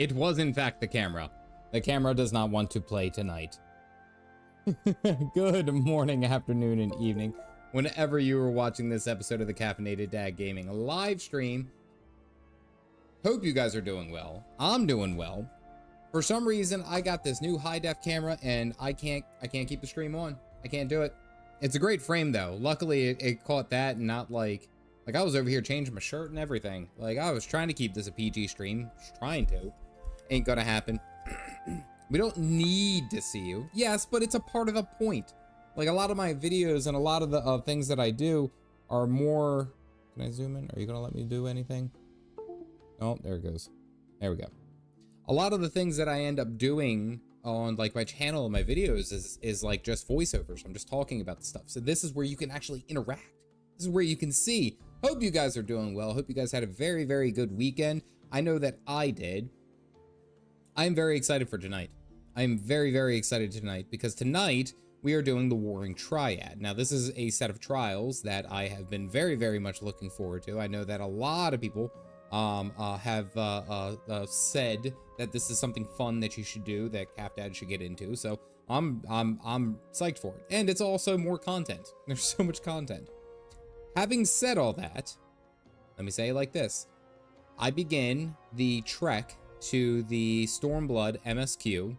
It was in fact the camera. The camera does not want to play tonight. Good morning, afternoon, and evening. Whenever you are watching this episode of the Caffeinated Dad Gaming live stream. Hope you guys are doing well. I'm doing well. For some reason, I got this new high-def camera and I can't keep the stream on. I can't do it. It's a great frame though. Luckily, it caught that and not like I was over here changing my shirt and everything. Like I was trying to keep this a PG stream. Just trying to. Ain't gonna happen. We don't need to see you. Yes, but it's a part of the point. Like a lot of my videos and a lot of the things that I do are more... Can I zoom in? Are you gonna let me do anything? Oh, there it goes. There we go. A lot of the things that I end up doing on like my channel and my videos is like just voiceovers. I'm just talking about the stuff. So this is where you can actually interact. This is where you can see. Hope you guys are doing well. Hope you guys had a very, very good weekend. I know that I did. I'm very excited for tonight. I'm very, very excited tonight because tonight we are doing the Warring Triad. Now, this is a set of trials that I have been very, very much looking forward to. I know that a lot of people have said that this is something fun that you should do, that Caff Dad should get into. So I'm psyched for it. And it's also more content. There's so much content. Having said all that, let me say it like this. I begin the trek to the Stormblood MSQ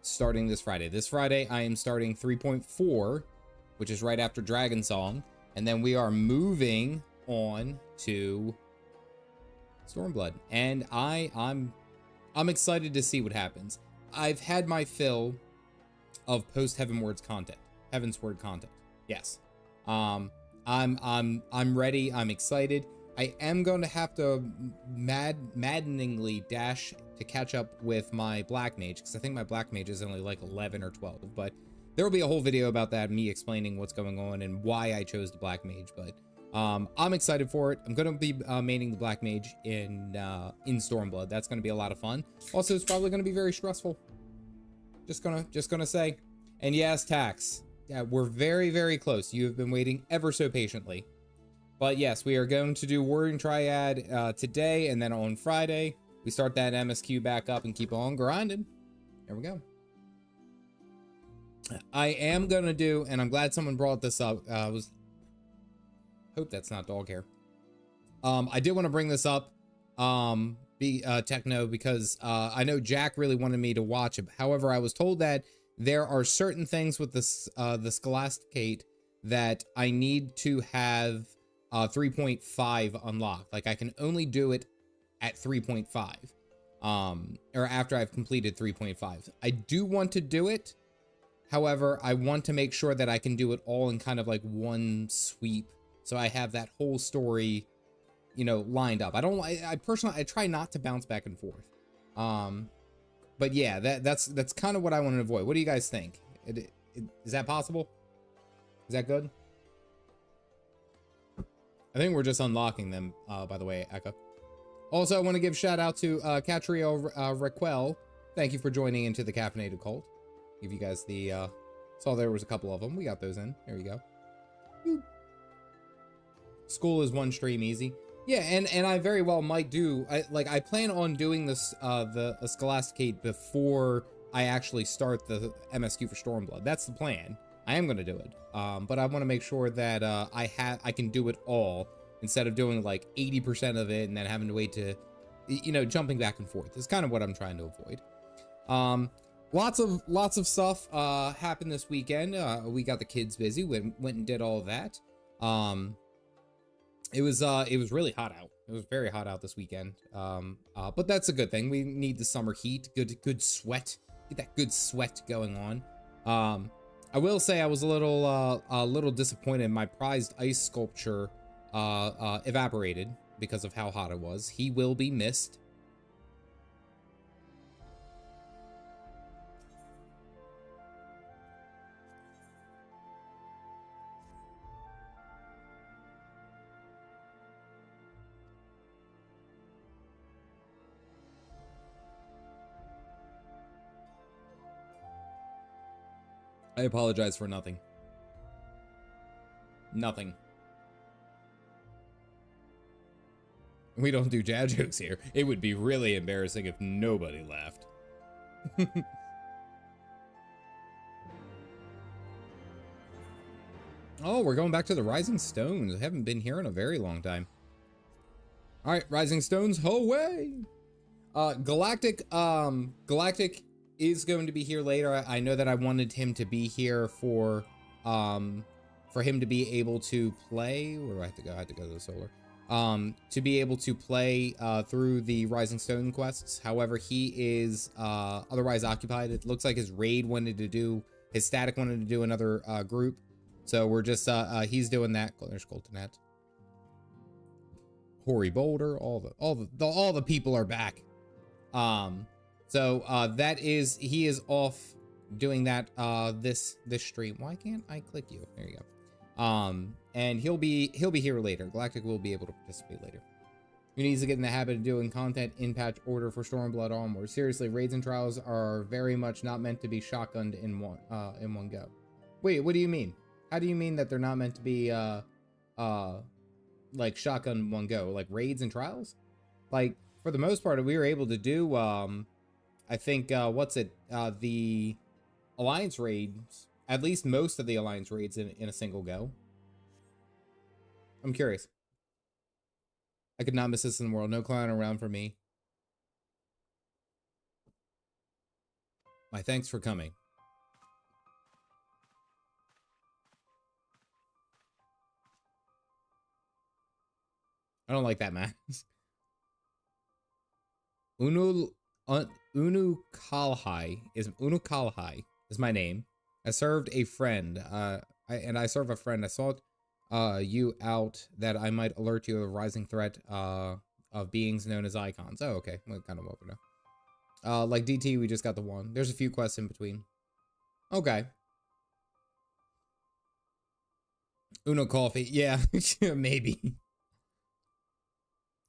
starting this Friday. This Friday, I am starting 3.4, which is right after Dragon Song. And then we are moving on to Stormblood. And I'm excited to see what happens. I've had my fill of post Heavensward content. Yes. I'm ready. I'm excited. I am going to have to maddeningly dash to catch up with my Black Mage, because I think my Black Mage is only like 11 or 12, but there will be a whole video about that, me explaining what's going on and why I chose the Black Mage. But I'm excited for it. I'm going to be maining the Black Mage in Stormblood. That's going to be a lot of fun. Also, it's probably going to be very stressful. Just gonna say. And yes, Tax. Yeah, we're very, very close. You have been waiting ever so patiently. But yes, we are going to do Warring Triad today, and then on Friday, we start that MSQ back up and keep on grinding. There we go. I am going to do, and I'm glad someone brought this up, hope that's not dog hair. I did want to bring this up, Techno, because I know Jack really wanted me to watch it. However, I was told that there are certain things with this, the Scholasticate that I need to have 3.5 unlocked. Like I can only do it at 3.5, or after I've completed 3.5. I do want to do it. However, I want to make sure that I can do it all in kind of like one sweep. So I have that whole story, you know, lined up. I personally try not to bounce back and forth. But yeah, that's kind of what I want to avoid. What do you guys think? Is that possible? Is that good? I think we're just unlocking them, by the way, Eka. Also, I want to give shout out to Catrio Raquel. Thank you for joining into the Caffeinated Cult. Give you guys the, saw there was a couple of them. We got those in. There you go. Woo. School is one stream easy. Yeah, and I very well might do, I plan on doing this, the Scholasticate before I actually start the MSQ for Stormblood. That's the plan. I am going to do it. But I want to make sure that I can do it all instead of doing like 80% of it and then having to wait to, you know, jumping back and forth. It's kind of what I'm trying to avoid. Lots of stuff happened this weekend. We got the kids busy. Went and did all of that. It was really hot out. It was very hot out this weekend. But that's a good thing. We need the summer heat. Good sweat. Get that good sweat going on. I will say I was a little disappointed. My prized ice sculpture evaporated because of how hot it was. He will be missed. I apologize for nothing. Nothing. We don't do dad jokes here. It would be really embarrassing if nobody laughed. Oh, we're going back to the Rising Stones. I haven't been here in a very long time. All right, Rising Stones, away. Galactic is going to be here later. I know that I wanted him to be here for him to be able to play. Where do I have to go? I have to go to the solar. To be able to play through the Rising Stone quests. However, he is otherwise occupied. It looks like his raid wanted to do, his static wanted to do another group. So we're just, he's doing that. There's Coltonet. Hoary Boulder, all the people are back. That is, he is off doing that, this stream. Why can't I click you? There you go. And he'll be here later. Galactic will be able to participate later. He needs to get in the habit of doing content in patch order for Stormblood onward. Seriously, raids and trials are very much not meant to be shotgunned in one go. Wait, what do you mean? How do you mean that they're not meant to be like shotgun in one go? Like raids and trials? Like for the most part, we were able to do I think the Alliance raids, at least most of the Alliance raids in a single go. I'm curious. I could not miss this in the world. No clown around for me. My thanks for coming. I don't like that mask. Unu Kalhai is my name. I served a friend. I serve a friend. I sought you out that I might alert you of a rising threat of beings known as icons. Oh, okay. Well, kind of over now. Like DT, we just got the one. There's a few quests in between. Okay. Uno Coffee. Yeah, maybe.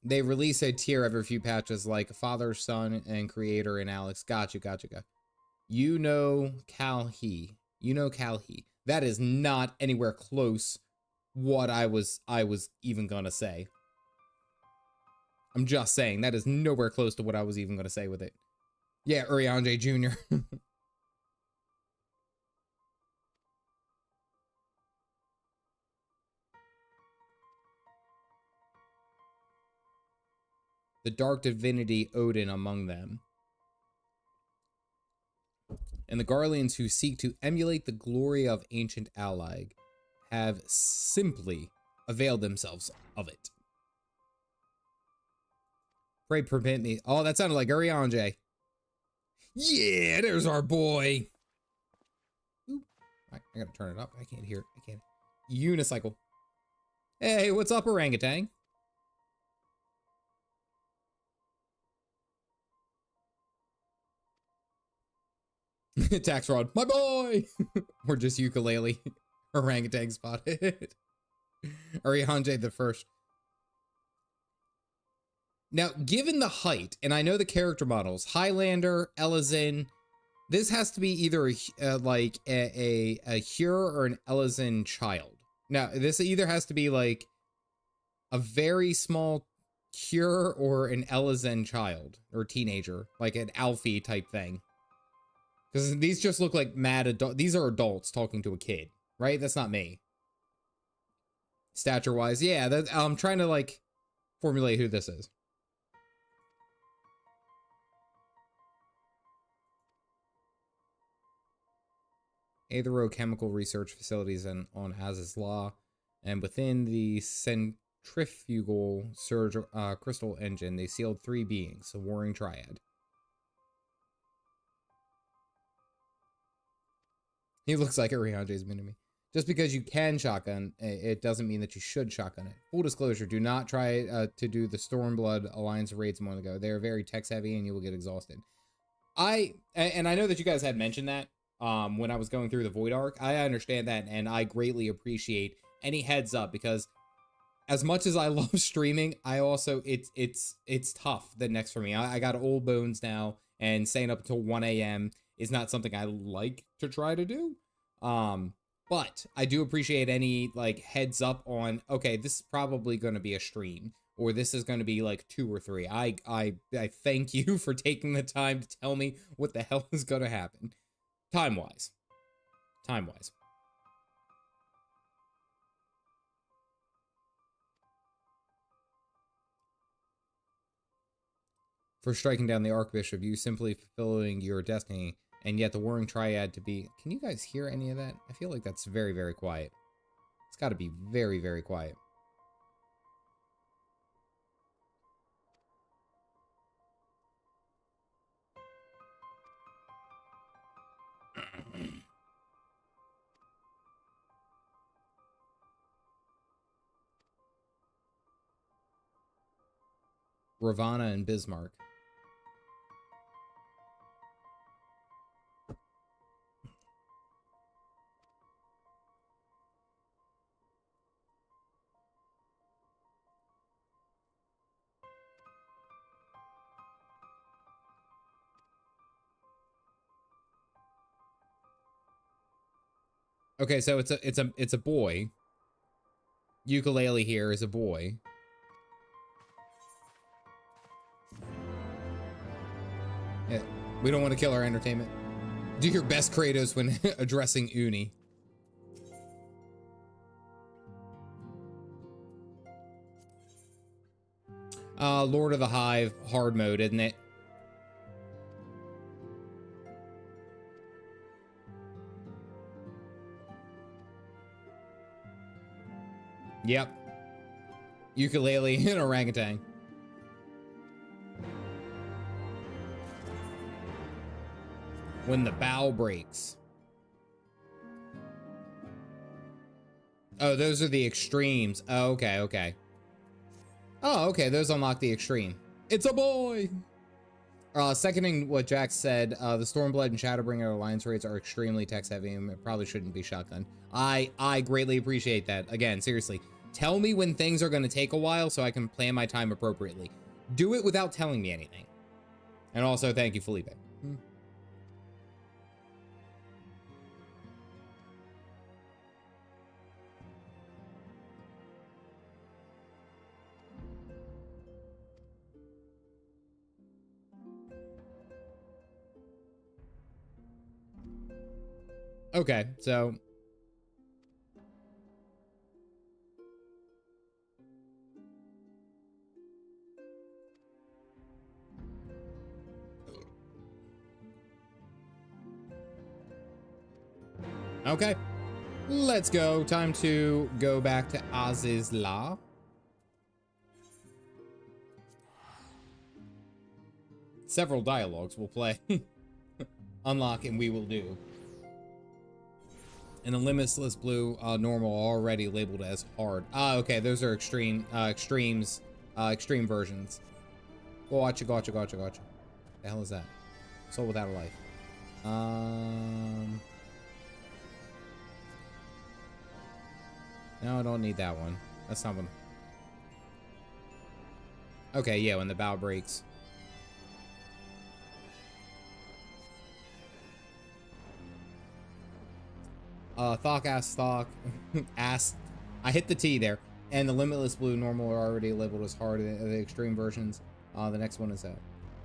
They release a tier every few patches like Father, Son, and Creator and Alex. Gotcha. You know Calhe. That is not anywhere close what I was even gonna say. I'm just saying, that is nowhere close to what I was even gonna say with it. Yeah, Urianje Jr. The dark divinity Odin among them. And the Garleans who seek to emulate the glory of ancient Allag have simply availed themselves of it. Pray permit me. Oh, that sounded like Urianje. Yeah, there's our boy. Oop. I gotta turn it up. I can't hear it. I can't. Unicycle. Hey, what's up, orangutan? Tax fraud, my boy. Or just ukulele. Orangutan spotted. Urianje the first. Now, given the height, and I know the character models, Highlander, Elizin, this has to be either like a Hyur or an Elizin child. Now, this either has to be like a very small Hyur or an Elizin child or teenager, like an Alfie type thing. Because these just look like mad adult. These are adults talking to a kid, right? That's not me. Stature-wise, yeah. I'm trying to like formulate who this is. Aerochemical research facilities on Az's Law, and within the centrifugal surge crystal engine, they sealed 3 beings, a warring triad. He looks like Urianje's been to me. Just because you can shotgun, it doesn't mean that you should shotgun it. Full disclosure, do not try to do the Stormblood Alliance raids a moment ago. They are very text heavy and you will get exhausted. And I know that you guys had mentioned that when I was going through the Void Arc. I understand that, and I greatly appreciate any heads up, because as much as I love streaming, I also, it's tough the next for me. I got old bones now, and staying up until 1 a.m. is not something I like to try to do. But I do appreciate any like heads up on, okay, this is probably going to be a stream, or this is going to be like 2 or 3. I thank you for taking the time to tell me what the hell is going to happen. Time-wise. Time-wise. For striking down the Archbishop, you simply fulfilling your destiny, and yet the warring Triad to be... Can you guys hear any of that? I feel like that's very, very quiet. It's got to be very, very quiet. Ravana and Bismarck. Okay, so it's a boy. Ukulele here is a boy. Yeah, we don't want to kill our entertainment. Do your best, Kratos, when addressing Uni. Lord of the Hive, hard mode, isn't it? Yep. Ukulele and orangutan. When the bow breaks. Oh, those are the extremes. Oh, okay, okay. Oh, okay, those unlock the extreme. It's a boy! Seconding what Jack said, the Stormblood and Shadowbringer alliance rates are extremely text-heavy and it probably shouldn't be shotgun. I greatly appreciate that. Again, seriously. Tell me when things are going to take a while so I can plan my time appropriately. Do it without telling me anything. And also, thank you, Felipe. Okay, so... Okay, let's go. Time to go back to Azizla. Several dialogues will play. Unlock and we will do. And the limitless blue normal already labeled as hard. Ah, okay, those are extreme extremes, extreme versions. Gotcha, gotcha, gotcha, gotcha. The hell is that? Soul without a life. No, I don't need that one. That's not one. Okay, yeah, when the bow breaks. Thok ass Thok ass. I hit the T there. And the limitless blue normal are already labeled as hard. The extreme versions. The next one is that.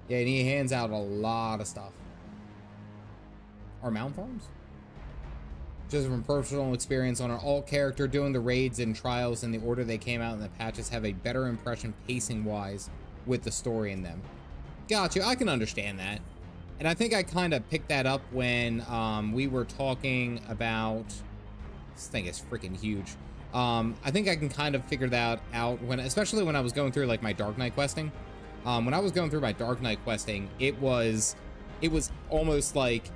Yeah, and he hands out a lot of stuff. Are Mount Farms? Just from personal experience on an alt character, doing the raids and trials in the order they came out in the patches have a better impression pacing wise with the story in them. Gotcha, I can understand that. And I think I kind of picked that up when we were talking about... This thing is freaking huge. I think I can kind of figure that out when, especially when I was going through like my Dark Knight questing. When I was going through my Dark Knight questing, it was almost like,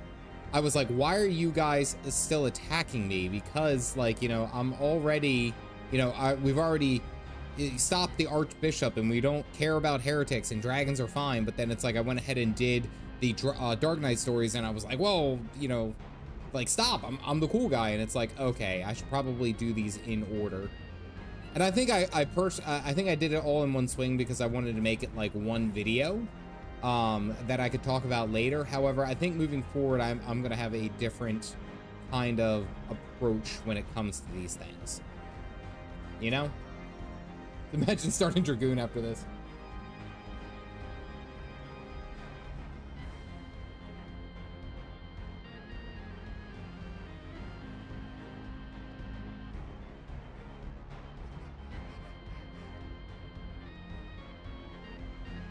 I was like, why are you guys still attacking me? Because, like, you know, I'm already, you know, we've already stopped the Archbishop and we don't care about heretics and dragons are fine. But then it's like I went ahead and did the Dark Knight stories and I was like, well, you know, like, stop. I'm the cool guy. And it's like, okay, I should probably do these in order. And I think I think I did it all in one swing because I wanted to make it like one video. That I could talk about later. However, I think moving forward, I'm gonna have a different kind of approach when it comes to these things. You know? Imagine starting Dragoon after this.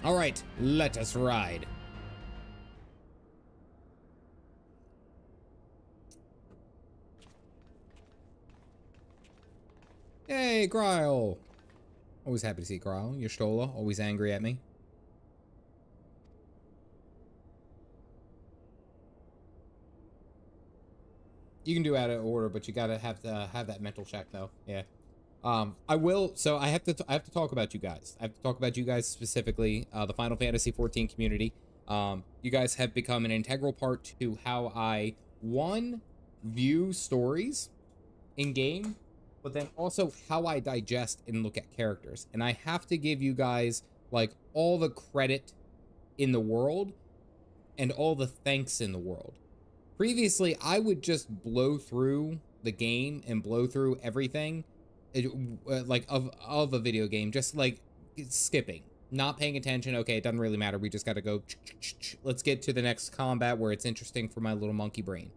All right, let us ride. Hey, Gryle. Always happy to see Gryle. You're Stola, always angry at me. You can do out of order, but you gotta have that mental check though. Yeah. I will. So I have to talk about you guys. I have to talk about you guys specifically. The Final Fantasy XIV community. You guys have become an integral part to how I view stories in game, but then also how I digest and look at characters. And I have to give you guys like all the credit in the world and all the thanks in the world. Previously, I would just blow through the game and blow through everything like of a video game, just like skipping, not paying attention. Okay, it doesn't really matter. We just got to go. Let's get to the next combat where it's interesting for my little monkey brain.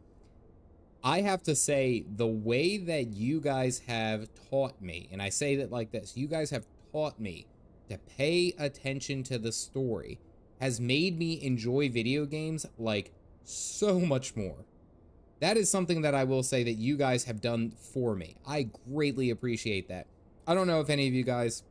I have to say, the way that you guys have taught me, and I say that like this, you guys have taught me to pay attention to the story, has made me enjoy video games like so much more. That is something that I will say that you guys have done for me. I greatly appreciate that. I don't know if any of you guys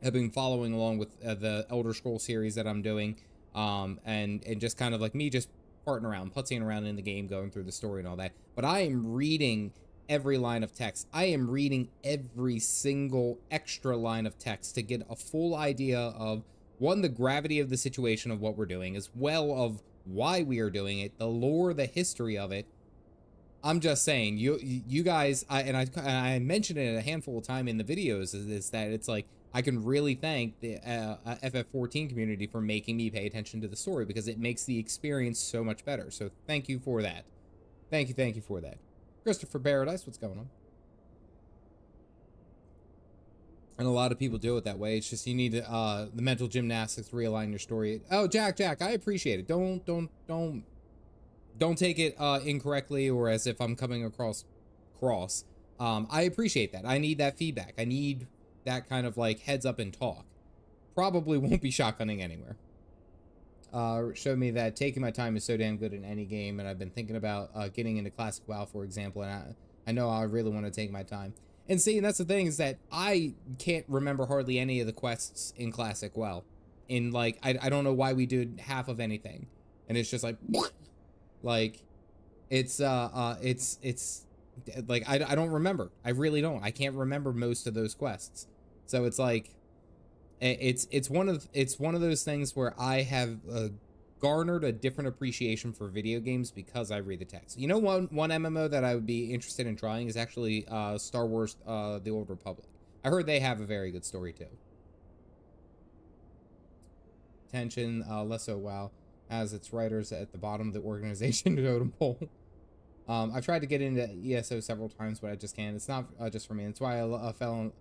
have been following along with the Elder Scrolls series that I'm doing, and just kind of like me just farting around, putzing around in the game, going through the story and all that. But I am reading every line of text. I am reading every single extra line of text to get a full idea of, one, the gravity of the situation of what we're doing, as well of why we are doing it, the lore, the history of it. I'm just saying, you guys, I mentioned it a handful of times in the videos, is that it's like, I can really thank the FF14 community for making me pay attention to the story, because it makes the experience so much better. So thank you for that. Thank you for that. Christopher Paradise, what's going on? And a lot of people do it that way. It's just you need the mental gymnastics to realign your story. Oh, Jack, I appreciate it. Don't take it incorrectly or as if I'm coming across cross. I appreciate that. I need that feedback. I need that kind of like heads up and talk. Probably won't be shotgunning anywhere. Showed me that taking my time is so damn good in any game, and I've been thinking about getting into Classic WoW, for example, and I know I really want to take my time. And see, and that's the thing, is that I can't remember hardly any of the quests in Classic WoW. In like, I don't know why we did half of anything, and it's just like, like, it's like I don't remember. I really don't. I can't remember most of those quests. So it's like, it's one of those things where I have garnered a different appreciation for video games because I read the text. You know, one MMO that I would be interested in trying is actually Star Wars: The Old Republic. I heard they have a very good story too. Attention, less so WoW, as its writers at the bottom of the organization totem pole. I've tried to get into ESO several times, but I just can't. It's not just for me. It's why I fell in,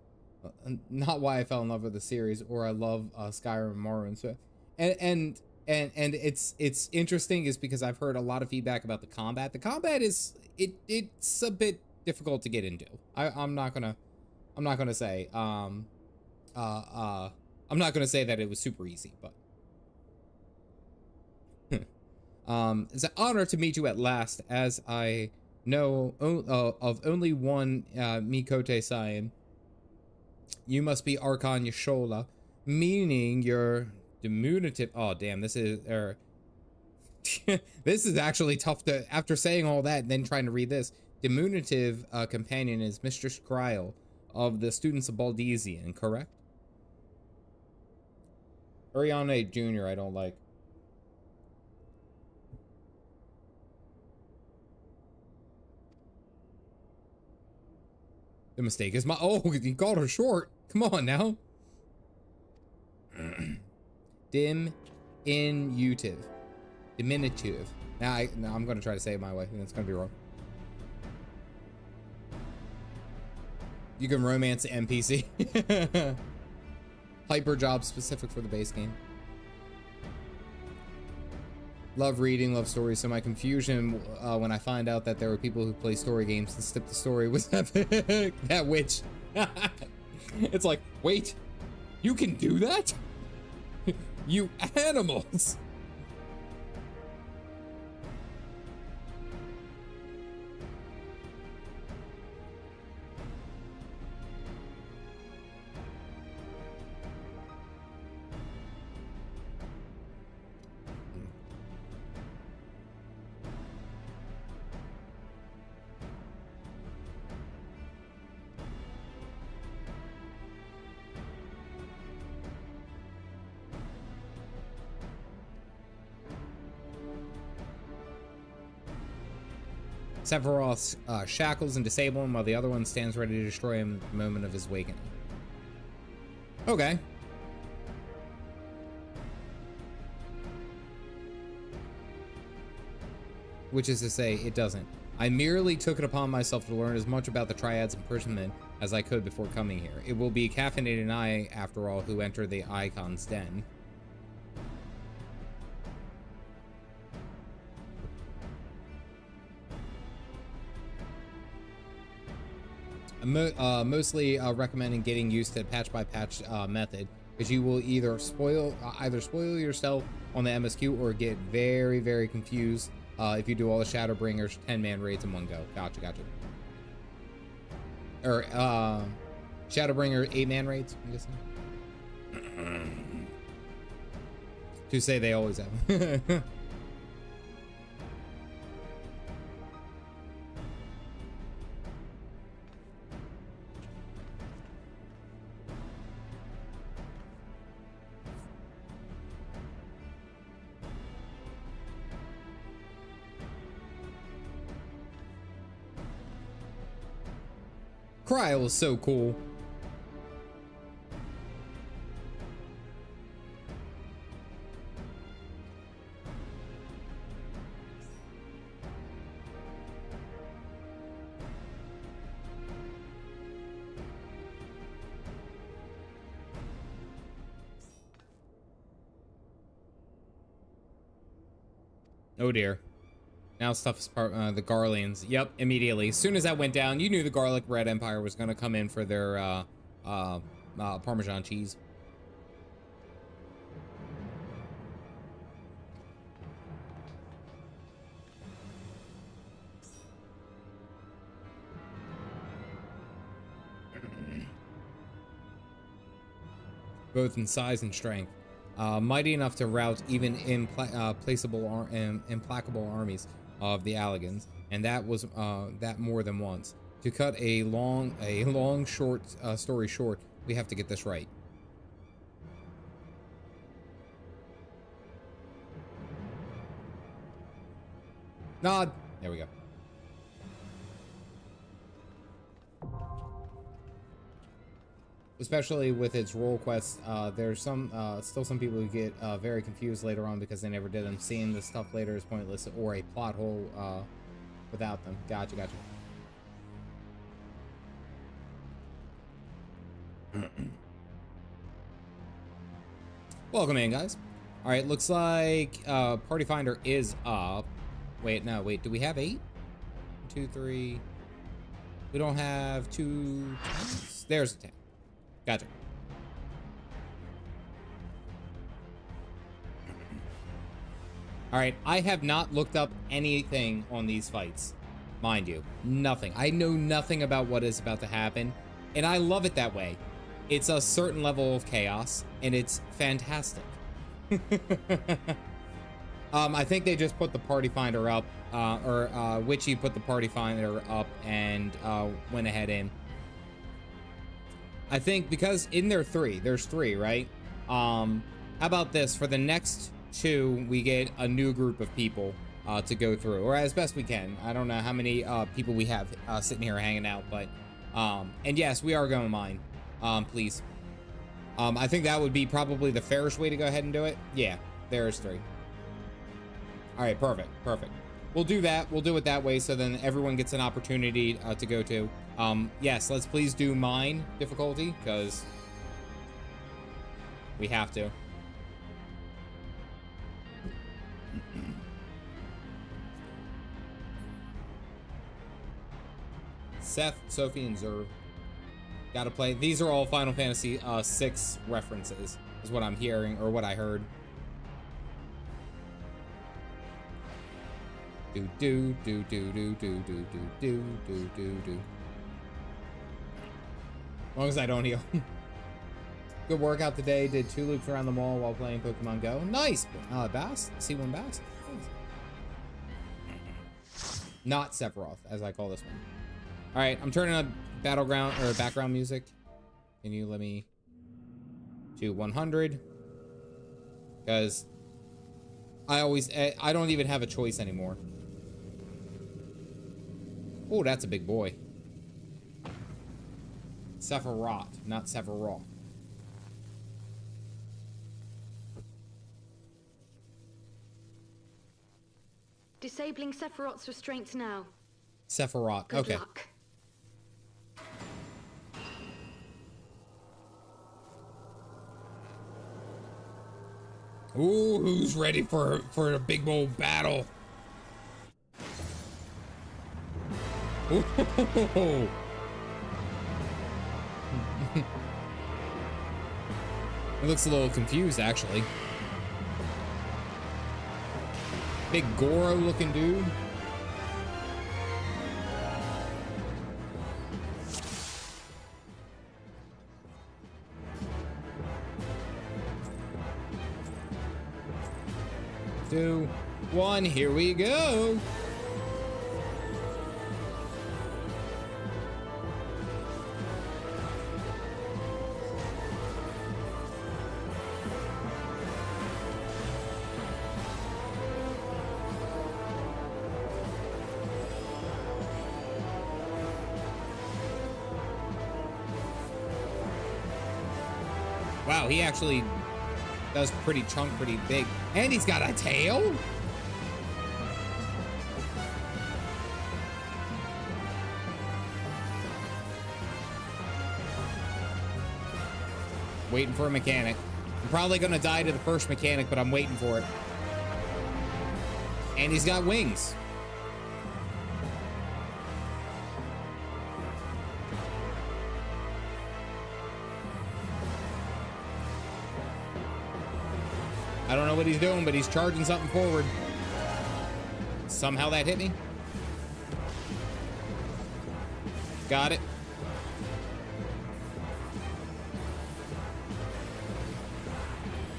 not why I fell in love with the series, or I love Skyrim and Morrowind. So, and it's interesting is because I've heard a lot of feedback about the combat. The combat is it's a bit difficult to get into. I'm not gonna say I'm not gonna say that it was super easy, but it's an honor to meet you at last, as I know of only one Mikote Saiyan. You must be Archon Yashola, meaning you're diminutive. Oh, damn, this is this is actually tough to, after saying all that and then trying to read this. Diminutive companion is Mistress Gryle of the Students of Baldesian, correct? Ariane Jr. I don't like. The mistake is my, oh, you called her short. Come on now. Diminutive. Now I'm gonna try to say it my way, and it's gonna be wrong. You can romance the NPC. Hyper job specific for the base game. Love reading, love stories. So my confusion when I find out that there were people who play story games and skip the story was epic. That witch. It's like, wait, you can do that? You animals. Sephirot shackles and disable him while the other one stands ready to destroy him at the moment of his awakening. Okay. Which is to say, it doesn't. I merely took it upon myself to learn as much about the Triad's imprisonment as I could before coming here. It will be Caffeinated and I, after all, who enter the Icon's den. I'm mostly recommending getting used to patch by patch method, because you will either spoil yourself on the MSQ or get very, very confused if you do all the Shadowbringers 10-man raids in one go. Gotcha. Or Shadowbringer 8-man raids, I'm guessing. To say they always have. Cryo is so cool. Oh dear. Now stuff is part the Garleans. Yep, immediately. As soon as that went down, you knew the Garlic Red Empire was going to come in for their Parmesan cheese. Both in size and strength. Mighty enough to rout even implacable armies of the Alligans, and that was that more than once. To cut a long short story short, we have to get this right. Nod. There we go. Especially with its role quests, there's still some people who get very confused later on because they never did them. Seeing this stuff later is pointless or a plot hole without them. Gotcha. Welcome in, guys. All right, looks like Party Finder is up. Wait, do we have 8? 1, 2, 3. We don't have 2. There's a 10. Gotcha. All right, I have not looked up anything on these fights, mind you. Nothing. I know nothing about what is about to happen, and I love it that way. It's a certain level of chaos, and it's fantastic. I think they just put the Party Finder up, or Witchy put the Party Finder up and went ahead in. I think because in there's 3, right? How about this? For the next 2, we get a new group of people to go through, or as best we can. I don't know how many people we have sitting here hanging out, but and yes, we are going mine. Please. I think that would be probably the fairest way to go ahead and do it. Yeah, there's 3. All right, perfect. We'll do that. We'll do it that way, so then everyone gets an opportunity to go to. Yes, let's please do mine difficulty, because We have to. Seth, Sophia, and Zerv. Gotta play. These are all Final Fantasy VI references, is what I'm hearing, or what I heard. Do do do do do do do do do do do do. As long as I don't heal. Good workout today. Did 2 loops around the mall while playing Pokemon Go. Nice. Bass. C1 Bass. Nice. Not Sephiroth, as I call this one. All right, I'm turning on battleground or background music. Can you let me to 100? Because I don't even have a choice anymore. Oh, that's a big boy. Sephirot, not Sephirot. Disabling Sephirot's restraints now. Sephirot, Good okay. luck. Ooh, who's ready for a big old battle? Ooh. It looks a little confused, actually. Big Goro looking dude. Two, one, here we go. Wow, he actually does pretty big. And he's got a tail? Waiting for a mechanic. I'm probably gonna die to the first mechanic, but I'm waiting for it. And he's got wings. I don't know what he's doing, but he's charging something forward. Somehow that hit me. Got it.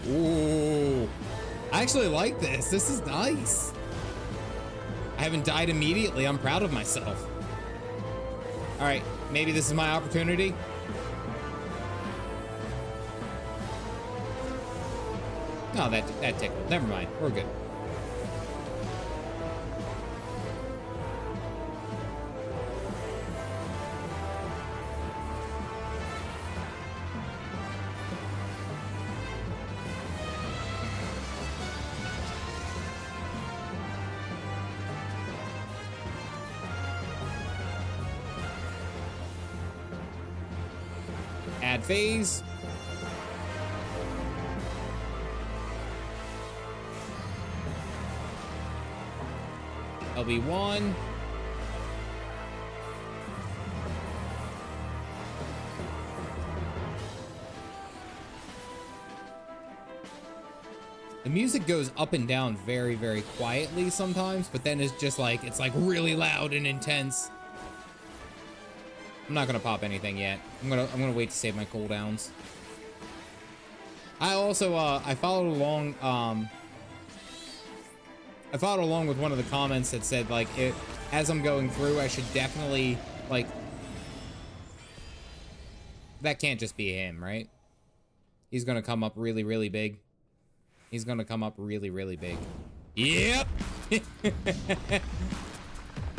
Ooh. I actually like this. This is nice. I haven't died immediately. I'm proud of myself. All right, maybe this is my opportunity. No, that tickled. Never mind. We're good. Add phase. LB1. The music goes up and down very, very quietly sometimes, but then it's just like, it's like really loud and intense. I'm not gonna pop anything yet. I'm gonna wait to save my cooldowns. I also, I followed along, with one of the comments that said, like, as I'm going through, I should definitely, like, that can't just be him, right? He's gonna come up really, really big. He's gonna come up really, really big. Yep!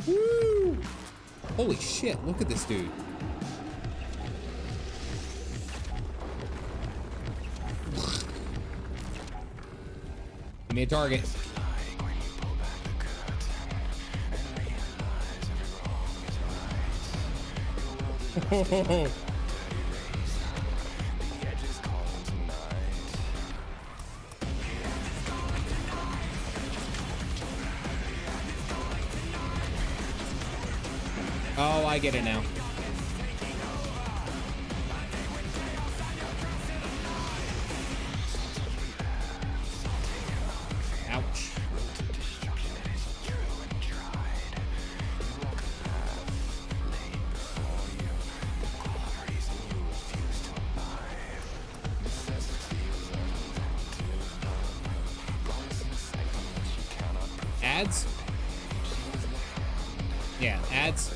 Woo! Holy shit, look at this dude. Give me a target. I get it now. Ouch. Ads? Yeah, ads.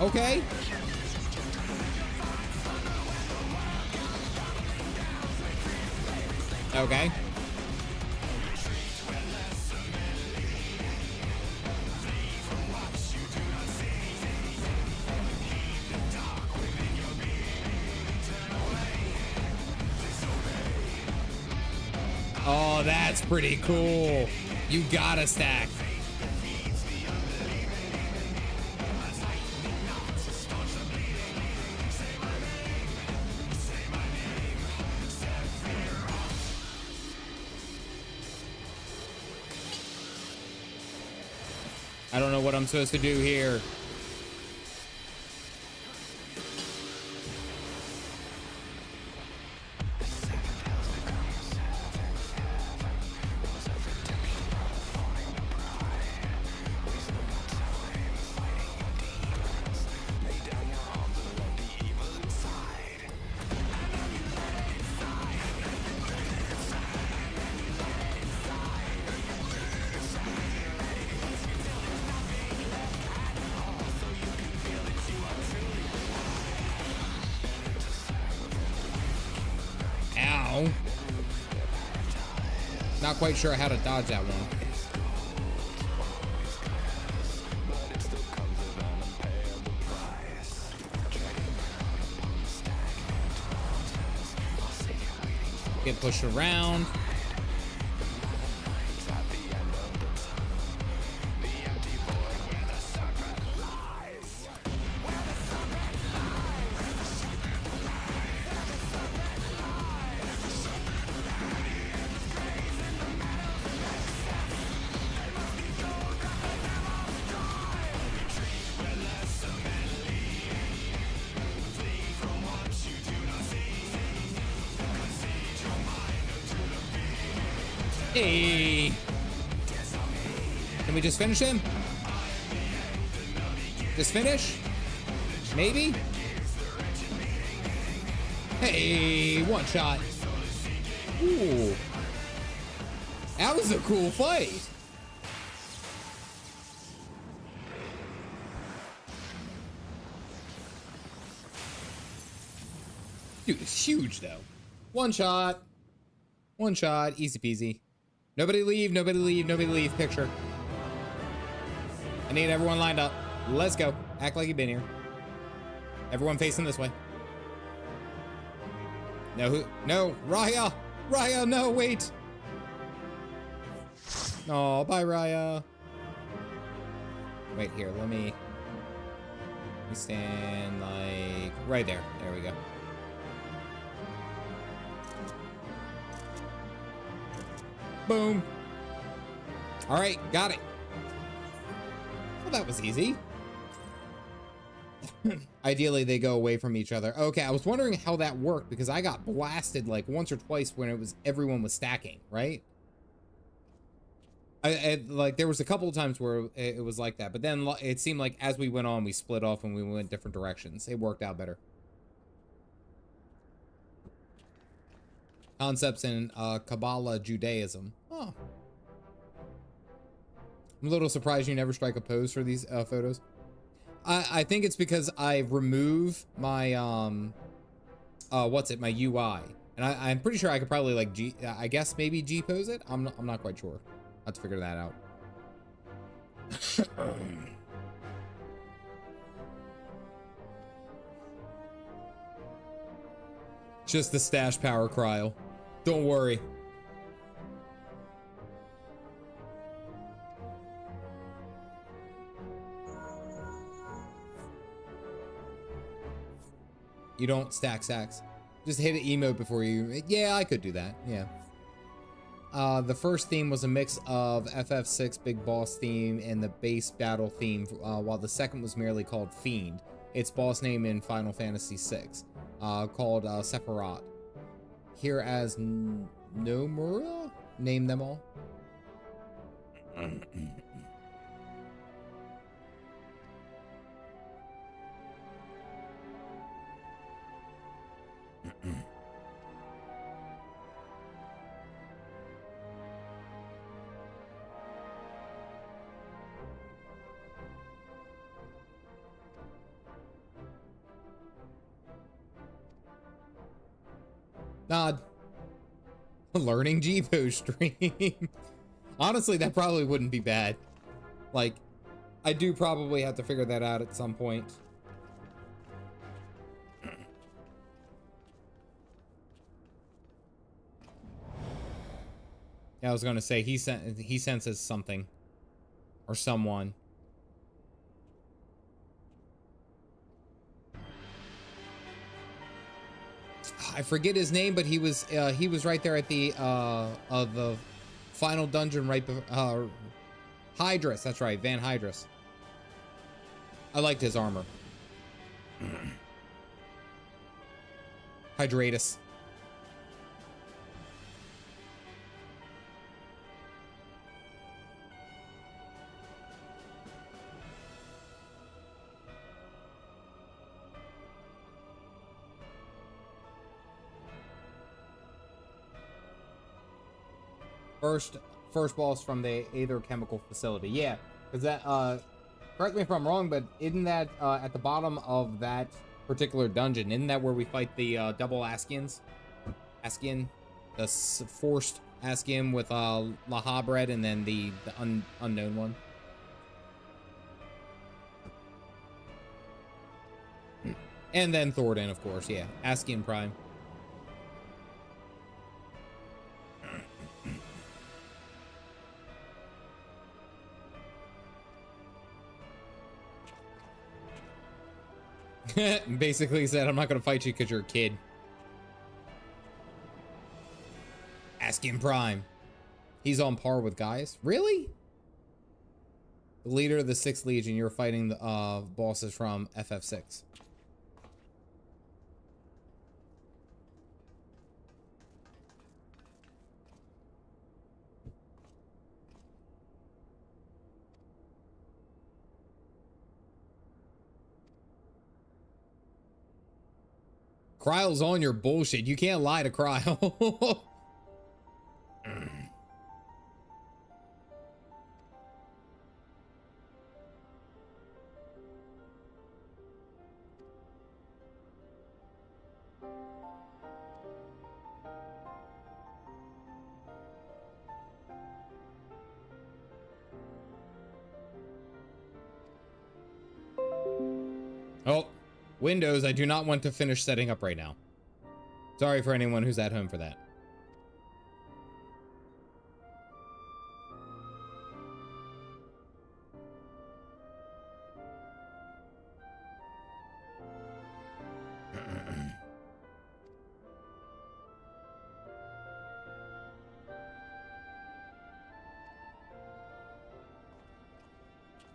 Okay. Okay. Oh, that's pretty cool. You gotta stack. I don't know what I'm supposed to do here. Ow. Not quite sure how to dodge that one. Get pushed around. Hey. Can we just finish him? Just finish? Maybe? Hey, one shot. Ooh. That was a cool fight. Dude, it's huge though. One shot. One shot. Easy peasy. Nobody leave, nobody leave, nobody leave. Picture. I need everyone lined up. Let's go. Act like you've been here. Everyone facing this way. No, who? No, Raya! Raya, no, wait! Oh, bye, Raya. Wait, here, let me stand like right there. There we go. Boom. All right, got it. Well, that was easy. Ideally, they go away from each other. Okay, I was wondering how that worked because I got blasted like once or twice when everyone was stacking, right? Like there was a couple of times where it was like that, but then it seemed like as we went on, we split off and we went different directions. It worked out better. Concepts in Kabbalah Judaism. Oh. I'm a little surprised you never strike a pose for these photos. I think it's because I remove my my UI, and I'm pretty sure I could probably like I guess maybe G pose it. I'm not quite sure. I'll have to figure that out. Just the stash power cryo. Don't worry. You don't stack sacks. Just hit an emote before you. Yeah, I could do that. Yeah. The first theme was a mix of FF6 Big Boss theme and the base battle theme, while the second was merely called Fiend. Its boss name in Final Fantasy VI, called Sephirot. Here as Nomura? Name them all. Nod. Learning Jibo stream. Honestly, that probably wouldn't be bad. Like, I do probably have to figure that out at some point. Yeah, I was gonna say he senses something or someone. I forget his name, but he was right there at the final dungeon right before Hydrus. That's right, Van Hydrus. I liked his armor. Hydratus. First boss from the Aether Chemical Facility. Yeah, because that, correct me if I'm wrong, but isn't that at the bottom of that particular dungeon? Isn't that where we fight the double Askians? Askian, the forced Askian with Lahabred, and then the unknown one. And then Thordan, of course. Yeah, Askian Prime. Basically said, I'm not gonna fight you because you're a kid. Askian Prime. He's on par with Gaius. Really? The leader of the 6th Legion, you're fighting the bosses from FF6. Kryle's on your bullshit. You can't lie to Kryle. Oh. Windows, I do not want to finish setting up right now. Sorry for anyone who's at home for that.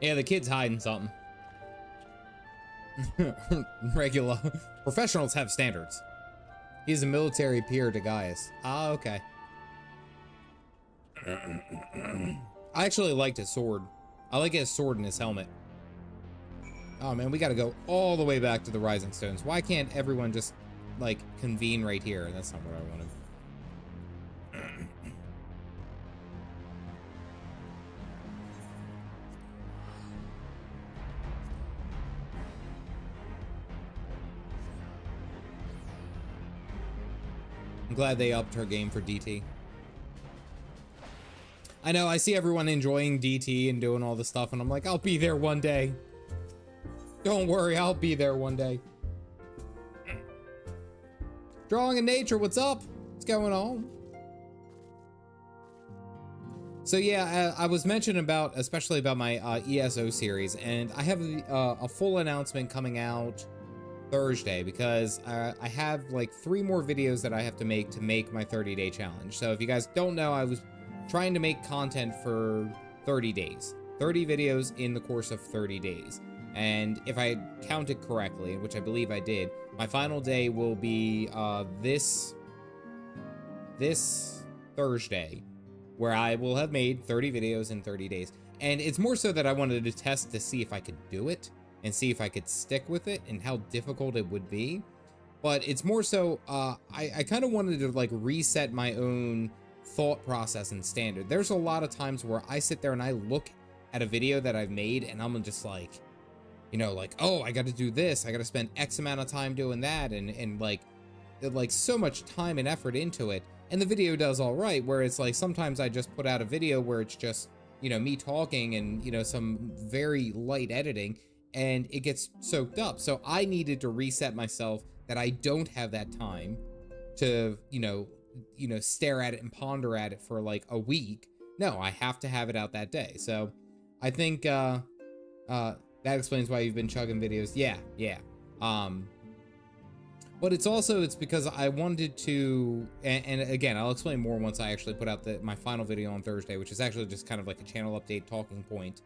Yeah, the kid's hiding something. Regular. Professionals have standards. He's a military peer to Gaius. Ah, okay. I actually liked his sword. I like his sword and his helmet. Oh man, we gotta go all the way back to the Rising Stones. Why can't everyone just, like, convene right here? That's not what I wanted. I'm glad they upped her game for DT. I know, I see everyone enjoying DT and doing all this stuff, and I'm like, I'll be there one day. Don't worry, I'll be there one day. Drawing in Nature, what's up? What's going on? So yeah, I was mentioning about, especially about my ESO series, and I have a full announcement coming out Thursday, because I have like 3 more videos that I have to make my 30-day challenge. So if you guys don't know, I was trying to make content for 30 days. 30 videos in the course of 30 days. And if I counted correctly, which I believe I did, my final day will be this Thursday, where I will have made 30 videos in 30 days. And it's more so that I wanted to test to see if I could do it and see if I could stick with it and how difficult it would be. But it's more so, I kind of wanted to like reset my own thought process and standard. There's a lot of times where I sit there and I look at a video that I've made and I'm just like, you know, like, oh, I got to do this. I got to spend X amount of time doing that. And like so much time and effort into it. And the video does all right, where it's like, sometimes I just put out a video where it's just, you know, me talking and, you know, some very light editing, and it gets soaked up. So I needed to reset myself that I don't have that time to, you know, stare at it and ponder at it for like a week. No, I have to have it out that day. So I think, that explains why you've been chugging videos. Yeah. But it's because I wanted to, and again, I'll explain more once I actually put out my final video on Thursday, which is actually just kind of like a channel update, talking point,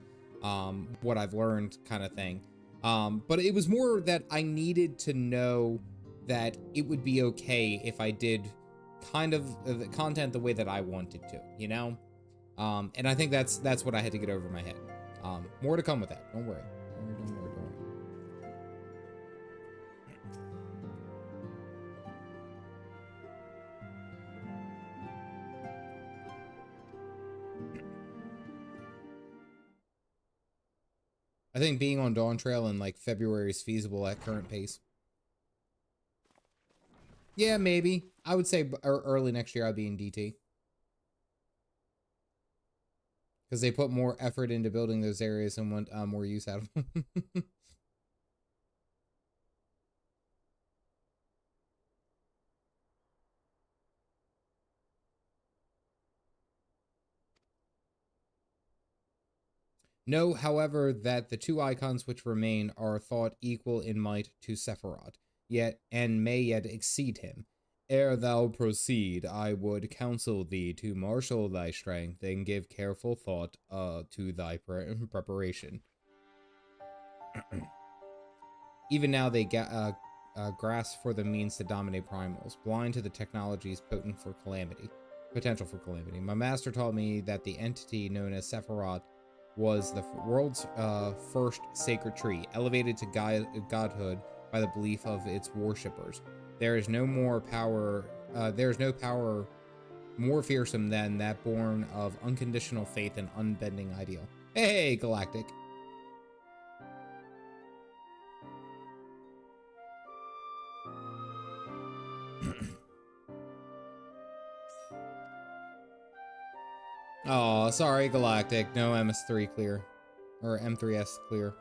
what I've learned kind of thing. But it was more that I needed to know that it would be okay if I did kind of the content the way that I wanted to, you know? And I think that's what I had to get over my head. More to come with that. Don't worry. Don't worry. I think being on Dawn Trail in like February is feasible at current pace. Yeah, maybe. I would say early next year I'll be in DT. Because they put more effort into building those areas and want more use out of them. Know, however, that the 2 icons which remain are thought equal in might to Sephirot, yet and may yet exceed him. Ere thou proceed, I would counsel thee to marshal thy strength and give careful thought to thy preparation. Even now they grasp for the means to dominate primals, blind to the technologies potential for calamity. My master taught me that the entity known as Sephirot was the world's first sacred tree, elevated to godhood by the belief of its worshippers. There is no power more fearsome than that born of unconditional faith and unbending ideal. Hey, Galactic. Oh, sorry, Galactic. No MS3 clear. Or M3S clear.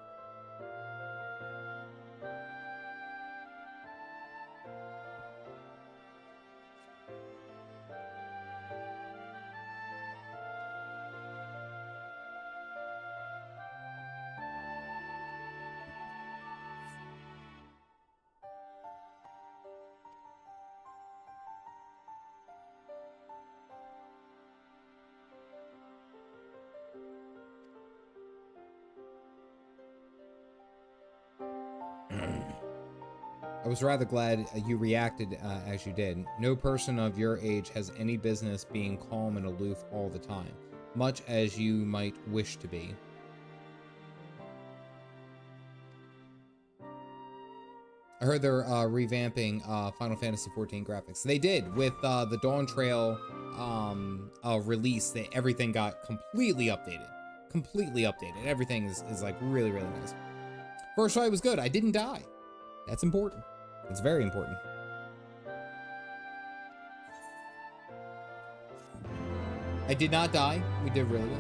I was rather glad you reacted as you did. No person of your age has any business being calm and aloof all the time, much as you might wish to be. I heard they're revamping Final Fantasy XIV graphics. They did with the Dawn Trail release. Everything got completely updated. Everything is like really, really nice. First try was good. I didn't die. That's important. It's very important. I did not die. We did really well.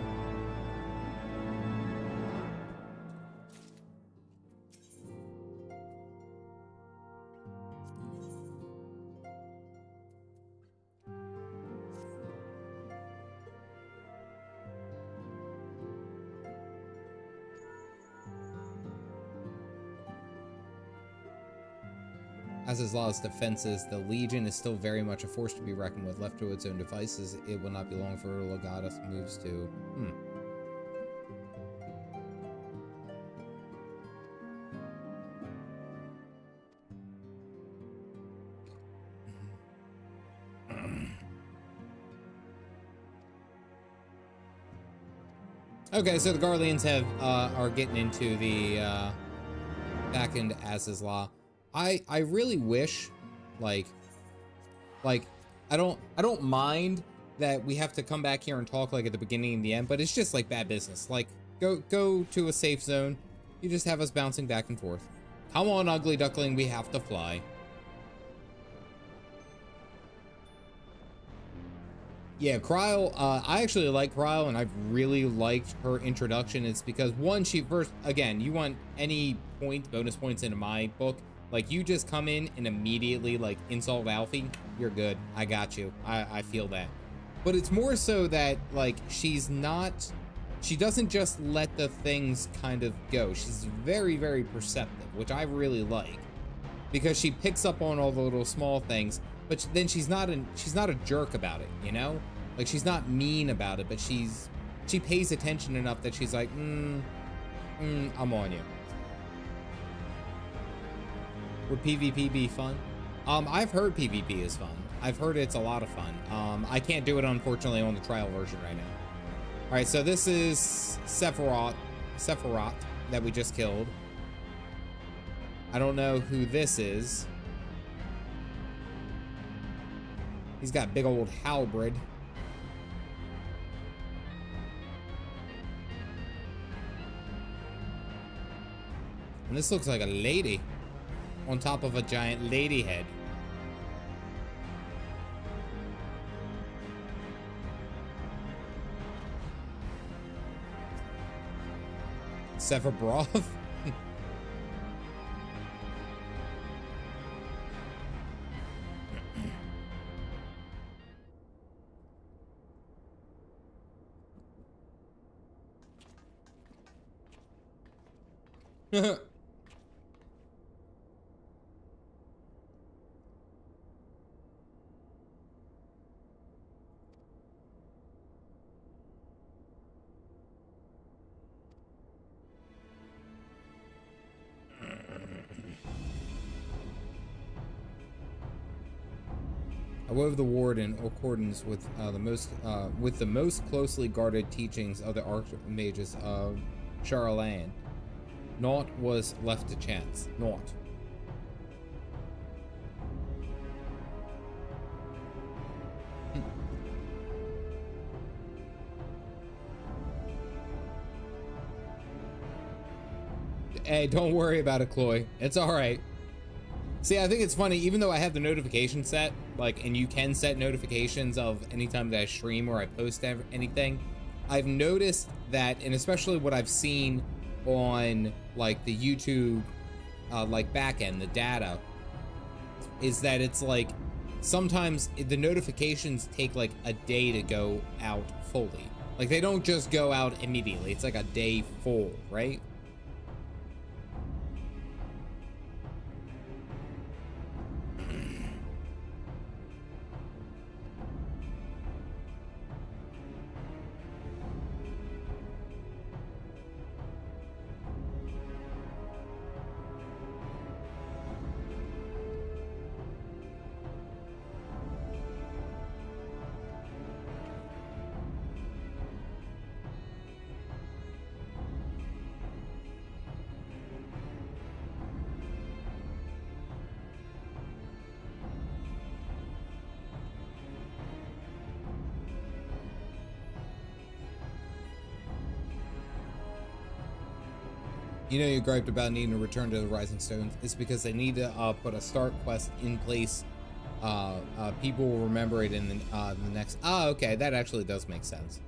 As his law's defenses, the Legion is still very much a force to be reckoned with. Left to its own devices, it will not be long for Legatus moves to... Okay, so the Garleans have are getting into the back into Az's Law. I really wish, like I don't mind that we have to come back here and talk like at the beginning and the end, but it's just like bad business. Like go to a safe zone. You just have us bouncing back and forth. Come on, ugly duckling, we have to fly. Yeah, Kryl, I actually like Kryl, and I've really liked her introduction. It's because, one, she first, again, you want any bonus points into my book, like, you just come in and immediately, like, insult Alfie, you're good. I got you. I feel that. But it's more so that, like, she doesn't just let the things kind of go. She's very, very perceptive, which I really like, because she picks up on all the little small things. But then she's not a jerk about it, you know? Like, she's not mean about it, but she pays attention enough that she's like, I'm on you. Would PvP be fun? I've heard PvP is fun. I've heard it's a lot of fun. I can't do it, unfortunately, on the trial version right now. All right, so this is Sephirot that we just killed. I don't know who this is. He's got big old halberd. And this looks like a lady on top of a giant lady head. Sephirot. I wove the ward in accordance with the most closely guarded teachings of the archmages of Charlemagne. Naught was left to chance. Naught. Hey, don't worry about it, Chloe. It's all right. See, I think it's funny, even though I have the notification set, like, and you can set notifications of anytime that I stream or I post anything, I've noticed that, and especially what I've seen on, like, the YouTube, like, backend, the data, is that it's, like, sometimes the notifications take, like, a day to go out fully. Like, they don't just go out immediately. It's, like, a day full, right? You know, you griped about needing to return to the Rising Stones. It's because they need to put a start quest in place. People will remember it in the next. Okay, that actually does make sense.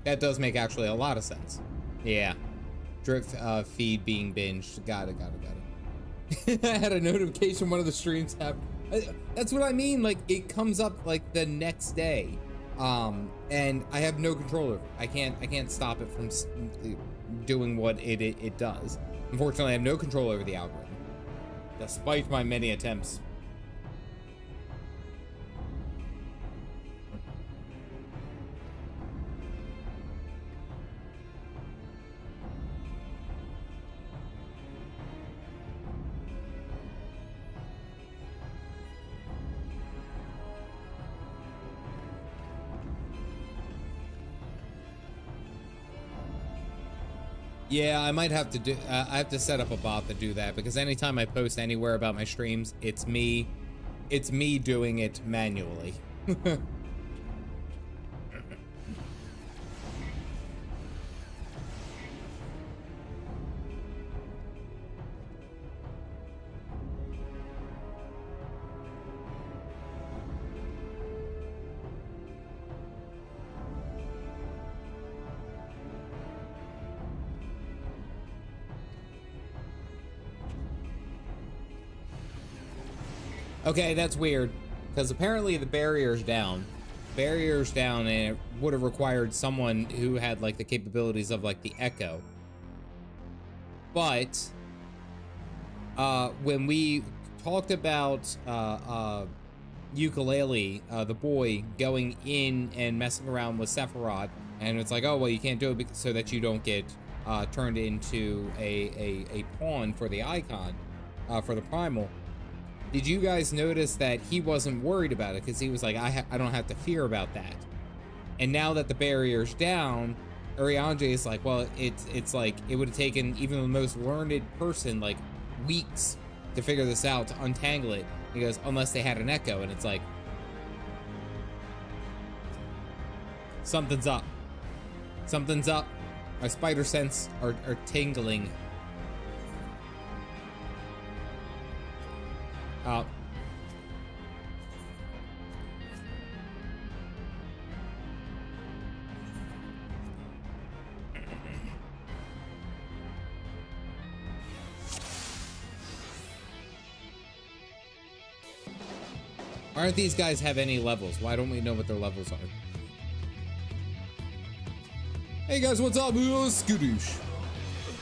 That does make actually a lot of sense. Yeah, drip feed being binged. Got it. I had a notification one of the streams have. That's what I mean. Like, it comes up like the next day, and I have no control over it. I can't stop it from doing what it does. Unfortunately, I have no control over the algorithm. Despite my many attempts. Yeah, I might have to do, I have to set up a bot to do that, because anytime I post anywhere about my streams, it's me doing it manually. Okay, that's weird, because apparently the barrier's down. Barrier's down, and it would have required someone who had like the capabilities of like the Echo. But when we talked about Ukulele, the boy going in and messing around with Sephirot, and it's like, oh well, you can't do it so that you don't get turned into a pawn for the icon, for the primal. Did you guys notice that he wasn't worried about it, because he was like, I don't have to fear about that. And now that the barrier's down, Urianger is like, well, it's like it would have taken even the most learned person like weeks to figure this out, to untangle it. He goes, unless they had an Echo, and it's like, something's up. Something's up. My spider sense are tingling. Why aren't these guys have any levels? Why don't we know what their levels are? Hey guys, what's up? Skadoosh.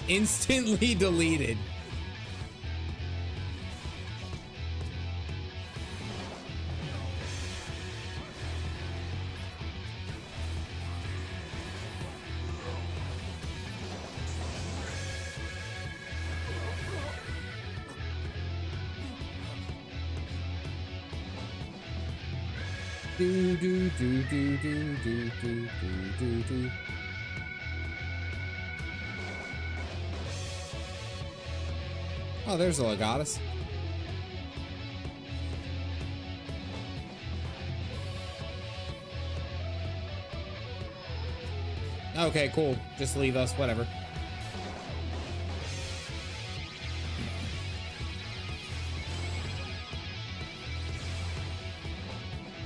Instantly deleted. Do do do do do do do do do. Oh, there's a Legatus. Okay, cool. Just leave us, whatever.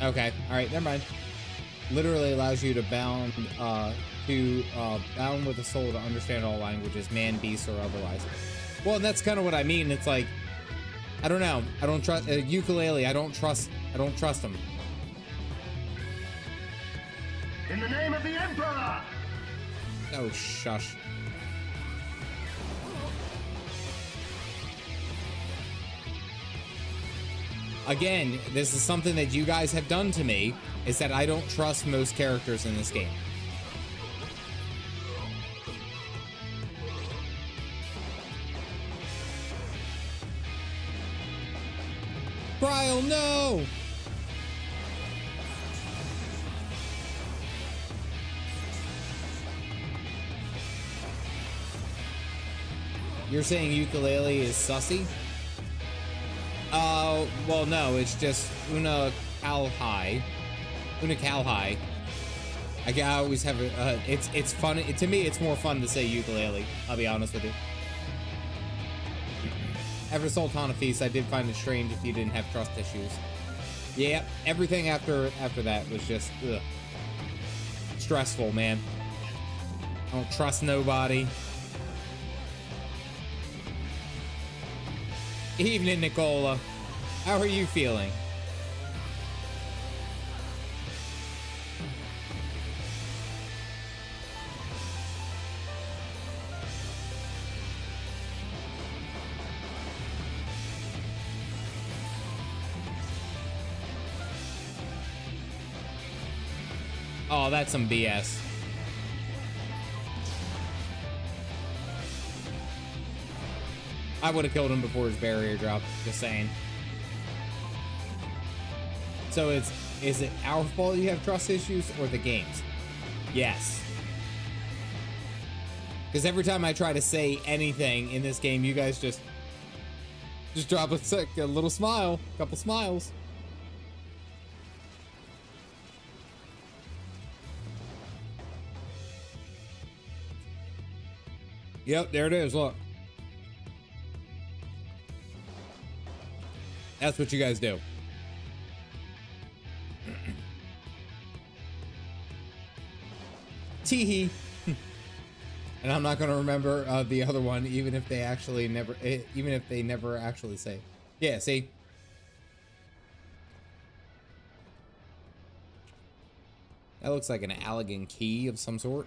Okay, all right, never mind. Literally allows you to bound with a soul to understand all languages, man, beast, or otherwise. Well, and that's kind of what I mean. It's like, I don't know. I don't trust Ukulele. I don't trust him. In the name of the Emperor. Oh, shush. Again, this is something that you guys have done to me, is that I don't trust most characters in this game. Brian, no! You're saying Ukulele is sussy? Well, no, it's just Una Calhai. I always have a, it's fun. To me, it's more fun to say Ukulele. I'll be honest with you. After Sultana Feast, I did find it strange if you didn't have trust issues. Yeah, everything after that was just, ugh. Stressful, man. I don't trust nobody. Evening, Nicola. How are you feeling? Oh, that's some BS. I would have killed him before his barrier dropped, just saying. So is it our fault you have trust issues or the game's? Yes. Because every time I try to say anything in this game, you guys just drop a little smile, a couple smiles. Yep, there it is, look. That's what you guys do. Teehee. And I'm not gonna remember the other one, even if they actually never, even if they never actually say. Yeah, see. That looks like an Allegan key of some sort.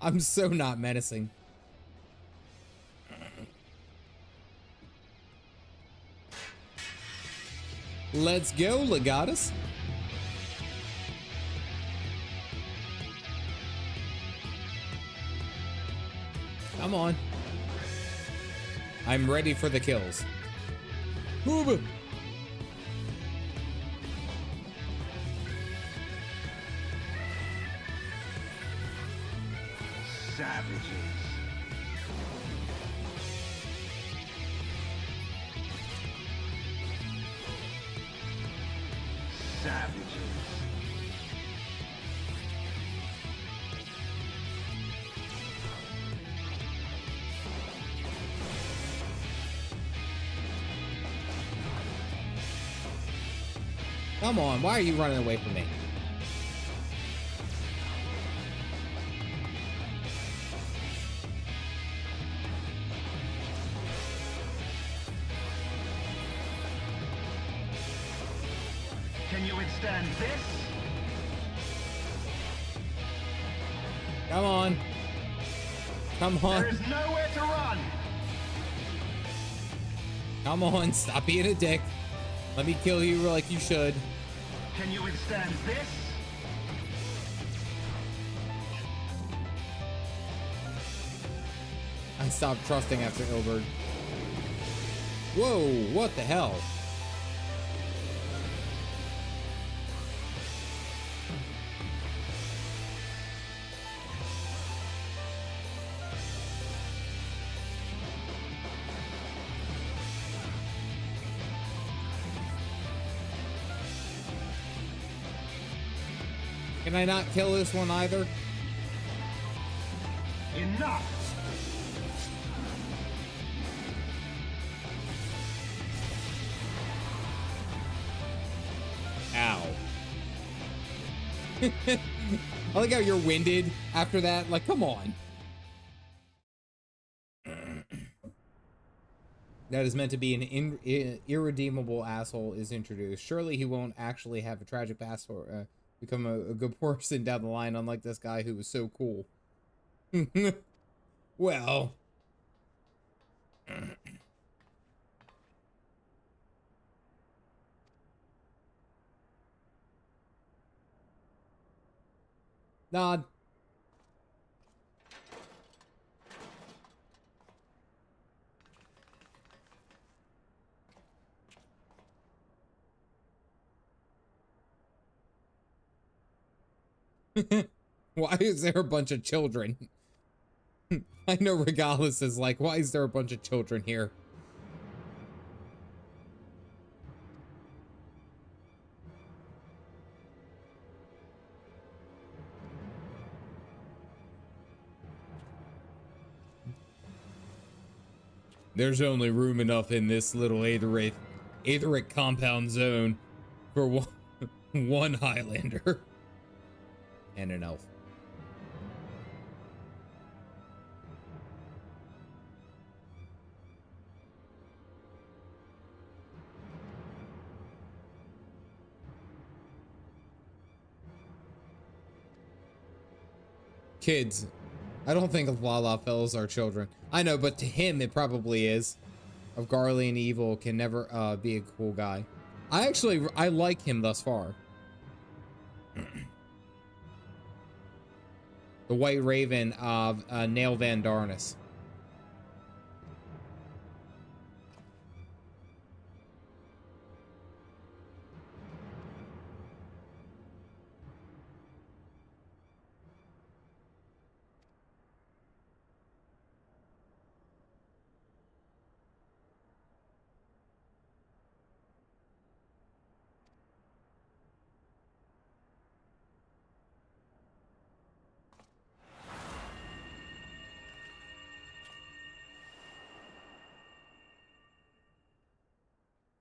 I'm so not menacing. Let's go, Legatus. Come on. I'm ready for the kills. Move it. Savages. Savages. Come on, why are you running away from me? Can you withstand this? Come on. Come on. There is nowhere to run. Come on, stop being a dick. Let me kill you like you should. Can you withstand this? I stopped trusting after Ilberd. Whoa, what the hell? Can I not kill this one either? Enough. Ow. I like how you're winded after that. Like, come on. That is meant to be an irredeemable asshole is introduced. Surely he won't actually have a tragic past or become a good person down the line, unlike this guy who was so cool. Well. Nod. Why is there a bunch of children? I know Regalis is like, why is there a bunch of children here? There's only room enough in this little Aetheric compound zone for one Highlander. And an elf. Kids. I don't think Lalafels are children. I know, but to him it probably is. Of Garly and Evil can never be a cool guy. I like him thus far. The White Raven of Nail Van Darnus.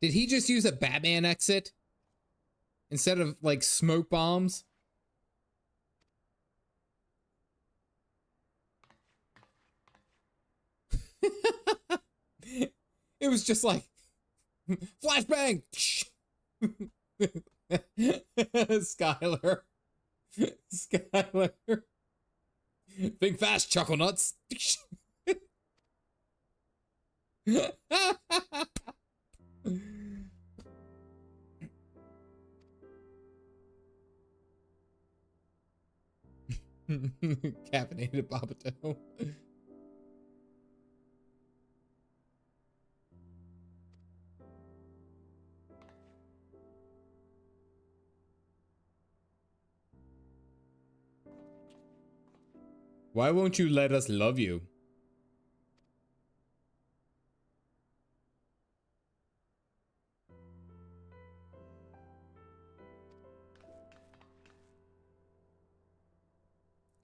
Did he just use a Batman exit instead of like smoke bombs? It was just like flashbang. Skylar. Skylar. Think fast, chuckle nuts. Caffeinated Babato. Why won't you let us love you?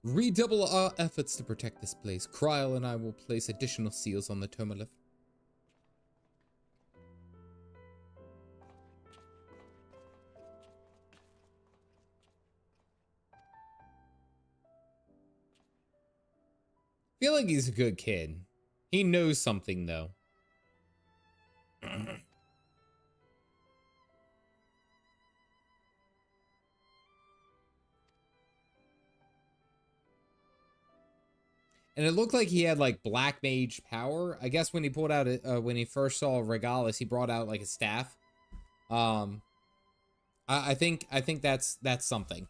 Redouble our efforts to protect this place. Kryl and I will place additional seals on the Tomalith. I feel like he's a good kid. He knows something, though. And it looked like he had like black mage power. I guess when he pulled out when he first saw Regalis, he brought out like a staff. I think that's something.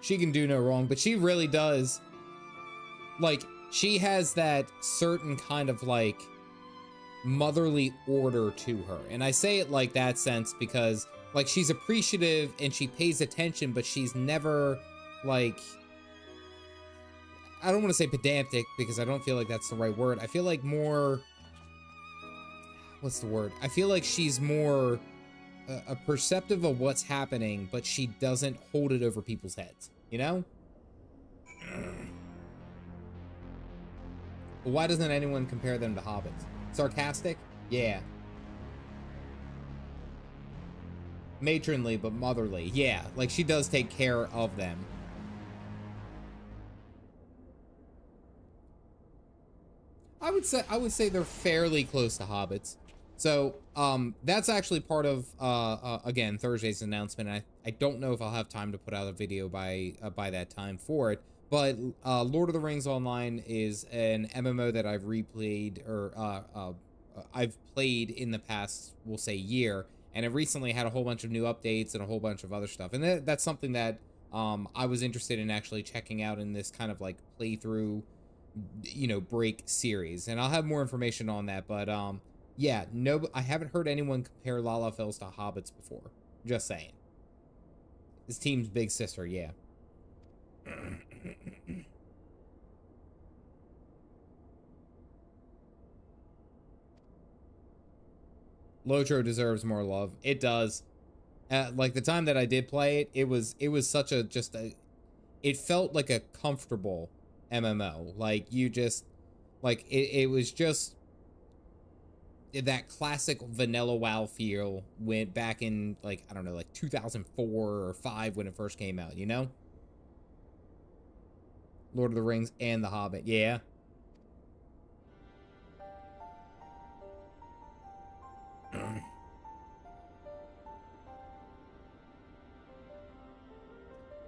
She can do no wrong, but she really does. Like, she has that certain kind of like motherly order to her. And I say it like that sense because like she's appreciative and she pays attention, but she's never like, I don't want to say pedantic because I don't feel like that's the right word. I feel like more, what's the word? I feel like she's more perceptive of what's happening, but she doesn't hold it over people's heads, you know? Why doesn't anyone compare them to hobbits? Sarcastic? Yeah. Matronly, but motherly. Yeah, like she does take care of them. I would say they're fairly close to hobbits. So, that's actually part of, again, Thursday's announcement. I don't know if I'll have time to put out a video by that time for it. But Lord of the Rings Online is an MMO that I've replayed, or I've played in the past, we'll say, year, and it recently had a whole bunch of new updates and a whole bunch of other stuff. And that's something that I was interested in actually checking out in this kind of like playthrough, you know, break series. And I'll have more information on that. But yeah, no, I haven't heard anyone compare Lalafels to hobbits before. Just saying. This team's big sister, yeah. Lotro deserves more love. It does. Like the time that I did play it, it was such a it felt like a comfortable MMO. Like you just like it was just that classic vanilla WoW feel went back in like, I don't know, like 2004 or 5 when it first came out, you know? Lord of the Rings and The Hobbit. Yeah.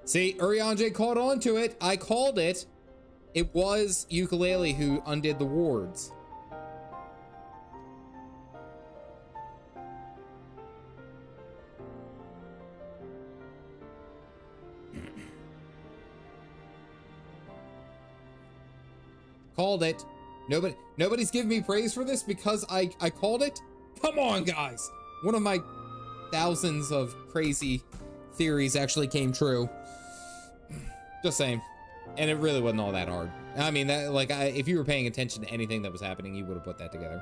See, Urianger caught on to it. I called it. It was Yooka-Laylee who undid the wards. Called it. Nobody's giving me praise for this because I called it. Come on, guys. One of my thousands of crazy theories actually came true. Just saying. And it really wasn't all that hard. I mean, that like if you were paying attention to anything that was happening, you would have put that together.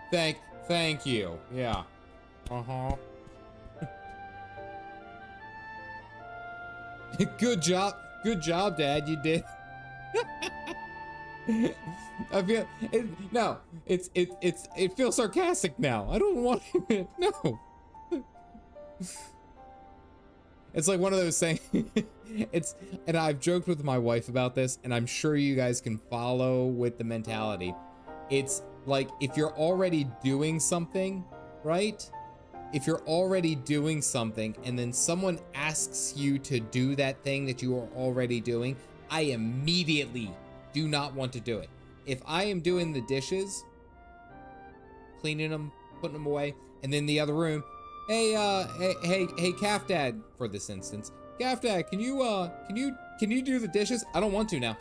Thank you. Yeah. Uh-huh. Good job. Good job, Dad. You did. I feel it feels sarcastic now. I don't want it. No. It's like one of those things. And I've joked with my wife about this, and I'm sure you guys can follow with the mentality. It's like if you're already doing something, right? If you're already doing something and then someone asks you to do that thing that you are already doing, I immediately do not want to do it. If I am doing the dishes, cleaning them, putting them away, and then the other room, hey, Calf Dad, for this instance, Calf Dad, can you do the dishes? I don't want to now.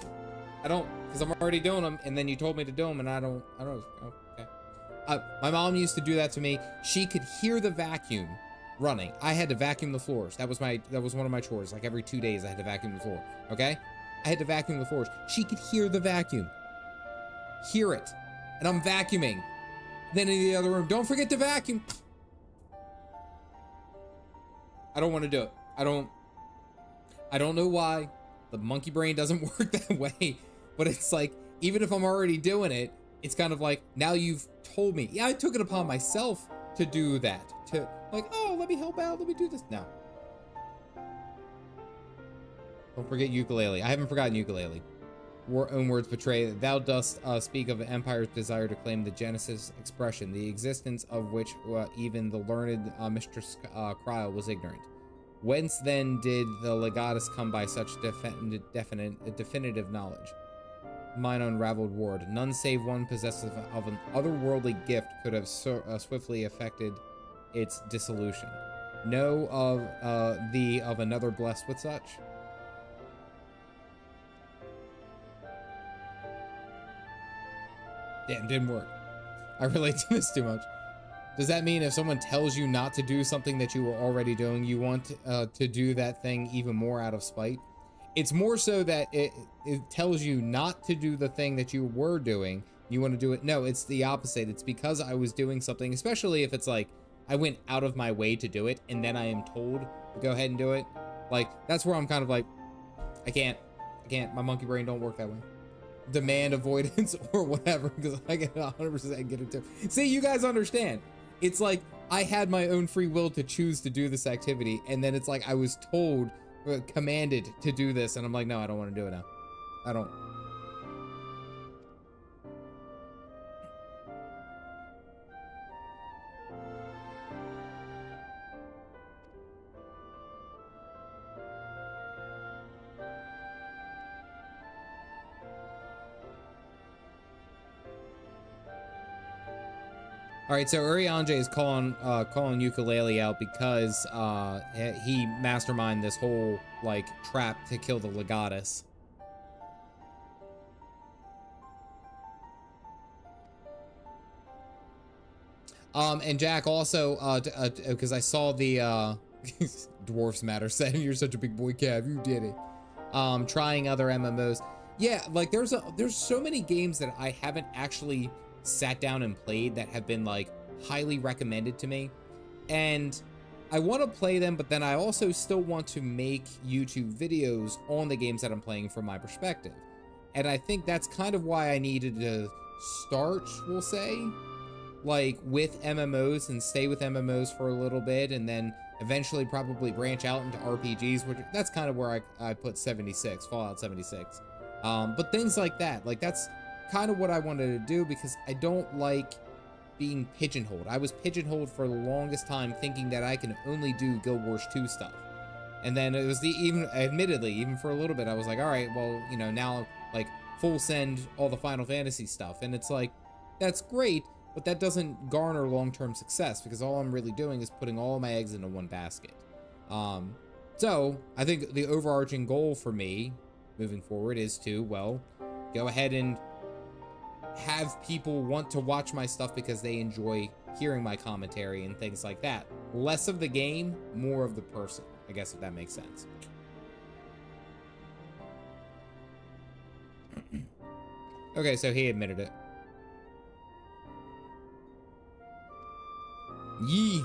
I don't, because I'm already doing them, and then you told me to do them, and I don't, okay. My mom used to do that to me. She could hear the vacuum running. I had to vacuum the floors. That was one of my chores. Like every 2 days I had to vacuum the floor, okay? I had to vacuum the floors. She could hear the vacuum. Hear it. And I'm vacuuming. Then in the other room, don't forget to vacuum. I don't want to do it. I don't know why. The monkey brain doesn't work that way. But it's like, even if I'm already doing it, it's kind of like, now you've told me. Yeah, I took it upon myself to do that. To like, oh, let me help out. Let me do this. No. Don't forget Yooka-Laylee. I haven't forgotten Yooka-Laylee. Own words betray. Thou dost speak of an empire's desire to claim the Genesis expression, the existence of which even the learned Mistress Cryle was ignorant. Whence then did the legatus come by such definitive knowledge? Mine unraveled ward. None save one possessive of an otherworldly gift could have swiftly affected its dissolution. Know of thee of another blessed with such? Damn, didn't work. I relate to this too much. Does that mean if someone tells you not to do something that you were already doing, you want to do that thing even more out of spite? It's more so that it tells you not to do the thing that you were doing. You want to do it. No, it's the opposite. It's because I was doing something, especially if it's like I went out of my way to do it and then I am told to go ahead and do it. Like, that's where I'm kind of like, I can't. My monkey brain don't work that way. Demand avoidance or whatever, because I get 100% get it too. See, you guys understand. It's like I had my own free will to choose to do this activity, and then it's like I was told, commanded to do this, and I'm like, no, I don't want to do it now. I don't. All right, so Urianger is calling Yooka-Laylee out because he masterminded this whole like trap to kill the legatus. And Jack also because I saw the Dwarfs Matter said, "You're such a big boy, Cav. You did it." Trying other MMOs. Yeah, like there's so many games that I haven't actually sat down and played that have been like highly recommended to me, and I want to play them, but then I also still want to make YouTube videos on the games that I'm playing from my perspective. And I think that's kind of why I needed to start, we'll say, like with MMOs and stay with MMOs for a little bit, and then Eventually probably branch out into RPGs, which that's kind of where I put 76, Fallout 76. But things like that, like that's kind of what I wanted to do, because I don't like being pigeonholed. I was pigeonholed for the longest time thinking that I can only do Guild Wars 2 stuff. And then it was admittedly, even for a little bit, I was like, all right, well, you know, now like full send all the Final Fantasy stuff. And it's like, that's great, but that doesn't garner long-term success, because all I'm really doing is putting all my eggs into one basket. So I think the overarching goal for me moving forward is to, well, go ahead and have people want to watch my stuff because they enjoy hearing my commentary and things like that. Less of the game, more of the person, I guess, if that makes sense. Okay, so he admitted it. Yee.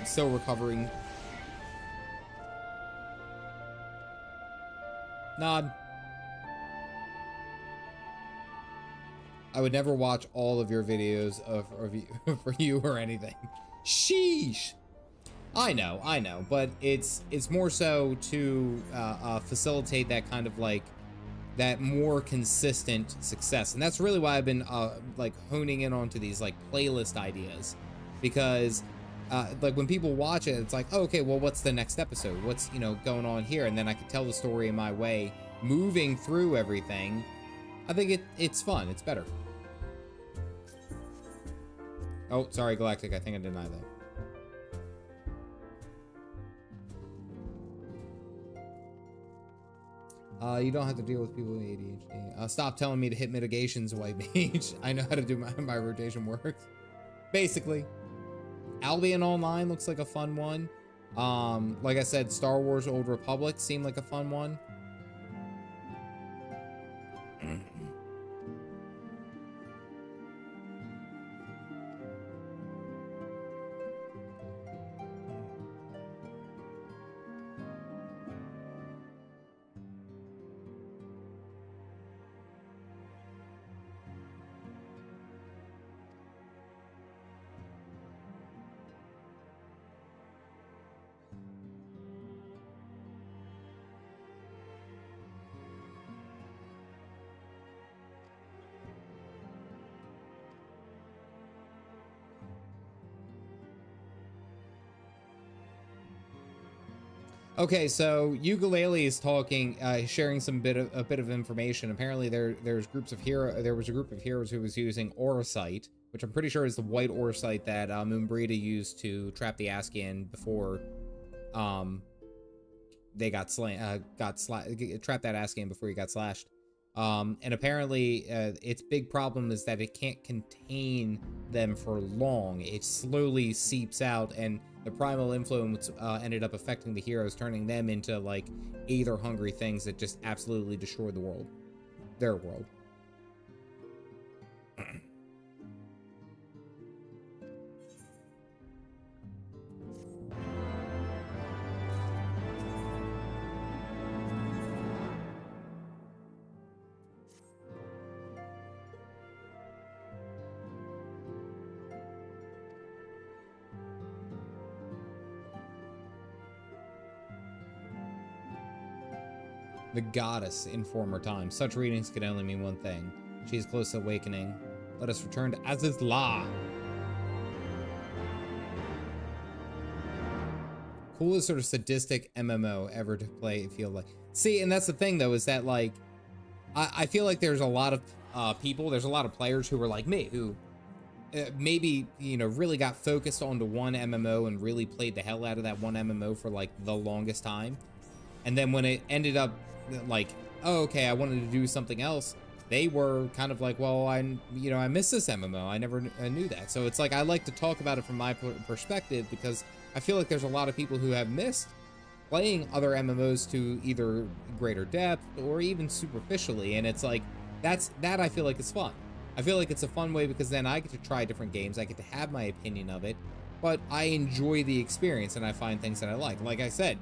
Still recovering. Nod. I would never watch all of your videos of review for you or anything. Sheesh. I know, but it's more so to facilitate that kind of like that more consistent success, and that's really why I've been like honing in onto these like playlist ideas, because like when people watch it, it's like, oh, okay, well, what's the next episode? What's, you know, going on here? And then I can tell the story in my way, moving through everything. I think it's fun. It's better. Oh, sorry, Galactic. I think I denied that. You don't have to deal with people with ADHD. Stop telling me to hit mitigations, White Mage. I know how to do my rotation works. Basically. Albion Online looks like a fun one. Like I said, Star Wars Old Republic seemed like a fun one. Okay, so Ukulele is talking, sharing a bit of information. Apparently, there was a group of heroes who was using Auracite, which I'm pretty sure is the white Auracite that Moonbrita used to trap the Askian before they got trapped that Askian before he got slashed. And apparently, its big problem is that it can't contain them for long. It slowly seeps out, and the primal influence ended up affecting the heroes, turning them into like aether-hungry things that just absolutely destroyed the world, their world. The goddess in former times. Such readings can only mean one thing. She is close to awakening. Let us return to Azizla. Coolest sort of sadistic MMO ever to play, I feel like. See, and that's the thing though, is that like, I feel like there's a lot of people, there's a lot of players who are like me, who maybe, you know, really got focused onto one MMO and really played the hell out of that one MMO for like the longest time. And then when it ended up like, oh, okay, I wanted to do something else, they were kind of like, well, I missed this MMO. I never knew that. So it's like, I like to talk about it from my perspective, because I feel like there's a lot of people who have missed playing other MMOs to either greater depth or even superficially. And it's like, that I feel like is fun. I feel like it's a fun way, because then I get to try different games. I get to have my opinion of it. but I enjoy the experience and I find things that I like. Like I said,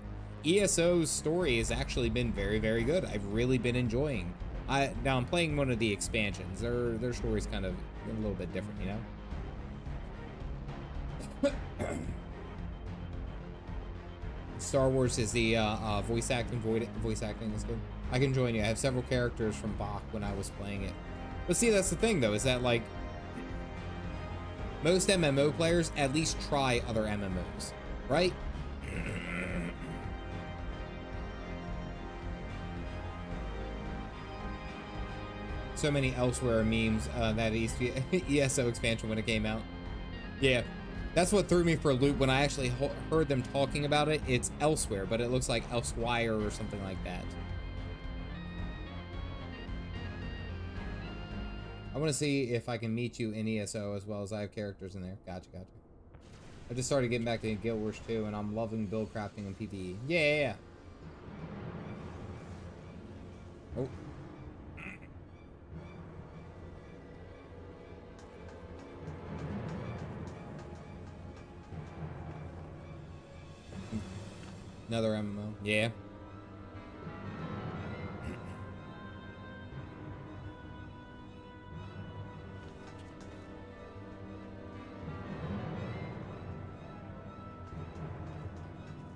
ESO's story has actually been very, very good. I've really been enjoying. Now I'm playing one of the expansions. Their story's kind of a little bit different, you know? Star Wars is the voice acting is good. I can join you. I have several characters from Bach when I was playing it. But see, that's the thing though, is that like most MMO players at least try other MMOs, right? So many Elsewhere memes, that ESO expansion when it came out. Yeah, that's what threw me for a loop when I actually heard them talking about it. It's Elsewhere, but it looks like Elsewire or something like that. I want to see if I can meet you in ESO as well as I have characters in there. Gotcha. I just started getting back to Guild Wars 2 and I'm loving build crafting and PvE. Yeah. Oh. Another MMO. Yeah.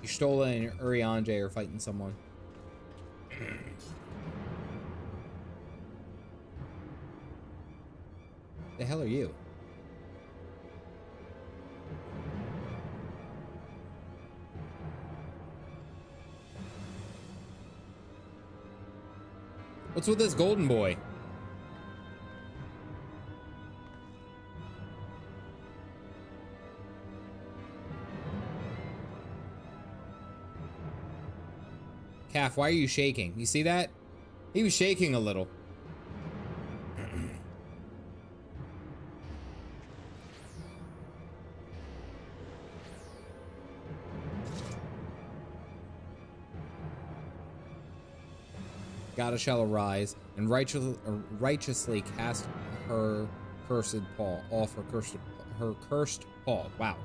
Stola and Urianger are fighting someone. The hell are you? What's with this golden boy? Calf, why are you shaking? You see that? He was shaking a little. Goddess shall arise and righteously cast her cursed paw off her cursed paw. Wow.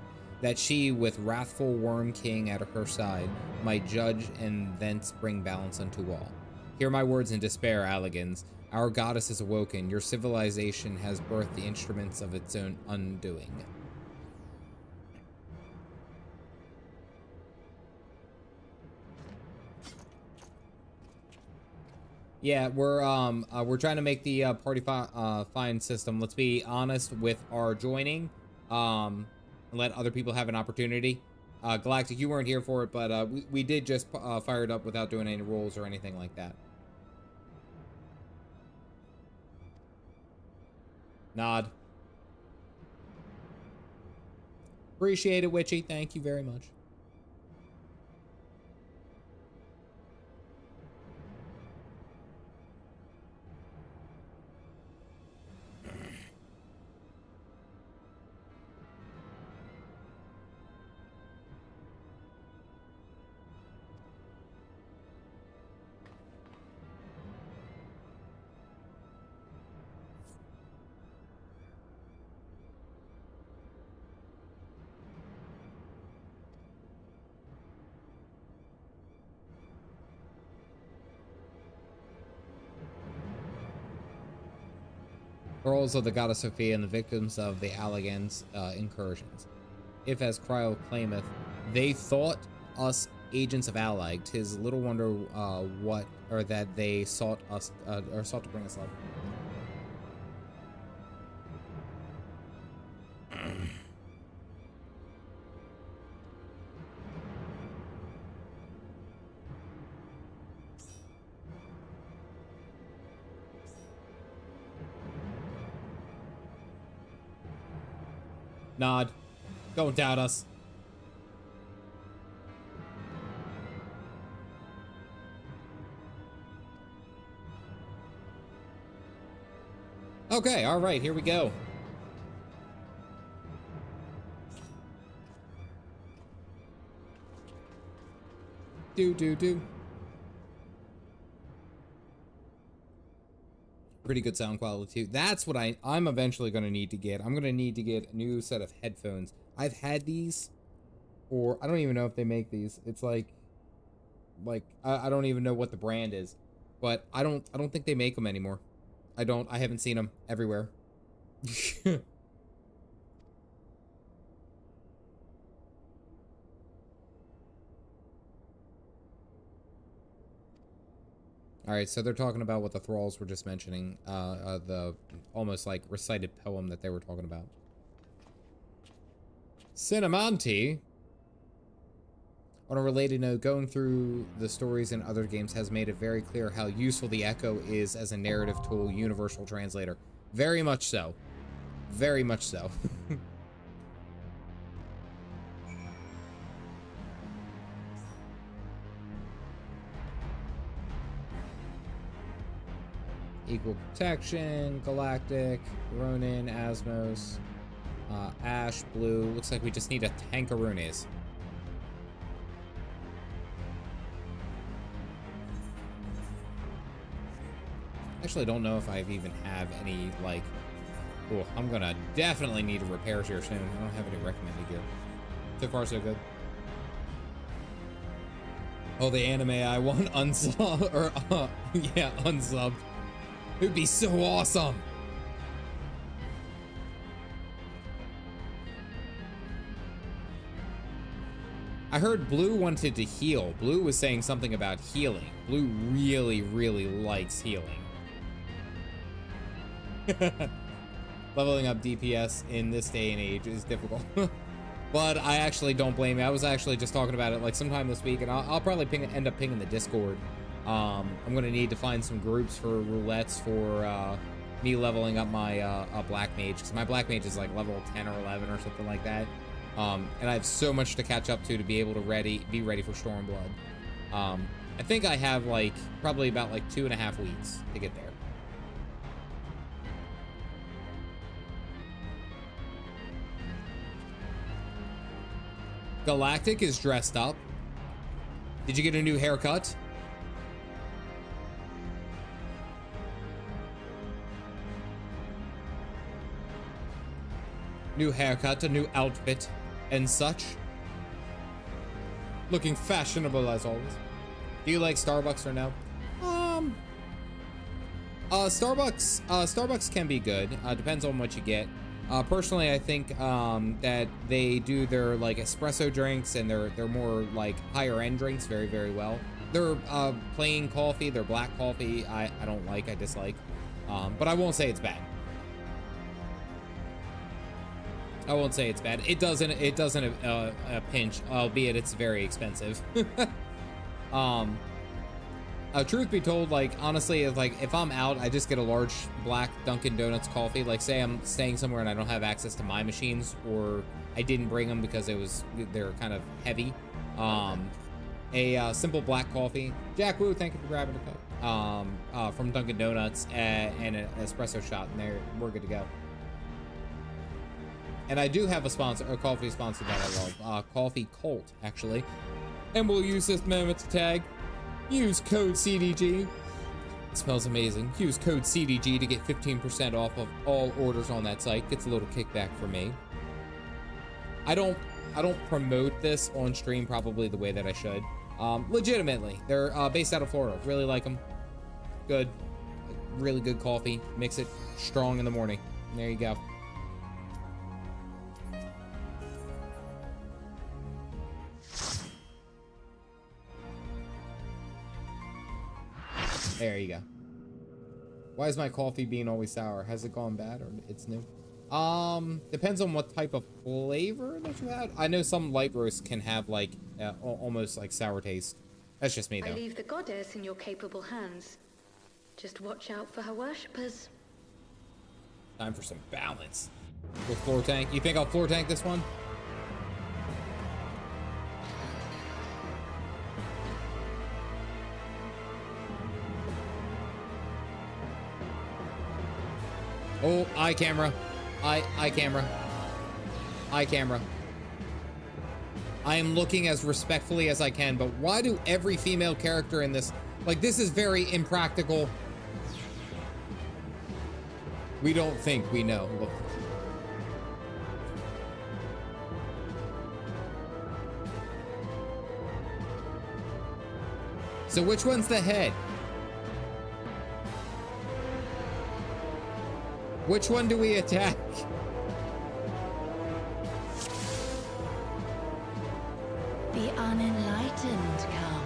That she, with wrathful Worm King at her side, might judge and thence bring balance unto all. Hear my words in despair, Alligans. Our goddess is awoken. Your civilization has birthed the instruments of its own undoing. Yeah, we're trying to make the party find system. Let's be honest with our joining. Let other people have an opportunity. Galactic, you weren't here for it, but we did just fire it up without doing any rules or anything like that. Nod. Appreciate it, Witchy. Thank you very much. Girls of the goddess Sophia and the victims of the Alligans incursions. If, as Cryo claimeth, they thought us agents of Allied, 'tis little wonder that they sought us or sought to bring us love. Nod. Don't doubt us. Okay, all right, here we go. Do. Pretty good sound quality too. That's what I'm eventually going to need to get. I'm going to need to get a new set of headphones. I've had these, or I don't even know if they make these. It's like I don't even know what the brand is, but I don't think they make them anymore. I haven't seen them everywhere. All right, so they're talking about what the thralls were just mentioning, the almost like recited poem that they were talking about. Cinemanti. On a related note, going through the stories in other games has made it very clear how useful the Echo is as a narrative tool, universal translator. Very much so. Very much so. Equal Protection, Galactic, Ronin, Asmos, Ash, Blue. Looks like we just need a Tankarunes. Actually, don't know if I even have any, like... Oh, I'm gonna definitely need repairs here soon. I don't have any recommended gear. So far, so good. Oh, the anime I want unsubbed, or, yeah, unsubbed. It would be so awesome. I heard Blue wanted to heal. Blue was saying something about healing. Blue really, really likes healing. Leveling up DPS in this day and age is difficult. But I actually don't blame you. I was actually just talking about it like sometime this week, and I'll probably end up pinging the Discord. I'm gonna need to find some groups for roulettes for me leveling up my black mage, because my black mage is like level 10 or 11 or something like that. And I have so much to catch up to be able to be ready for Stormblood. I think I have like probably about like 2.5 weeks to get there. Galactic is dressed up. Did you get a new haircut? New haircut, a new outfit, and such. Looking fashionable as always. Do you like Starbucks or no? Starbucks can be good. Depends on what you get. Personally, I think that they do their like espresso drinks and they're more like higher end drinks very, very well. Their plain coffee, their black coffee, I don't like, I dislike. But I won't say it's bad. I won't say it's bad. It doesn't a pinch, albeit it's very expensive. Truth be told, like honestly, if I'm out, I just get a large black Dunkin' Donuts coffee. Like say I'm staying somewhere and I don't have access to my machines, or I didn't bring them because they're kind of heavy. A simple black coffee. Jack Woo, thank you for grabbing a cup. From Dunkin' Donuts and an espresso shot, and we're good to go. And I do have a coffee sponsor that I love, Coffee Colt, actually. And we'll use this moment to tag. Use code CDG. It smells amazing. Use code CDG to get 15% off of all orders on that site. Gets a little kickback for me. I don't promote this on stream probably the way that I should. Legitimately, they're based out of Florida. Really like them. Good. Really good coffee. Mix it strong in the morning. And there you go. There you go. Why is my coffee bean always sour? Has it gone bad or it's new? Depends on what type of flavor that you had. I know some light roasts can have like almost like sour taste. That's just me though. I leave the goddess in your capable hands. Just watch out for her worshippers. Time for some balance. With floor tank. You think I'll floor tank this one? Oh, eye camera. Eye camera. Eye camera. I am looking as respectfully as I can, but why do every female character in this... Like, this is very impractical. We don't think we know. Look. So which one's the head? Which one do we attack? The unenlightened come.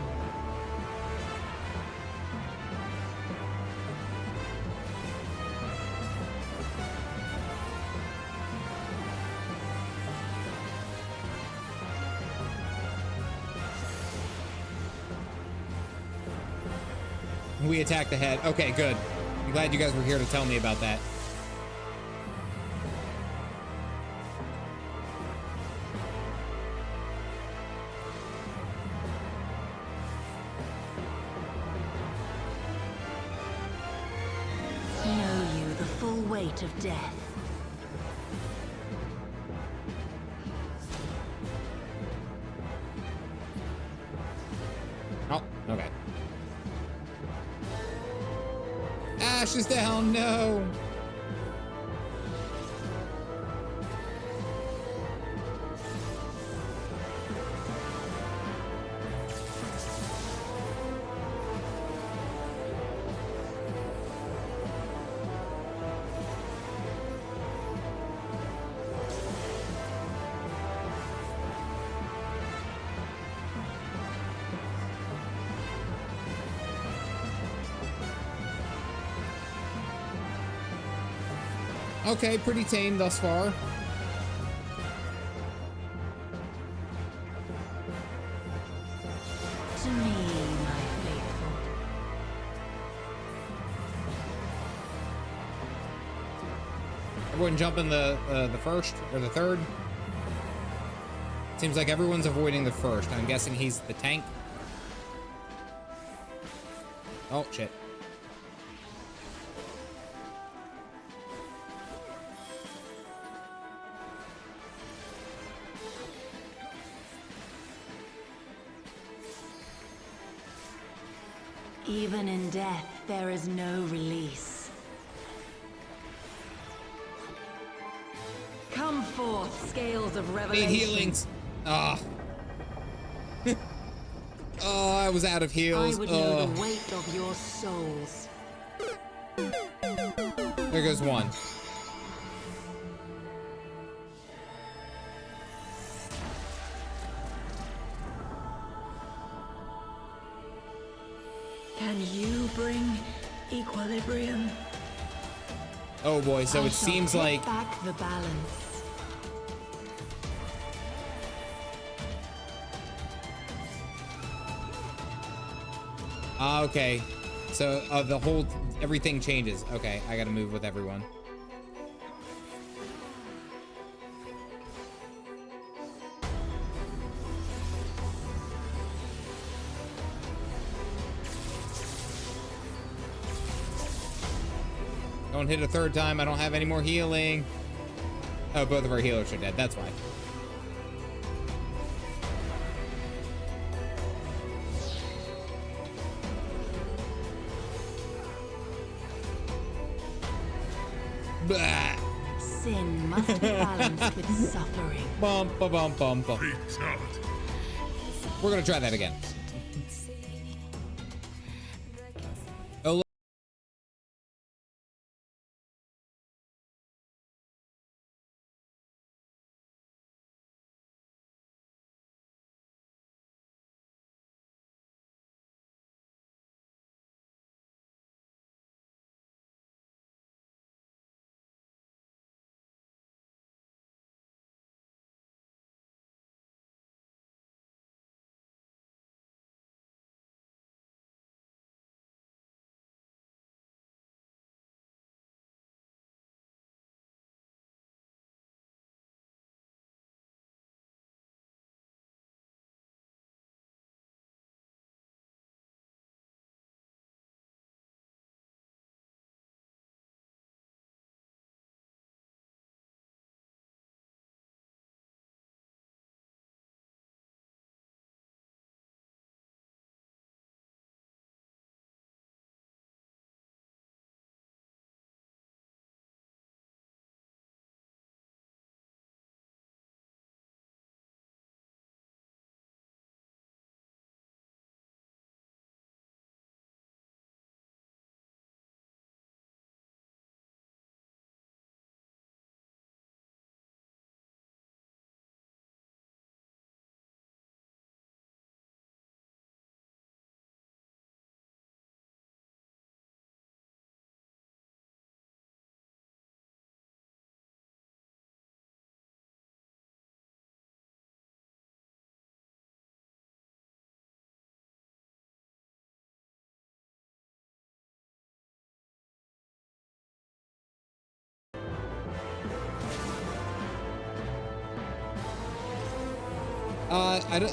We attack the head. Okay, good. I'm glad you guys were here to tell me about that. Know you the full weight of death. Oh, okay. Ash is down, no. Okay, pretty tame thus far. To me, my faithful. Everyone jump in the first or the third. Seems like everyone's avoiding the first. I'm guessing he's the tank. Oh shit. Even in death, there is no release. Come forth, scales of revelation. Need healings. Ah. Oh, I was out of heals. I would know the weight of your souls. There goes one. Can you bring equilibrium? Oh boy, so I it shall seems take like back the balance. okay. So the whole everything changes. Okay, I gotta move with everyone. Don't hit a third time. I don't have any more healing. Oh, both of our healers are dead. That's why. Blah. Sin must be balanced with suffering. Bump, ba bump, bump, bump. We're gonna try that again.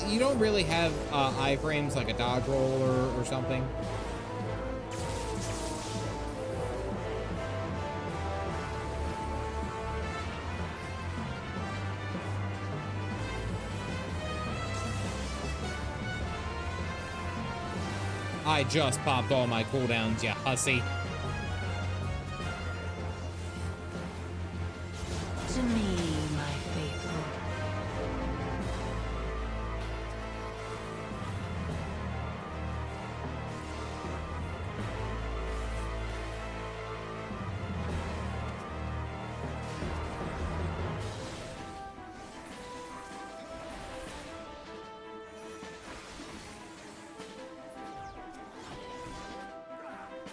You don't really have iframes like a dodge roll or something. I just popped all my cooldowns, you hussy. To me, my faithful.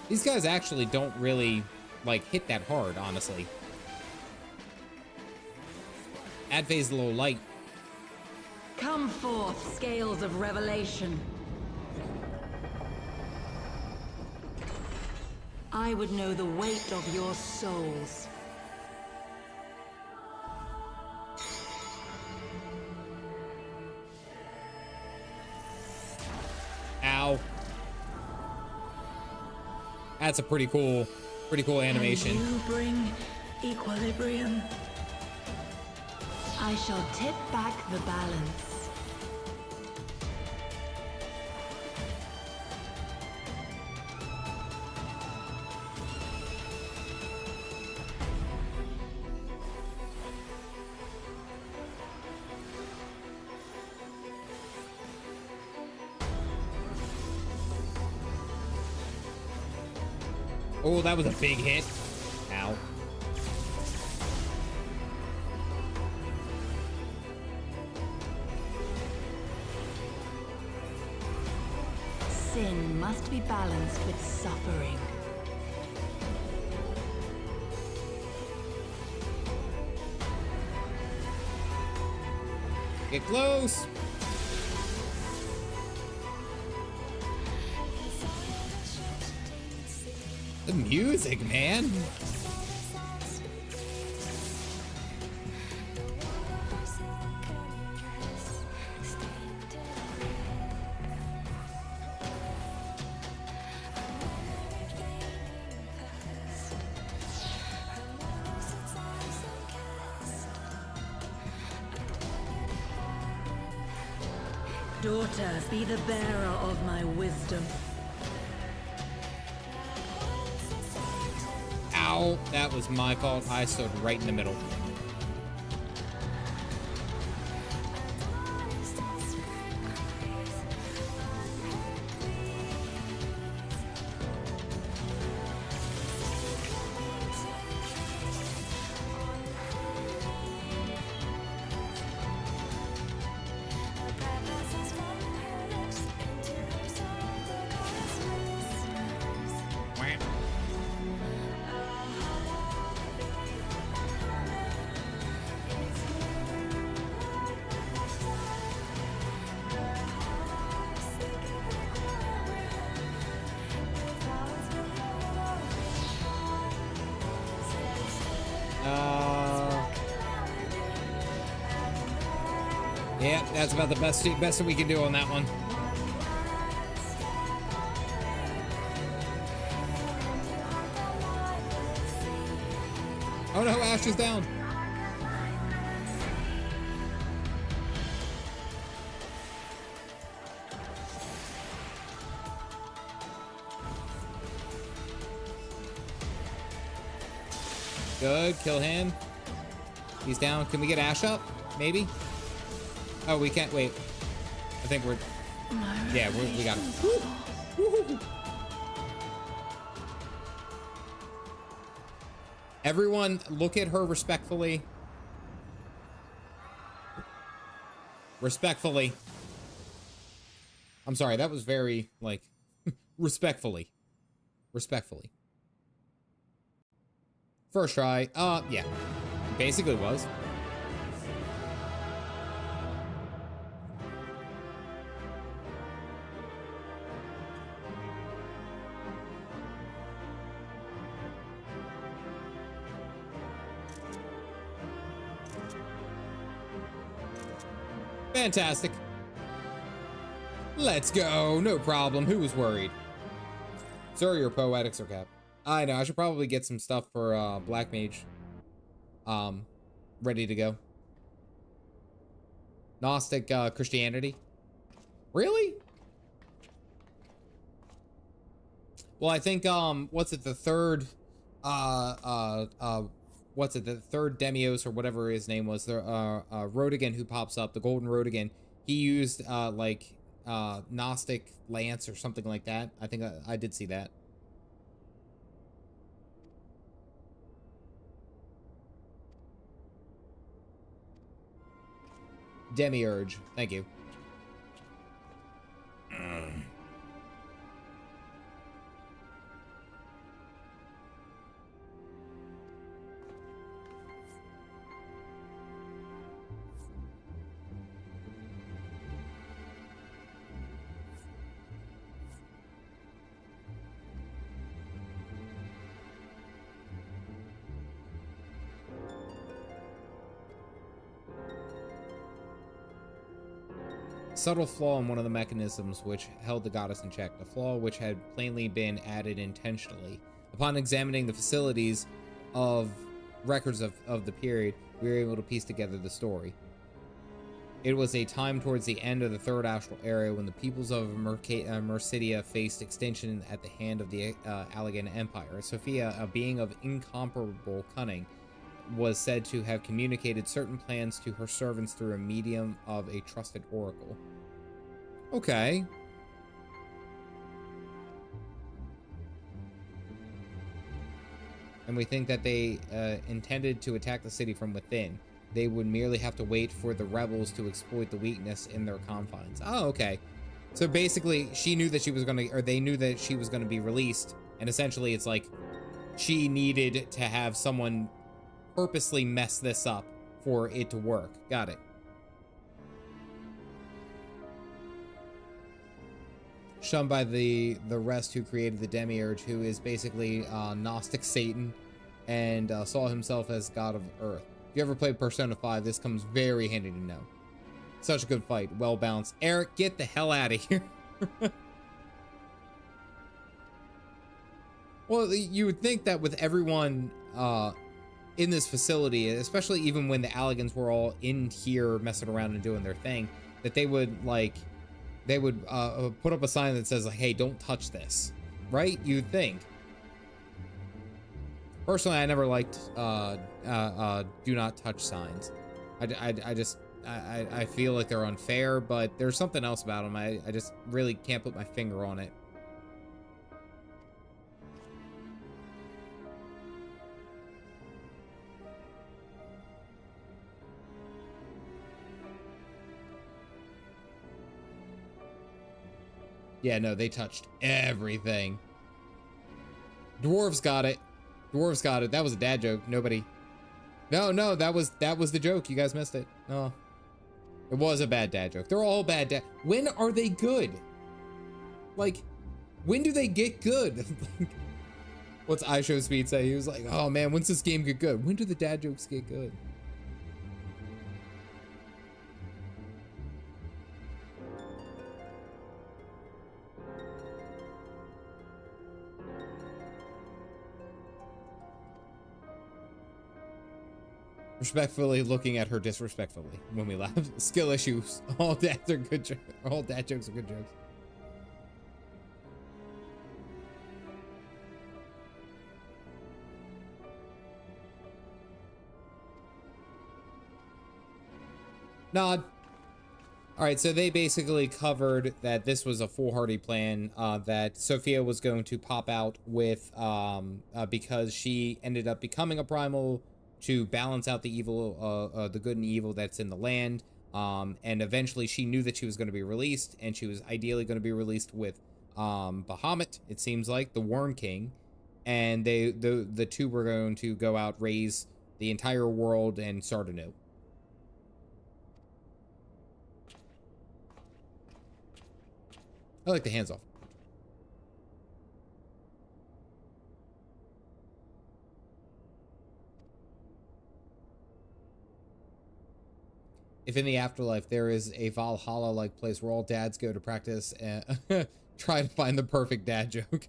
These guys actually don't really, like, hit that hard, honestly. Ad phase is a little light. Come forth, scales of revelation. I would know the weight of your souls. Ow. That's a pretty cool animation. And you bring equilibrium. I shall tip back the balance. Oh, that was a big hit. Ow. Sin must be balanced with suffering. Get close. The music, man. Daughter, be the bearer of my wisdom. Ow, that was my fault. I stood right in the middle. Yeah, that's about the best that we can do on that one. Oh no, Ash is down. Good, kill him. He's down. Can we get Ash up? Maybe? Oh, we can't. Wait. I think we're... Yeah, we got him. Woo. Everyone, look at her respectfully. Respectfully. I'm sorry, that was very, like, respectfully. Respectfully. First try. Yeah. Basically was. Fantastic. Let's go. No problem. Who was worried? Sir, your poetics are capped. I know. I should probably get some stuff for Black Mage. Ready to go. Gnostic Christianity. Really? Well, I think what's it, the third what's it, the third Demios or whatever his name was, the Rodigan who pops up, the Golden Rodigan, he used like Gnostic Lance or something like that. I think I did see that. Demiurge, thank you. Subtle flaw in one of the mechanisms which held the goddess in check, a flaw which had plainly been added intentionally. Upon examining the facilities of records of the period, we were able to piece together the story. It was a time towards the end of the Third Astral Era when the peoples of Mercidia faced extinction at the hand of the Allegan Empire. Sophia, a being of incomparable cunning, was said to have communicated certain plans to her servants through a medium of a trusted oracle. Okay. And we think that they intended to attack the city from within. They would merely have to wait for the rebels to exploit the weakness in their confines. Oh, okay. So basically, she knew that she was going to, or they knew that she was going to be released. And essentially, it's like she needed to have someone purposely mess this up for it to work. Got it. Shunned by the rest who created the Demiurge, who is basically Gnostic Satan, and saw himself as god of Earth. If you ever played Persona 5, this comes very handy to know. Such a good fight, well balanced. Eric, get the hell out of here. Well, you would think that with everyone in this facility, especially even when the Allegans were all in here messing around and doing their thing, that they would like, put up a sign that says like, hey, don't touch this, right? You'd think. Personally, I never liked do not touch signs. I feel like they're unfair, but there's something else about them. I just really can't put my finger on it. Yeah, no, they touched everything. Dwarves got it. Dwarves got it. That was a dad joke. Nobody. No, that was the joke. You guys missed it. No. It was a bad dad joke. They're all bad dad. When are they good? Like, when do they get good? What's iShowSpeed say? He was like, oh man, when's this game get good? When do the dad jokes get good? Respectfully looking at her disrespectfully when we laugh. Skill issues. All dads are good jokes. All dad jokes are good jokes. Nod. All right, so they basically covered that this was a foolhardy plan, that Sophia was going to pop out with, because she ended up becoming a primal to balance out the evil, the good and evil that's in the land. And eventually she knew that she was going to be released, and she was ideally going to be released with Bahamut, it seems like, the Worm King. And the two were going to go out, raise the entire world, and start anew. I like the hands off. if in the afterlife there is a Valhalla-like place where all dads go to practice and try to find the perfect dad joke.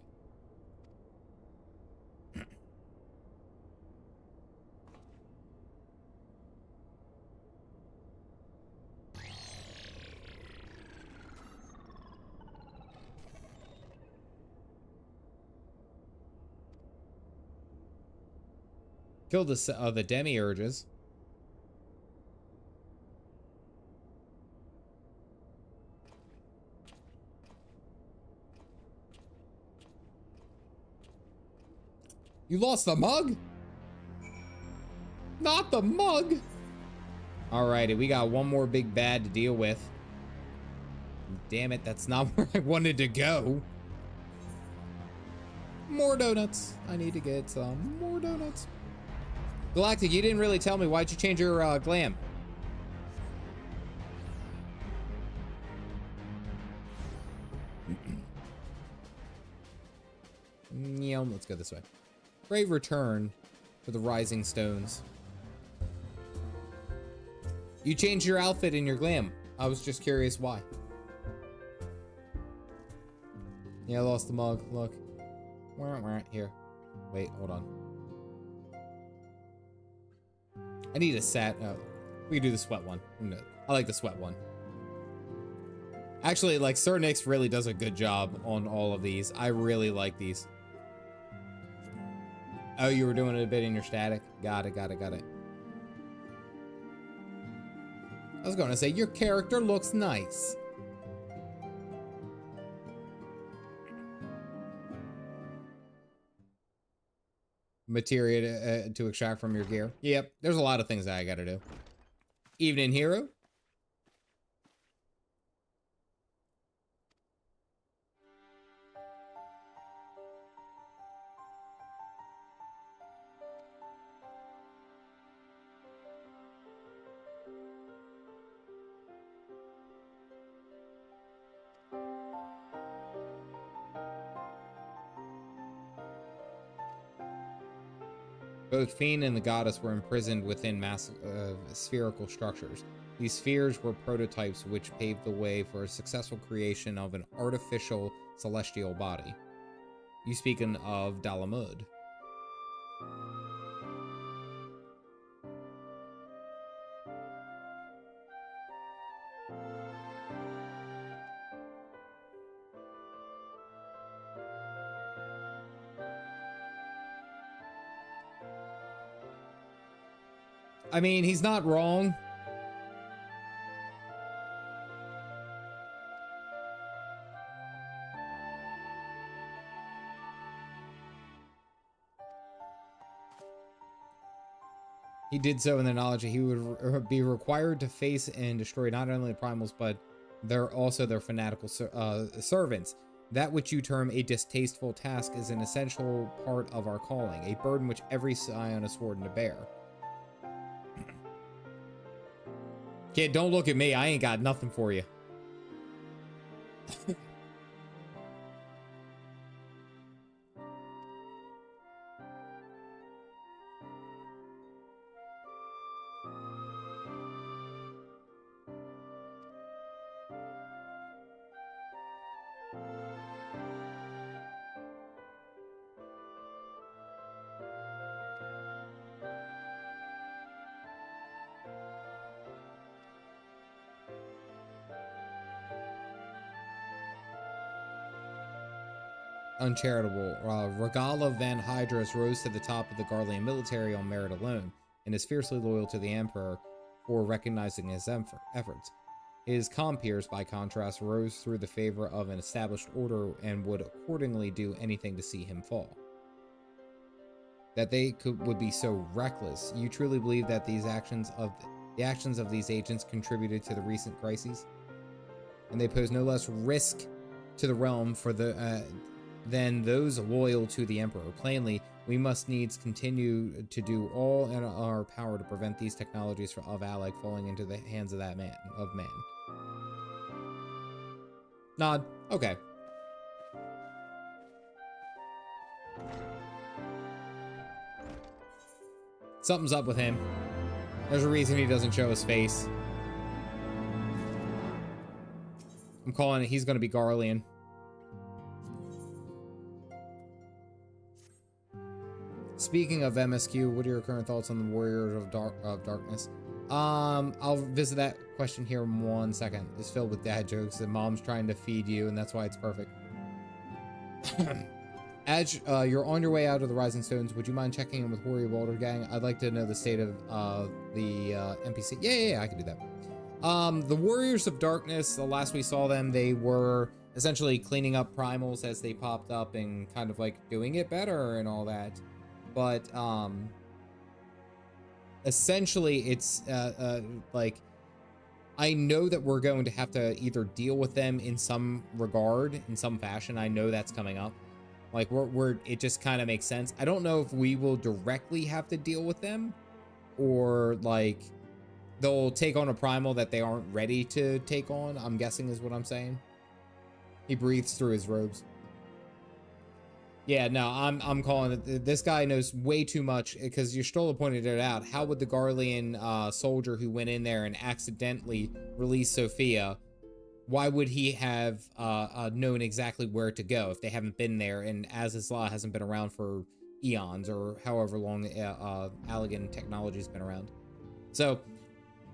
Kill the demiurges. You lost the mug? Not the mug! Alrighty, we got one more big bad to deal with. Damn it, that's not where I wanted to go. More donuts. I need to get some more donuts. Galactic, you didn't really tell me. Why'd you change your glam? Yeah, let's go this way. Brave return for the Rising Stones. You changed your outfit and your glam. I was just curious why. Yeah, I lost the mug. Look. Here. Wait, hold on. I need a set. Oh, we can do the sweat one. No, I like the sweat one. Actually, like, Sir Nix really does a good job on all of these. I really like these. Oh, you were doing it a bit in your static? Got it. I was going to say, your character looks nice. Materia to extract from your gear. Yep, there's a lot of things that I gotta do. Evening hero. Both Fiend and the goddess were imprisoned within spherical structures. These spheres were prototypes which paved the way for a successful creation of an artificial celestial body. You speaking of Dalamud. I mean, he's not wrong. He did so in the knowledge that he would be required to face and destroy not only the primals, but also their fanatical servants. That which you term a distasteful task is an essential part of our calling, a burden which every scion is sworn to bear. Kid, don't look at me. I ain't got nothing for you. Uncharitable. Regala Van Hydras rose to the top of the Garlean military on merit alone, and is fiercely loyal to the Emperor for recognizing his efforts. His compeers, by contrast, rose through the favor of an established order and would accordingly do anything to see him fall. That they would be so reckless. You truly believe that the actions of these agents contributed to the recent crises? And they pose no less risk to the realm than those loyal to the Emperor. Plainly, we must needs continue to do all in our power to prevent these technologies of Alec falling into the hands of man. Nod. Okay. Something's up with him. There's a reason he doesn't show his face. I'm calling it. He's going to be Garlean. Speaking of MSQ, what are your current thoughts on the Warriors of Darkness? I'll visit that question here in 1 second. It's filled with dad jokes and mom's trying to feed you, and that's why it's perfect. As you're on your way out of the Rising Stones, would you mind checking in with Warrior Boulder Gang? I'd like to know the state of the NPC. Yeah, I can do that. The Warriors of Darkness, the last we saw them, they were essentially cleaning up primals as they popped up and kind of like doing it better and all that. But essentially it's like, I know that we're going to have to either deal with them in some regard, in some fashion. I know that's coming up. Like it just kind of makes sense. I don't know if we will directly have to deal with them, or like they'll take on a primal that they aren't ready to take on, I'm guessing is what I'm saying. He breathes through his robes. Yeah, no, I'm calling it. This guy knows way too much, because Ystola pointed it out. How would the Garlean soldier who went in there and accidentally released Sophia, why would he have known exactly where to go if they haven't been there, and Azizla hasn't been around for eons, or however long Allegan technology's been around? So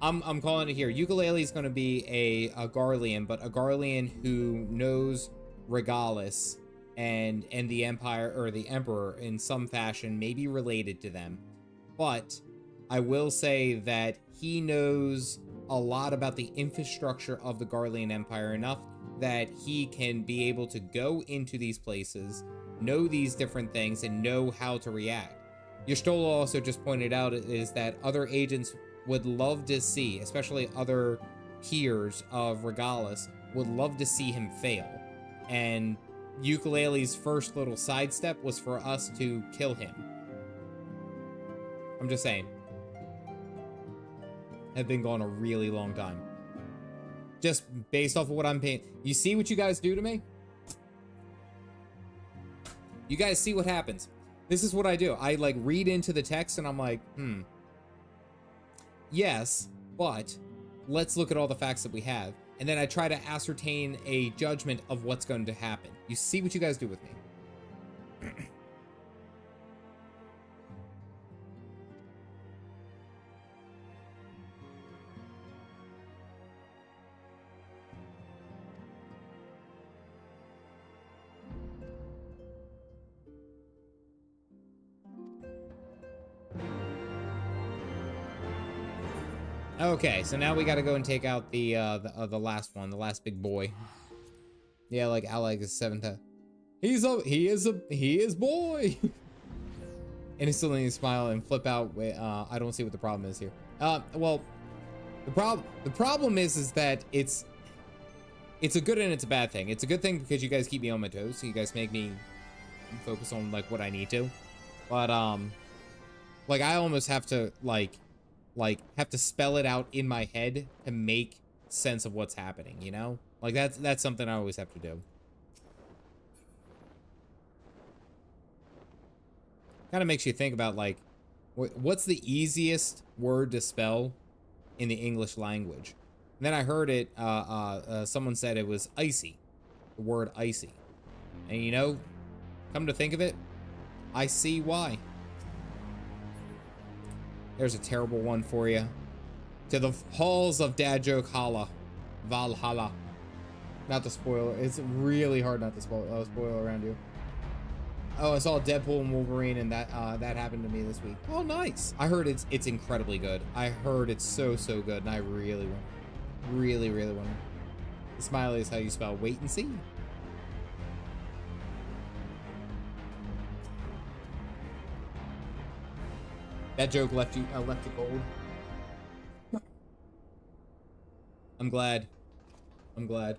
I'm calling it here. Ukulele is going to be a Garlean, but a Garlean who knows Regalis and the Empire, or the Emperor in some fashion, maybe related to them. But I will say that he knows a lot about the infrastructure of the Garlean Empire, enough that he can be able to go into these places, know these different things, and know how to react. Ystola also just pointed out is that other agents would love to see, especially other peers of Regalis, would love to see him fail. And Ukulele's first little sidestep was for us to kill him. I'm just saying. Have been gone a really long time. Just based off of what I'm paying. You see what you guys do to me? You guys see what happens. This is what I do. I like read into the text and I'm like, yes, but let's look at all the facts that we have. And then I try to ascertain a judgment of what's going to happen. You see what you guys do with me. Okay, so now we got to go and take out the last one, the last big boy. Yeah, like Alec is 7 times. He is boy. And instantly smile and flip out. I don't see what the problem is here. Well, the problem is that it's a good and it's a bad thing. It's a good thing because you guys keep me on my toes, so you guys make me focus on like what I need to. But like I almost have to have to spell it out in my head to make sense of what's happening, you know? Like that's something I always have to do. Kind of makes you think about like what's the easiest word to spell in the English language. And then I heard it someone said it was icy, the word icy. And you know, come to think of it, I see why. There's a terrible one for you. To the halls of Dad Joke Valhalla. Not to spoil it. It's really hard not to spoil around you. Oh, I saw Deadpool and Wolverine, and that happened to me this week. Oh, nice. I heard it's incredibly good. I heard it's so good, and I really want, really want. The smiley is how you spell wait and see. That joke left you cold. I'm glad. I'm glad.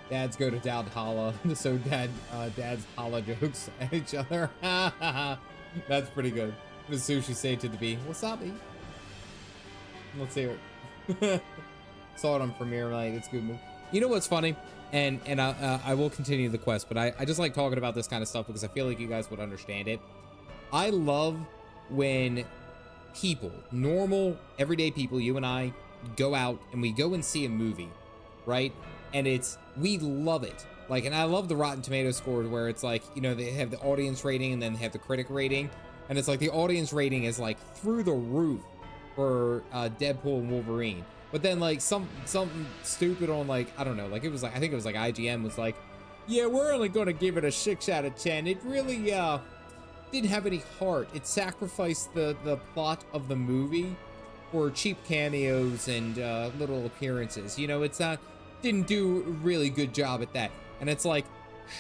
Dads go to Dad holla, so dads holla jokes at each other. That's pretty good. What does Sushi say to the bee? Wasabi. Let's hear it. Saw it on premiere night. It's a good movie. You know what's funny? And I will continue the quest, but I just like talking about this kind of stuff because I feel like you guys would understand it. I love when people, normal, everyday people, you and I, go out and we go and see a movie, right? And we love it. Like, and I love the Rotten Tomatoes scores where it's like, you know, they have the audience rating and then they have the critic rating. And it's like the audience rating is like through the roof for Deadpool and Wolverine. But then like something stupid on like, I don't know, like it was like, I think it was like IGN was like, yeah, we're only going to give it a 6 out of 10. It really didn't have any heart. It sacrificed the plot of the movie for cheap cameos and little appearances. You know, it's not, didn't do a really good job at that. And it's like,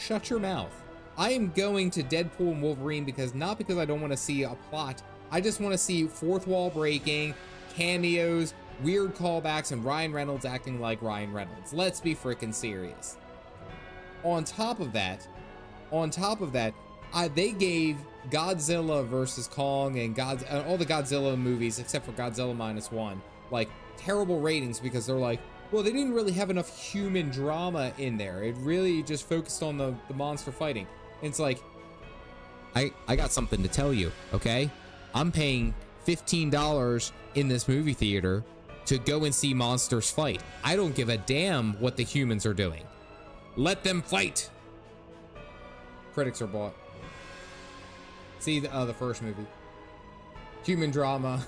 shut your mouth. I am going to Deadpool and Wolverine not because I don't want to see a plot. I just want to see fourth wall breaking, cameos, weird callbacks, and Ryan Reynolds acting like Ryan Reynolds. Let's be freaking serious. On top of that, they gave Godzilla versus Kong and all the Godzilla movies except for Godzilla -1 like terrible ratings because they're like, well, they didn't really have enough human drama in there. It really just focused on the monster fighting. And it's like, I got something to tell you, okay? I'm paying $15 in this movie theater to go and see monsters fight. I don't give a damn what the humans are doing. Let them fight. Critics are bought. See the first movie. Human drama.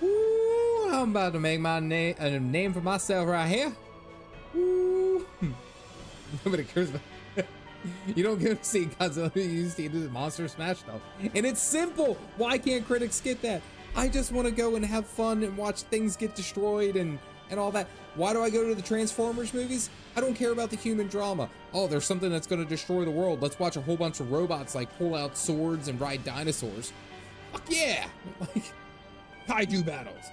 Ooh, I'm about to make a name for myself right here. Ooh. Nobody cares about. You don't go to see Godzilla, you see the Monster Smash stuff. And it's simple. Why can't critics get that? I just want to go and have fun and watch things get destroyed and all that. Why do I go to the Transformers movies? I don't care about the human drama. Oh, there's something that's going to destroy the world. Let's watch a whole bunch of robots like pull out swords and ride dinosaurs. Fuck yeah! Like, kaiju battles.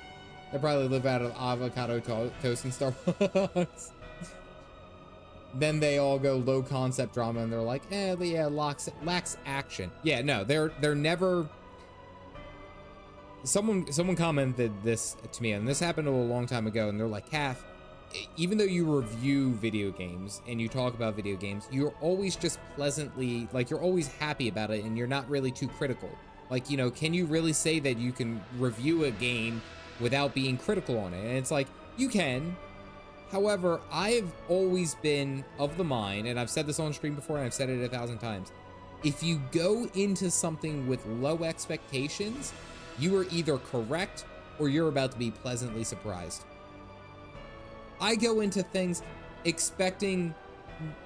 They probably live out of avocado toast and Star Wars. Then they all go low concept drama and they're like, yeah, lacks action. Yeah, no, they're never. Someone commented this to me, and this happened a long time ago, and they're like, Caff, even though you review video games and you talk about video games, you're always just pleasantly, like, you're always happy about it and you're not really too critical. Like, you know, can you really say that you can review a game without being critical on it? And it's like, you can. However, I've always been of the mind, and I've said this on stream before and I've said it 1,000 times, if you go into something with low expectations, you are either correct or you're about to be pleasantly surprised. I go into things expecting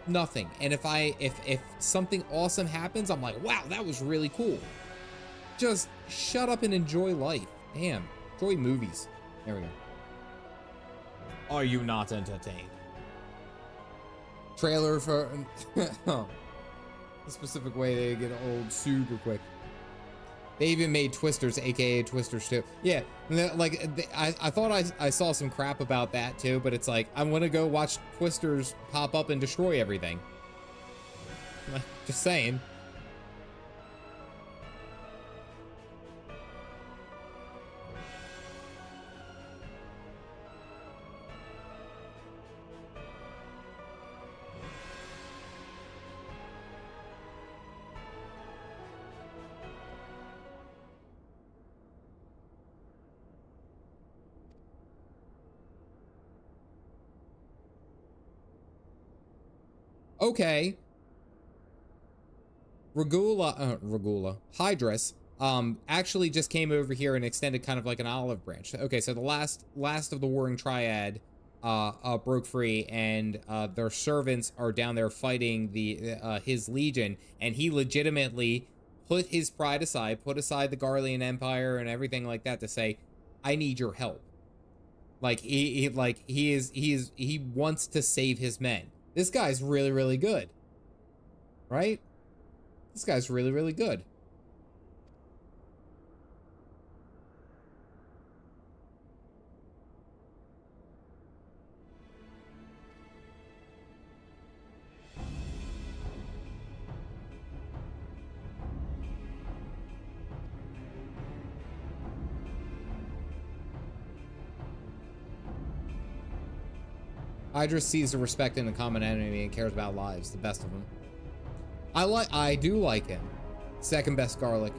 nothing, and if something awesome happens, I'm like, wow, that was really cool. Just shut up and enjoy life. Damn, enjoy movies. There we go. Are you not entertained? Trailer for the specific way they get old super quick. They even made Twisters, aka Twisters 2. Yeah, like I thought I saw some crap about that too, but it's like I'm gonna go watch Twisters pop up and destroy everything. Just saying. Okay. Regula. Hydrus actually just came over here and extended kind of like an olive branch. Okay, so the last of the warring Triad broke free, and their servants are down there fighting his legion, and he legitimately put his pride aside, put aside the Garlean Empire and everything like that to say, I need your help. Like he wants to save his men. This guy's really, really good. Right? This guy's really, really good. Hydra sees the respect in a common enemy and cares about lives, the best of them. I do like him. Second best garlic.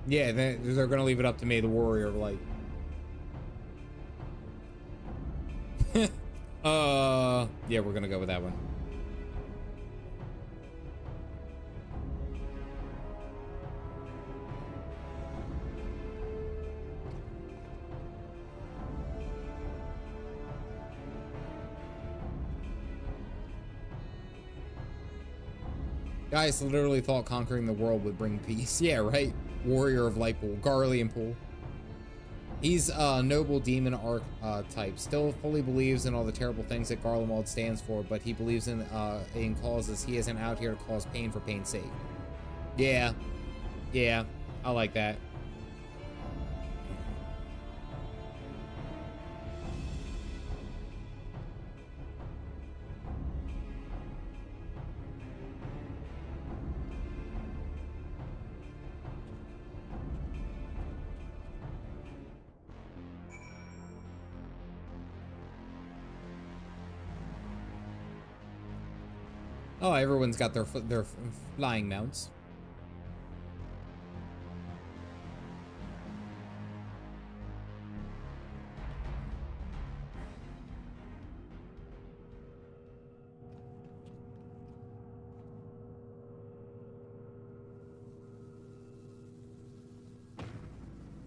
Yeah, they're gonna leave it up to me, the warrior of light. Yeah, we're gonna go with that one. Guys literally thought conquering the world would bring peace. Yeah, right? Warrior of Light Pool, Garlean Pool. He's a noble demon archetype. Still fully believes in all the terrible things that Garlemald stands for, but he believes in causes. He isn't out here to cause pain for pain's sake. Yeah. Yeah, I like that. Oh, everyone's got their flying mounts.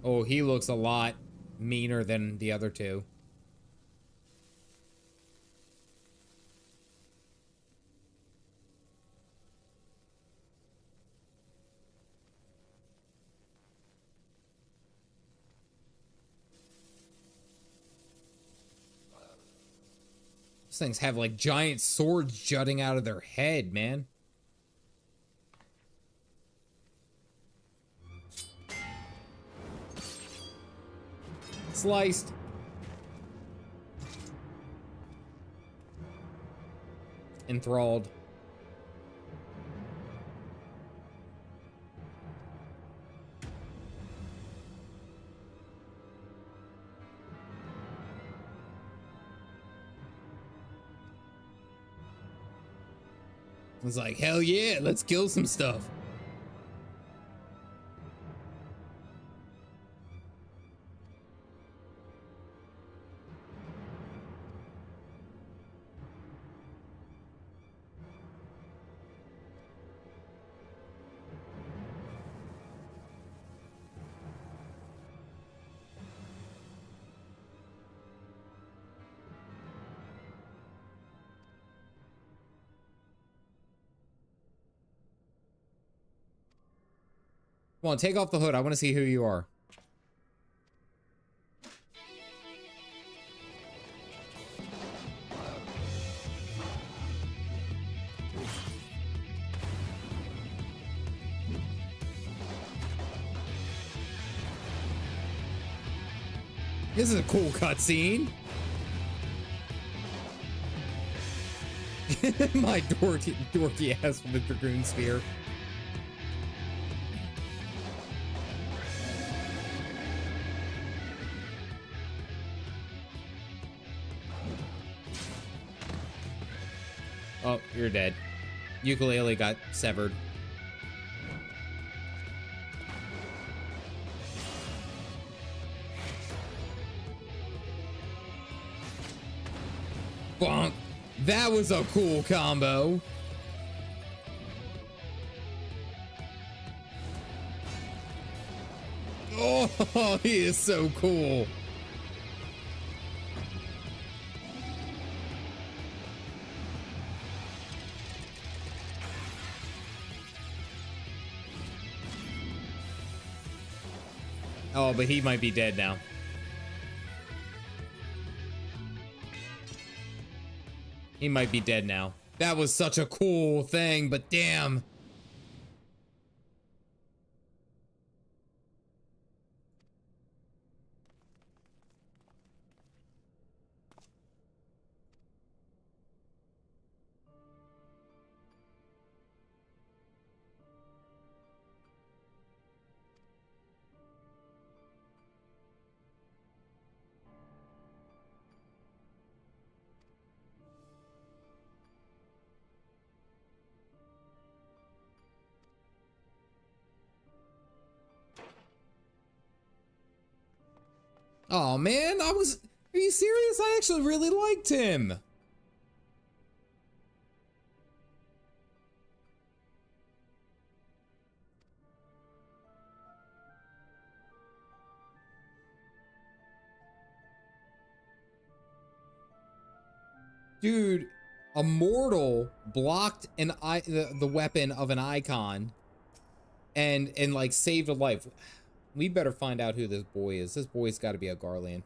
Oh, he looks a lot meaner than the other two. These things have like giant swords jutting out of their head, man. Sliced. Enthralled. It's like, hell yeah, let's kill some stuff. Come on, take off the hood. I want to see who you are. This is a cool cutscene. My dorky ass with the Dragoon Spear. Oh, you're dead. Ukulele got severed. Bonk. That was a cool combo. Oh, he is so cool. Oh, but he might be dead now. He might be dead now. That was such a cool thing, but damn. Oh man, are you serious? I actually really liked him. Dude, a mortal blocked the weapon of an icon and like saved a life. We better find out who this boy is. This boy's got to be a Garlean.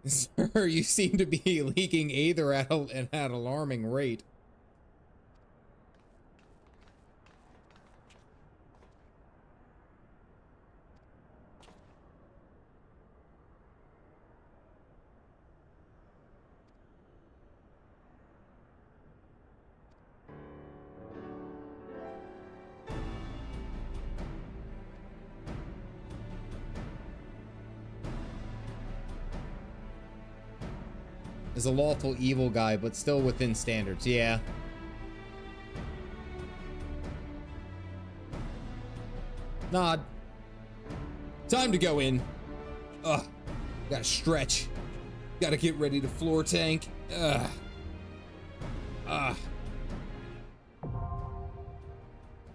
Sir, you seem to be leaking aether at an alarming rate. Is a lawful evil guy, but still within standards. Yeah. Nod. Time to go in. Ugh. Gotta stretch. Gotta get ready to floor tank. Ugh.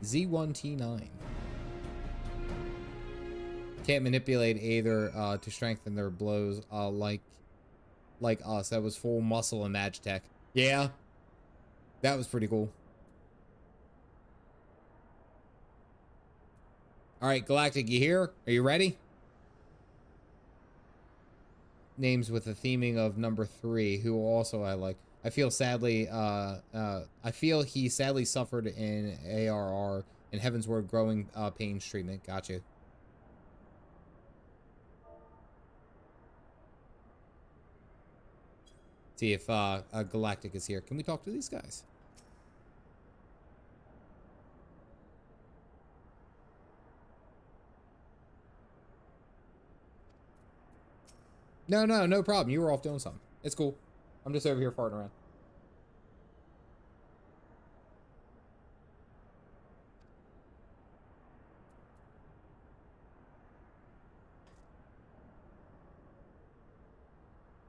Z1T9. Can't manipulate either to strengthen their blows like us. That was full muscle and magitech. Yeah. That was pretty cool. Alright, Galactic, you here? Are you ready? Names with the theming of number 3, who also I like. I feel he sadly suffered in ARR and Heavensward growing pains treatment. Gotcha. See if Galactic is here. Can we talk to these guys? No problem. You were off doing something. It's cool. I'm just over here farting around.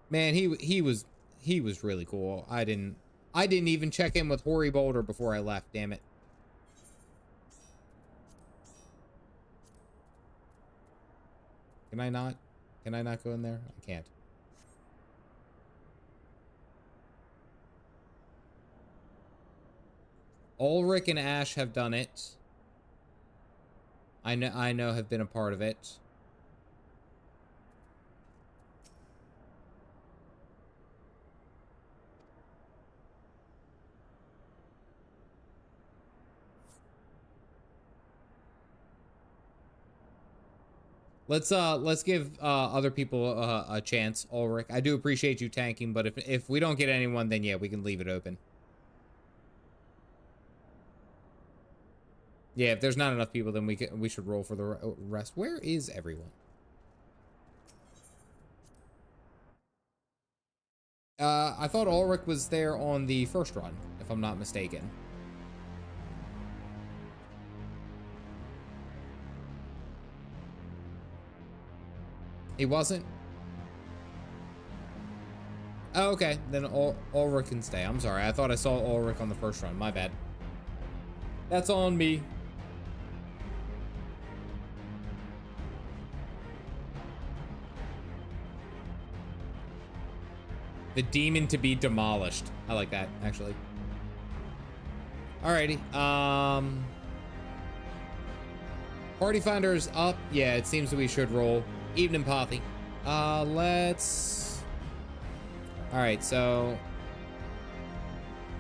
Man, he was really cool. I didn't even check in with Hoary Boulder before I left, damn it. Can I not go in there? I can't. Ulrich and Ash have done it. I know have been a part of it. Let's give other people a chance, Ulrich. I do appreciate you tanking, but if we don't get anyone, then yeah, we can leave it open. Yeah, if there's not enough people, then we should roll for the rest. Where is everyone? I thought Ulrich was there on the first run, if I'm not mistaken. He wasn't? Oh, okay. Then Ulrich can stay. I'm sorry. I thought I saw Ulrich on the first run. My bad. That's on me. The demon to be demolished. I like that, actually. Alrighty. Party Finder's up. Yeah, it seems that we should roll. Evening, Pothy. Let's... Alright, so...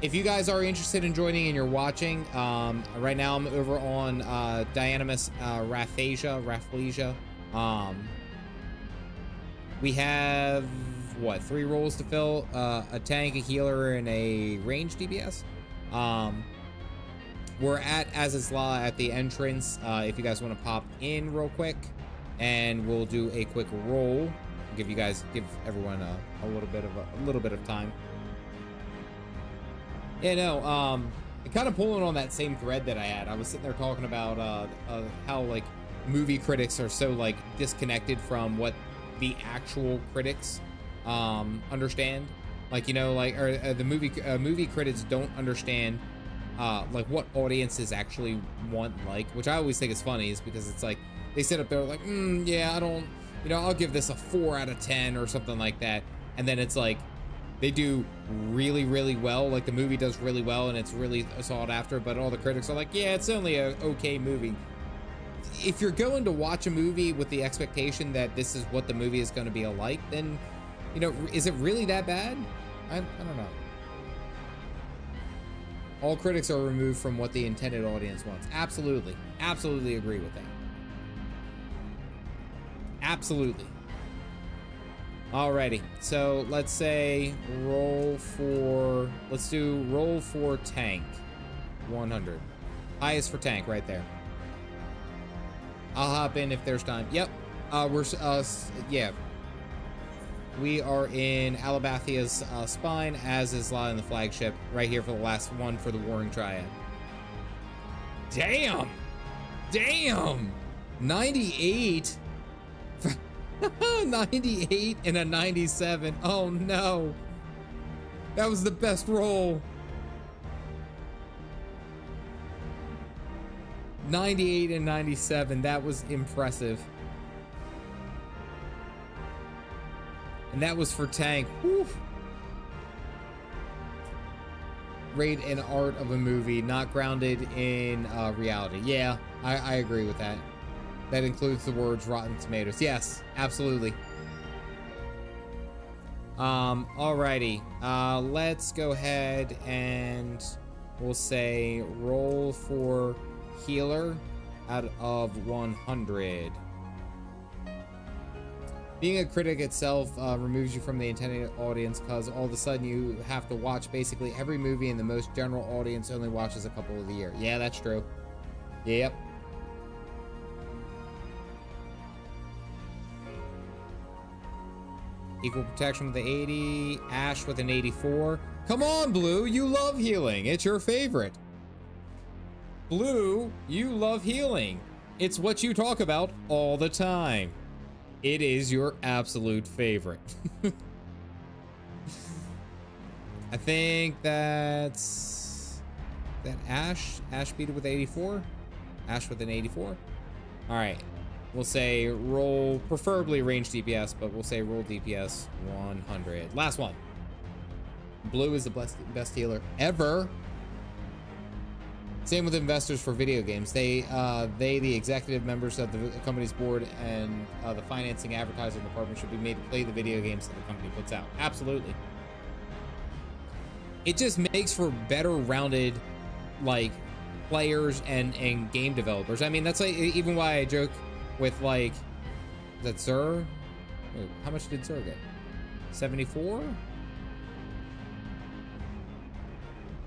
if you guys are interested in joining and you're watching, right now I'm over on Dynamis Rafflesia. We have, what, 3 roles to fill? A tank, a healer, and a range DPS. We're at Azizla at the entrance. If you guys want to pop in real quick, and we'll do a quick roll. Give everyone a little bit of time. Yeah, no, kind of pulling on that same thread that I had. I was sitting there talking about how like movie critics are so like disconnected from what the actual critics understand. Like, you know, like the movie critics don't understand like what audiences actually want, like, which I always think is funny, is because it's like they sit up there like, yeah, I don't, you know, I'll give this a 4 out of 10 or something like that, and then it's like they do really, really well, like the movie does really well and it's really sought after, but all the critics are like, yeah, it's only a okay movie. If you're going to watch a movie with the expectation that this is what the movie is going to be like, then, you know, is it really that bad? I don't know. All critics are removed from what the intended audience wants. Absolutely. Absolutely agree with that. Absolutely. Alrighty. So let's say let's do roll for tank. 100. Highest for tank right there. I'll hop in if there's time. Yep. Yeah. We are in Alabathia's spine, as is in the flagship, right here for the last one for the Warring Triad. Damn! Damn! 98? 98 and a 97. Oh no! That was the best roll. 98 and 97. That was impressive. And that was for tank. Whew. Rate and art of a movie, not grounded in reality. Yeah, I agree with that. That includes the words Rotten Tomatoes. Yes, absolutely. Alrighty. Let's go ahead and we'll say roll for healer out of 100. Being a critic itself removes you from the intended audience, because all of a sudden you have to watch basically every movie, and the most general audience only watches a couple of the year. Yeah, that's true. Yep. Equal protection with the 80. Ash with an 84. Come on, Blue. You love healing. It's your favorite. Blue, you love healing. It's what you talk about all the time. It is your absolute favorite. I think that's... that Ash? Ash beat it with 84? Ash with an 84? Alright. We'll say roll, preferably range DPS, but we'll say roll DPS 100. Last one. Blue is the best healer ever. Same with investors for video games. They, the executive members of the company's board and the financing advertising department should be made to play the video games that the company puts out. Absolutely. It just makes for better rounded, like, players and game developers. I mean, that's like even why I joke with, like, is that Zer? Wait, how much did Zer get? 74?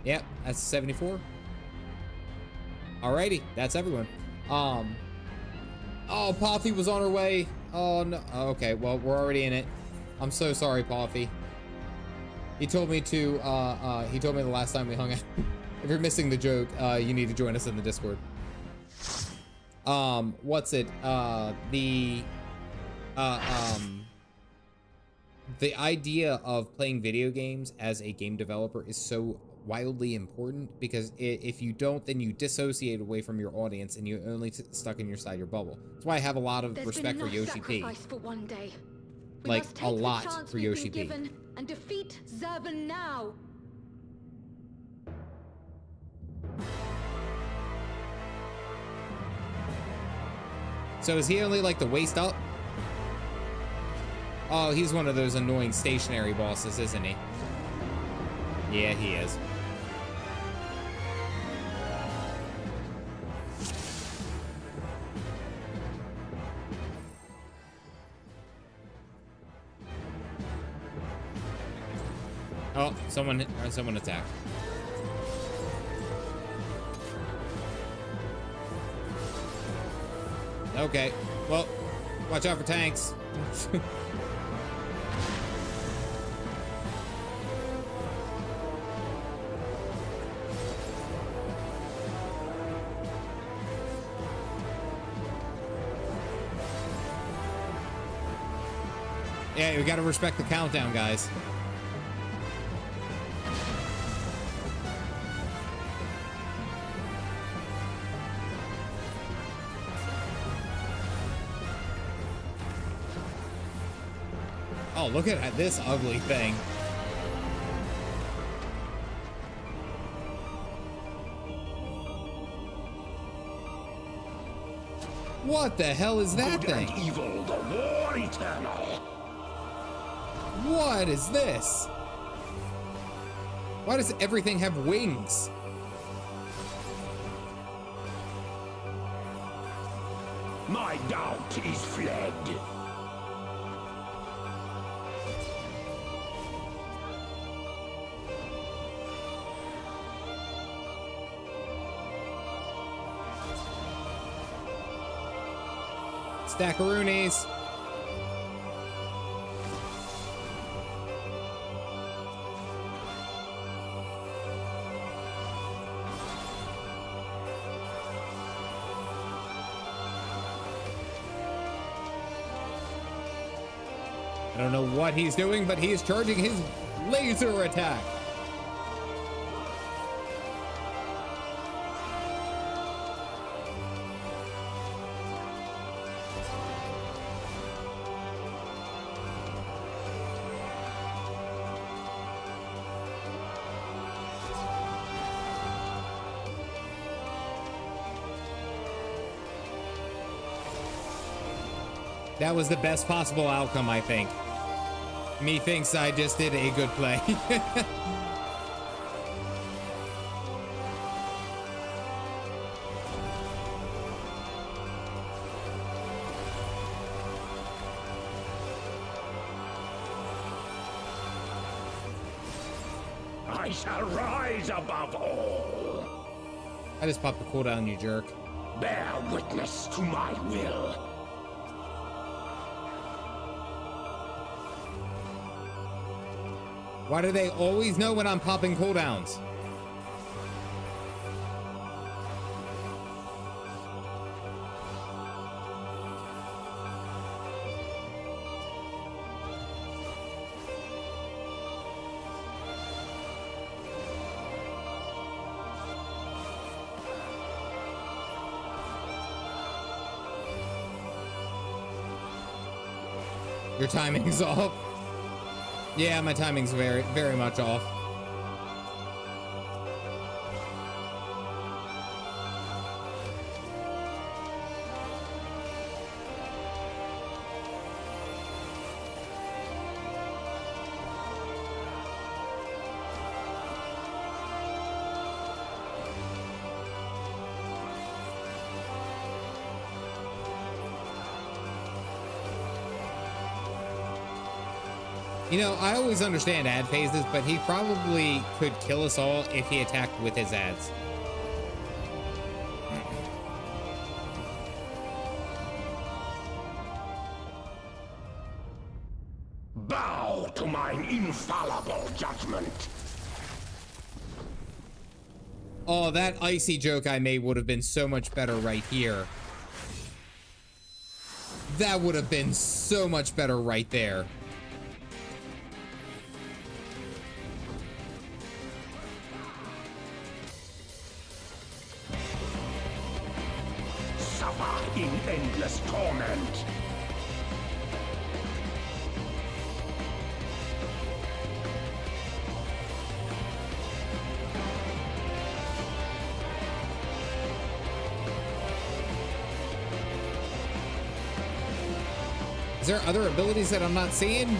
Yep, that's 74. Alrighty, that's everyone. Oh, Poppy was on her way. Oh no. Okay, well, we're already in it. I'm so sorry, Poppy. He told me to. He told me the last time we hung out. If you're missing the joke, you need to join us in the Discord. What's it? The idea of playing video games as a game developer is so wildly important, because if you don't, then you dissociate away from your audience and you're only stuck inside your bubble. That's why I have a lot of respect for Yoshi P. For one day. Like a lot for Yoshi P. And defeat Zervan now. So is he only like the waist up? Oh, he's one of those annoying stationary bosses, isn't he? Yeah, he is. Oh, someone attacked. Okay, well, watch out for tanks. Yeah, we gotta respect the countdown, guys. Oh, look at this ugly thing. What the hell is that thing? Good and evil, the war eternal. What is this? Why does everything have wings? My doubt is fled. Stackaroonies. I don't know what he's doing, but he is charging his laser attack. That was the best possible outcome, I think. Methinks I just did a good play. I shall rise above all. I just popped the cooldown, you jerk. Bear witness to my will. Why do they always know when I'm popping cooldowns? Your timing's off. Yeah, my timing's very, very much off. You know, I always understand ad phases, but he probably could kill us all if he attacked with his ads. Bow to mine infallible judgment. Oh, that icy joke I made would have been so much better right here. That would have been so much better right there. Suffer in endless torment. Is there other abilities that I'm not seeing?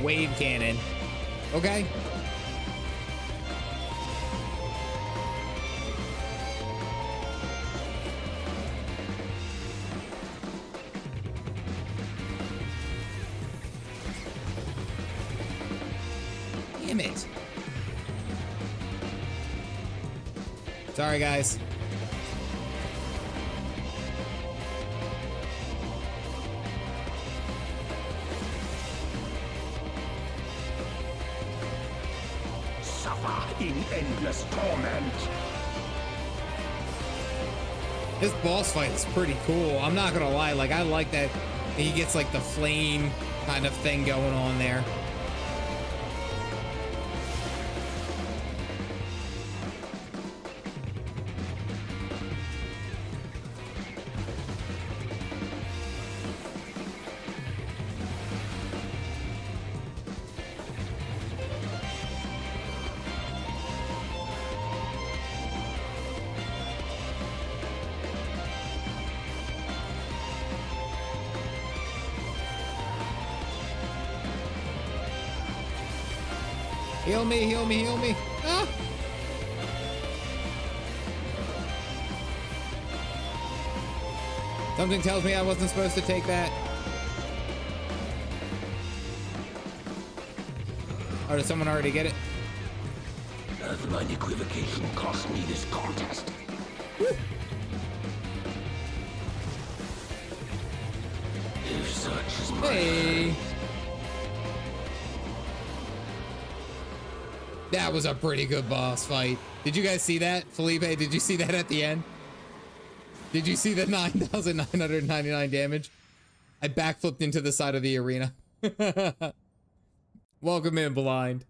Wave cannon. Okay. Damn it. Sorry, guys. In endless torment. This boss fight is pretty cool. I'm not gonna lie, like I like that he gets like the flame kind of thing going on there. Heal me, heal me, heal me. Ah! Something tells me I wasn't supposed to take that. Oh, did someone already get it? Has my equivocation cost me this contest? Woo. If such is my Hey. That was a pretty good boss fight. Did you guys see that? Felipe, did you see that at the end? Did you see the 9,999 damage? I backflipped into the side of the arena. Welcome in, Blind.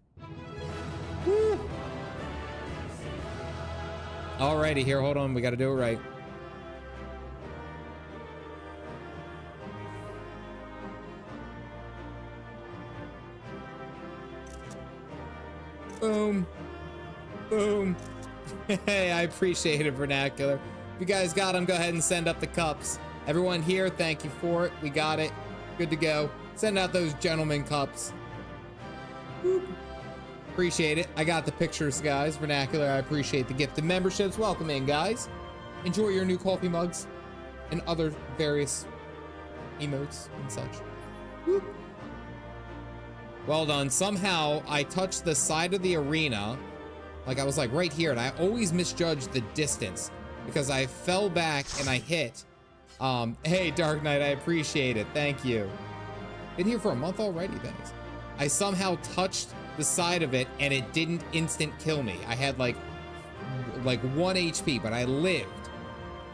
Woo. Alrighty, here, hold on. We gotta do it right. Boom. Boom. Hey, I appreciate it, Vernacular. If you guys got them, go ahead and send up the cups. Everyone here, thank you for it. We got it. Good to go. Send out those gentleman cups. Woo. Appreciate it. I got the pictures, guys. Vernacular, I appreciate the gift of memberships. Welcome in, guys. Enjoy your new coffee mugs and other various emotes and such. Woo. Well done. Somehow I touched the side of the arena, like I was like right here, and I always misjudged the distance because I fell back and I hit. Hey, Dark Knight, I appreciate it. Thank you. Been here for a month already, thanks. I somehow touched the side of it and it didn't instant kill me. I had like 1 HP, but I lived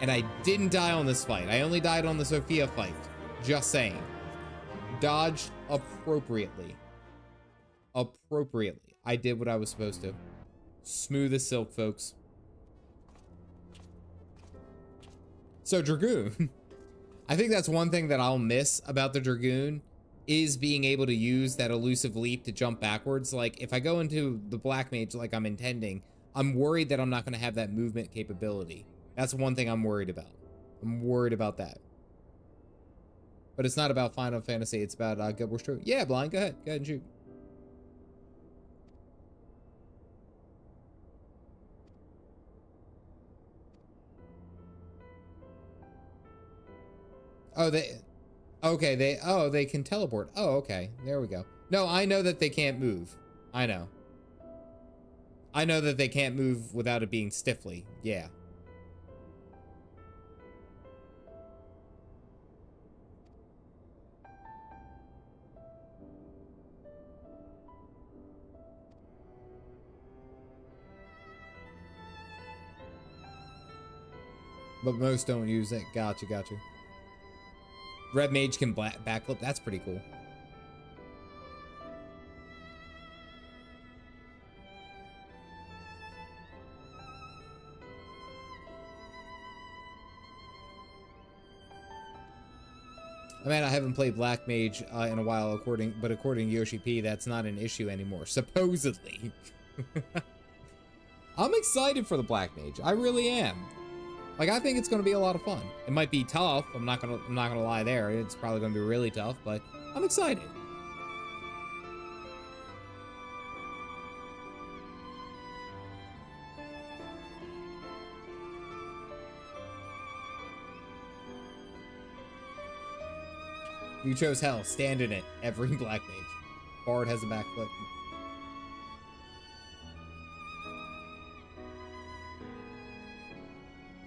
and I didn't die on this fight. I only died on the Sophia fight. Just saying. Dodged appropriately. Appropriately. I did what I was supposed to. Smooth as silk, folks. So, Dragoon. I think that's one thing that I'll miss about the Dragoon is being able to use that elusive leap to jump backwards. Like, if I go into the Black Mage like I'm intending, I'm worried that I'm not going to have that movement capability. That's one thing I'm worried about. I'm worried about that. But it's not about Final Fantasy. It's about Guild Wars 2. Yeah, Blind, go ahead. Go ahead and shoot. Oh, they can teleport. Oh, okay. There we go. No, I know that they can't move. I know. I know that they can't move without it being stiffly. Yeah. But most don't use it. Gotcha, gotcha. Red Mage can backflip. That's pretty cool. I mean, I haven't played Black Mage in a while, according to Yoshi P, that's not an issue anymore, supposedly. I'm excited for the Black Mage. I really am. Like, I think it's going to be a lot of fun. It might be tough. I'm not gonna lie there. It's probably going to be really tough, but I'm excited. You chose hell. Stand in it. Every Black Mage. Bard has a backflip.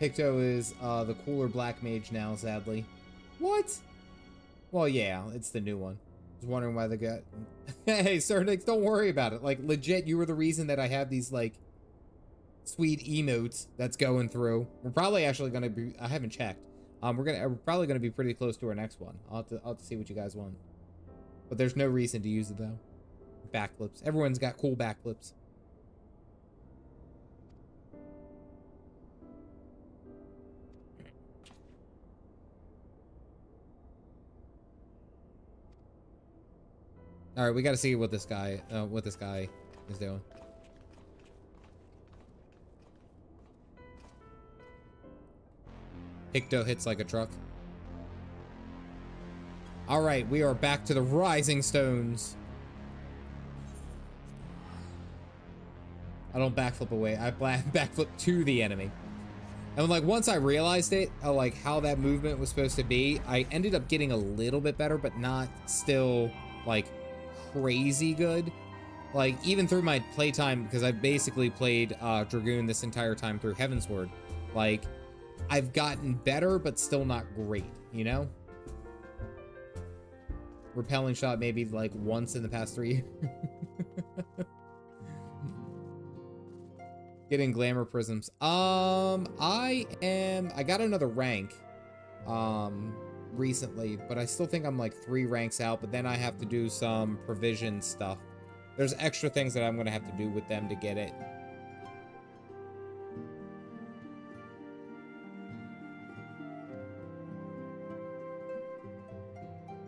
Picto is the cooler Black Mage now, sadly. What? Well, yeah, it's the new one. I was wondering why they got... Hey, Sernix, don't worry about it. Like, legit, you were the reason that I have these, like, sweet emotes that's going through. We're probably actually going to be... I haven't checked. We're probably gonna be pretty close to our next one. I'll have to see what you guys want. But there's no reason to use it though. Backflips. Everyone's got cool backflips. All right, we got to see what this guy is doing. Picto hits like a truck. All right, we are back to the Rising Stones. I don't backflip away. I backflip to the enemy. And like once I realized it, like how that movement was supposed to be, I ended up getting a little bit better, but not still like crazy good. Like even through my playtime, because I basically played Dragoon this entire time through Heavensward. Like I've gotten better, but still not great, you know? Repelling shot maybe like once in the past 3 years. Getting glamour prisms. I got another rank recently, but I still think I'm like 3 ranks out, but then I have to do some provision stuff. There's extra things that I'm gonna have to do with them to get it.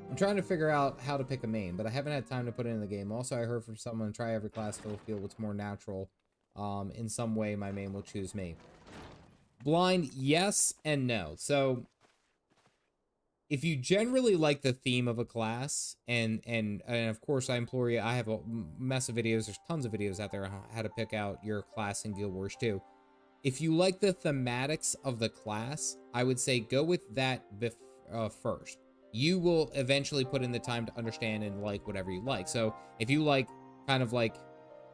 I'm trying to figure out how to pick a main, but I haven't had time to put it in the game. Also, I heard from someone, try every class till feel what's more natural. In some way, my main will choose me. Blind, yes and no. So, if you generally like the theme of a class, and of course, I implore you, I have a mess of videos. There's tons of videos out there on how to pick out your class in Guild Wars 2. If you like the thematics of the class, I would say go with that first. You will eventually put in the time to understand and like whatever you like. So if you like kind of like,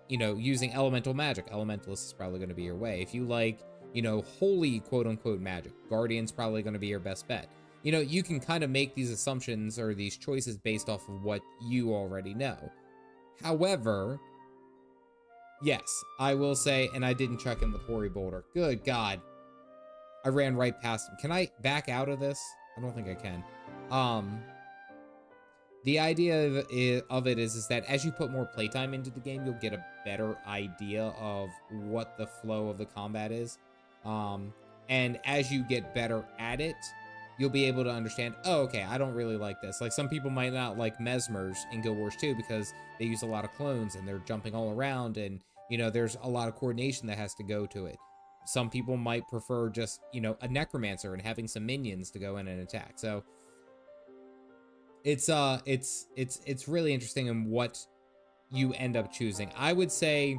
you know, using elemental magic, Elementalist is probably going to be your way. If you like, you know, holy quote unquote magic, Guardian's probably going to be your best bet. You know, you can kind of make these assumptions or these choices based off of what you already know. However, yes, I will say, and I didn't check in with Hoary Boulder. Good God. I ran right past him. Can I back out of this? I don't think I can. The idea of it is that as you put more playtime into the game, you'll get a better idea of what the flow of the combat is. And as you get better at it, you'll be able to understand, oh, okay, I don't really like this. Like some people might not like Mesmers in Guild Wars 2 because they use a lot of clones and they're jumping all around and, you know, there's a lot of coordination that has to go to it. Some people might prefer just, you know, a Necromancer and having some minions to go in and attack. So it's really interesting in what you end up choosing. I would say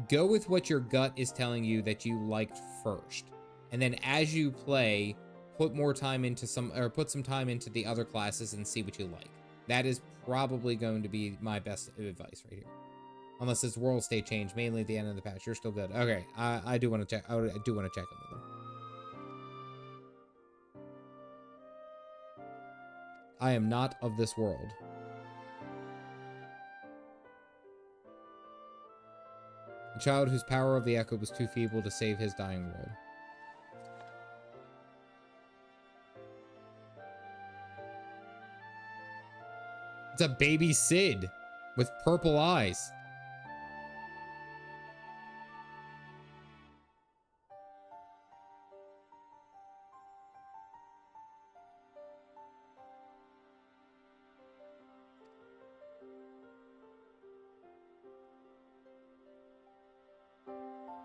go with what your gut is telling you that you liked first. And then as you play, put more time into put some time into the other classes and see what you like. That is probably going to be my best advice right here. Unless it's world state change, mainly at the end of the patch. You're still good. Okay, I do want to check. I do want to check in with them. I am not of this world. A child whose power of the echo was too feeble to save his dying world. It's a baby Sid with purple eyes.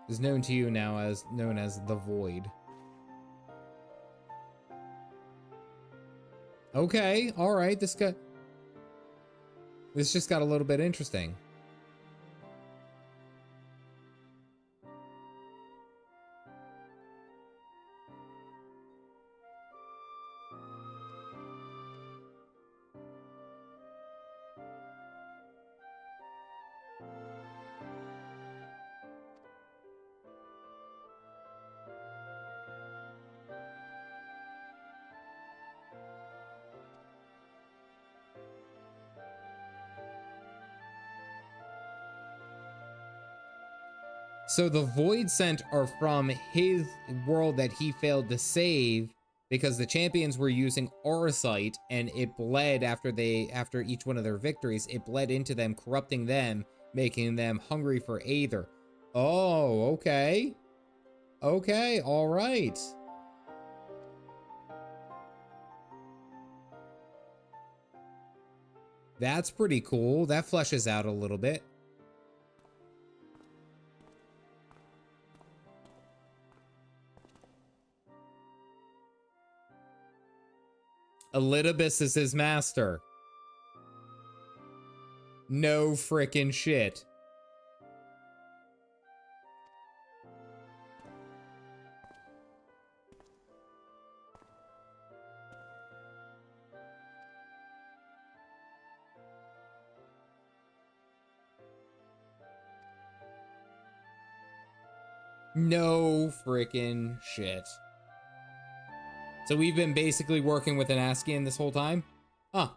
Is known to you now as the Void. Okay, all right. This just got a little bit interesting. So the Void Sent are from his world that he failed to save because the champions were using Auracite, and it bled after each one of their victories. It bled into them, corrupting them, making them hungry for Aether. Oh, okay. Okay, all right. That's pretty cool. That fleshes out a little bit. Elidibus is his master. No frickin' shit. No frickin' shit. So we've been basically working with an Askian this whole time? Huh.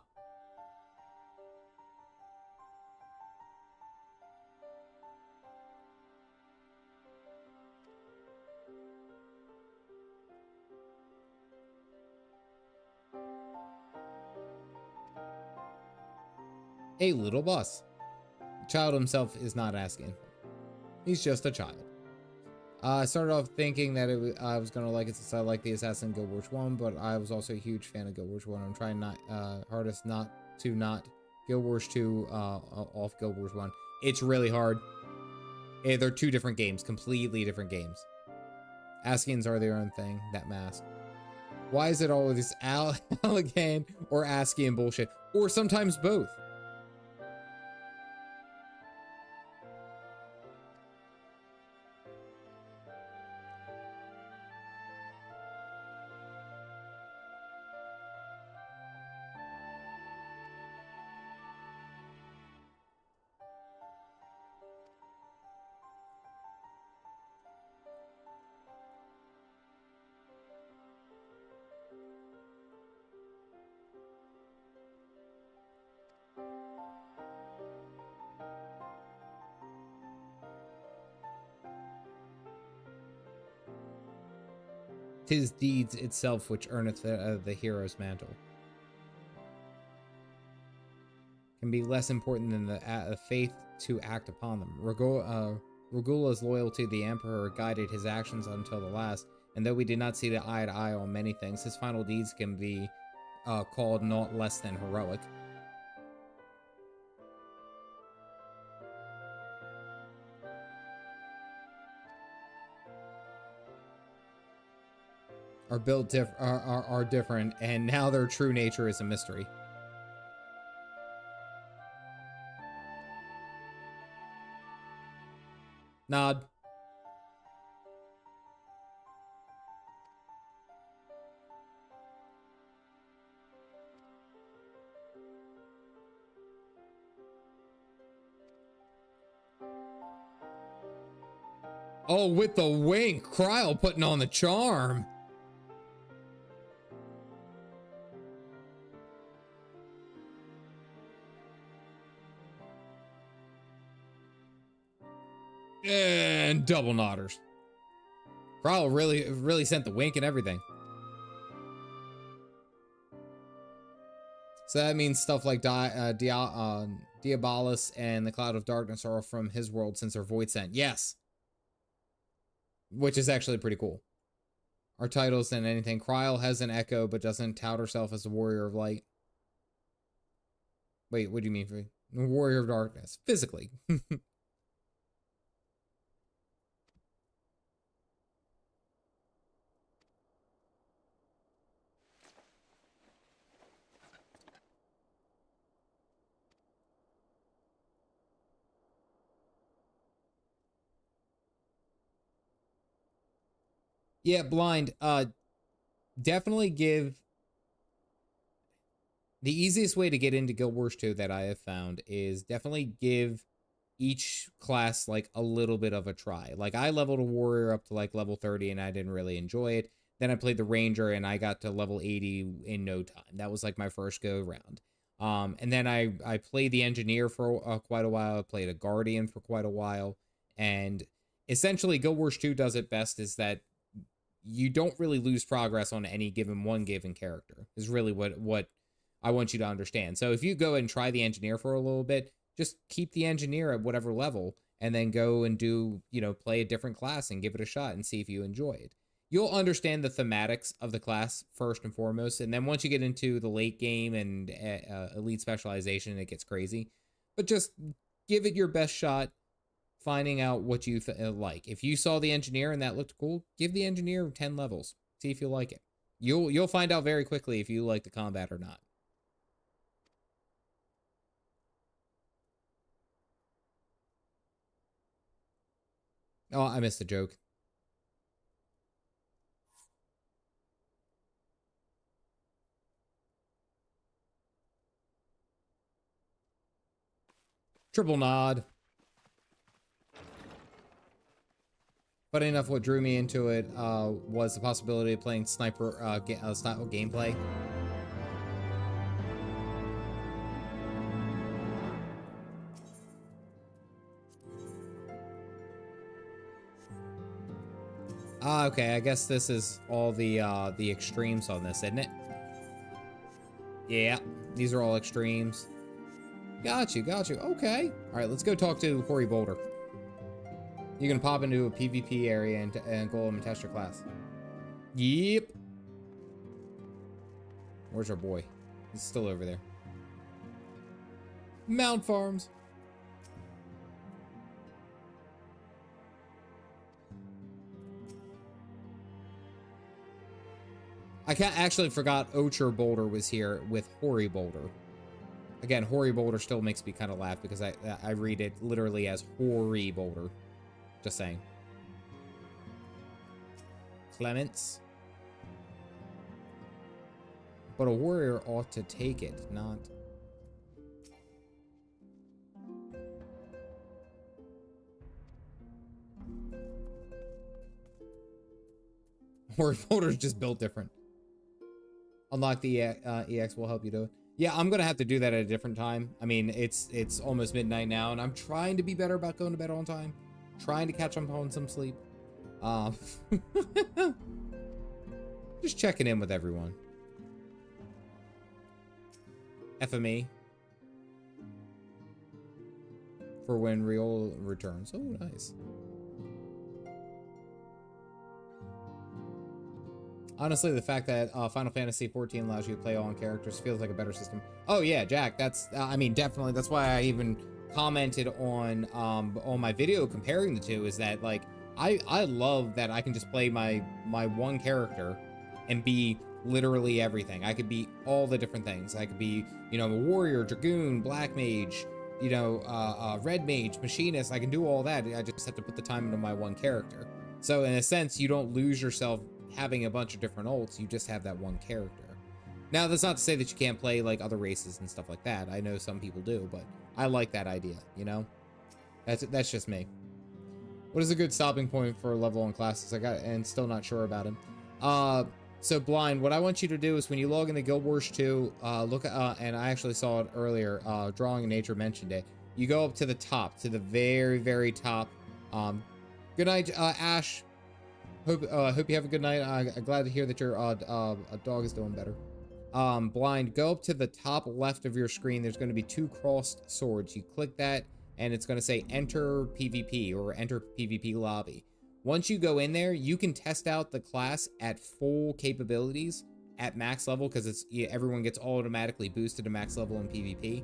A little boss. The child himself is not Askian. He's just a child. I started off thinking that I was gonna like it since I like the Assassin Guild Wars 1, but I was also a huge fan of Guild Wars 1. I'm trying hardest not Guild Wars 2 off Guild Wars 1. It's really hard. They're two different games, completely different games. Askians are their own thing, that mask. Why is it always Allagan or Askian bullshit? Or sometimes both. Tis deeds itself which earneth the hero's mantle. Can be less important than the faith to act upon them. Regula's loyalty to the Emperor guided his actions until the last, and though we did not see eye to eye on many things, his final deeds can be called not less than heroic. Are built are different, and now their true nature is a mystery. Nod. Oh, with the wink, Cryle putting on the charm. And double nodders. Cryle really sent the wink and everything. So that means stuff like Diabolus and the Cloud of Darkness are all from his world since they're Void Sent. Yes. Which is actually pretty cool. Our titles than anything. Kryl has an echo, but doesn't tout herself as a warrior of light. Wait, what do you mean for warrior of darkness? Physically. Yeah, blind. Definitely give the easiest way to get into Guild Wars 2 that I have found is definitely give each class like a little bit of a try. Like I leveled a warrior up to like level 30 and I didn't really enjoy it. Then I played the ranger and I got to level 80 in no time. That was like my first go round. And then I played the engineer for quite a while. I played a guardian for quite a while. And essentially Guild Wars 2 does it best is that you don't really lose progress on any given character is really what I want you to understand. So if you go and try the engineer for a little bit, just keep the engineer at whatever level and then go and do, play a different class and give it a shot and see if you enjoy it. You'll understand the thematics of the class first and foremost. And then once you get into the late game and elite specialization, it gets crazy. But just give it your best shot. Finding out what you like. If you saw the engineer and that looked cool, give the engineer 10 levels. See if you like it. You'll find out very quickly if you like the combat or not. Oh, I missed the joke. Triple nod. Funny enough, what drew me into it was the possibility of playing sniper style gameplay. Okay, I guess this is all the extremes on this, isn't it? Yeah, these are all extremes. Got you. Okay. All right, let's go talk to Hoary Boulder. You can pop into a PvP area and go and test your class. Yep. Where's our boy? He's still over there. Mount Farms. I actually forgot Ocher Boulder was here with Hoary Boulder. Again, Hoary Boulder still makes me kind of laugh because I read it literally as Hoary Boulder. Just saying. Clements. But a warrior ought to take it, not... Hoary Boulder's just built different. Unlock the EX will help you do it. Yeah, I'm gonna have to do that at a different time. I mean, it's almost midnight now, and I'm trying to be better about going to bed on time. Trying to catch up on some sleep. Just checking in with everyone. FME. For when Riol returns. Oh, nice. Honestly, the fact that Final Fantasy XIV allows you to play all on characters feels like a better system. Oh yeah, Jack, that's, I mean, definitely, that's why I even commented on my video comparing the two, is that, like, I love that I can just play my one character and be literally everything. I could be all the different things. I could be, a warrior, dragoon, black mage, red mage, machinist. I can do all that. I just have to put the time into my one character. So in a sense, you don't lose yourself having a bunch of different ults. You just have that one character. Now, that's not to say that you can't play like other races and stuff like that. I know some people do, but I like that idea, That's just me. What is a good stopping point for level 1 classes? And still not sure about him. So Blind, what I want you to do is when you log into Guild Wars 2, look at, and I actually saw it earlier, Drawing in Nature mentioned it. You go up to the top, to the very, very top. Good night, Ash. Hope you have a good night. I'm glad to hear that your dog is doing better. Blind, go up to the top left of your screen. There's going to be 2 crossed swords. You click that, and it's going to say enter PvP or enter PvP lobby. Once you go in there, you can test out the class at full capabilities at max level, because everyone gets automatically boosted to max level in PvP.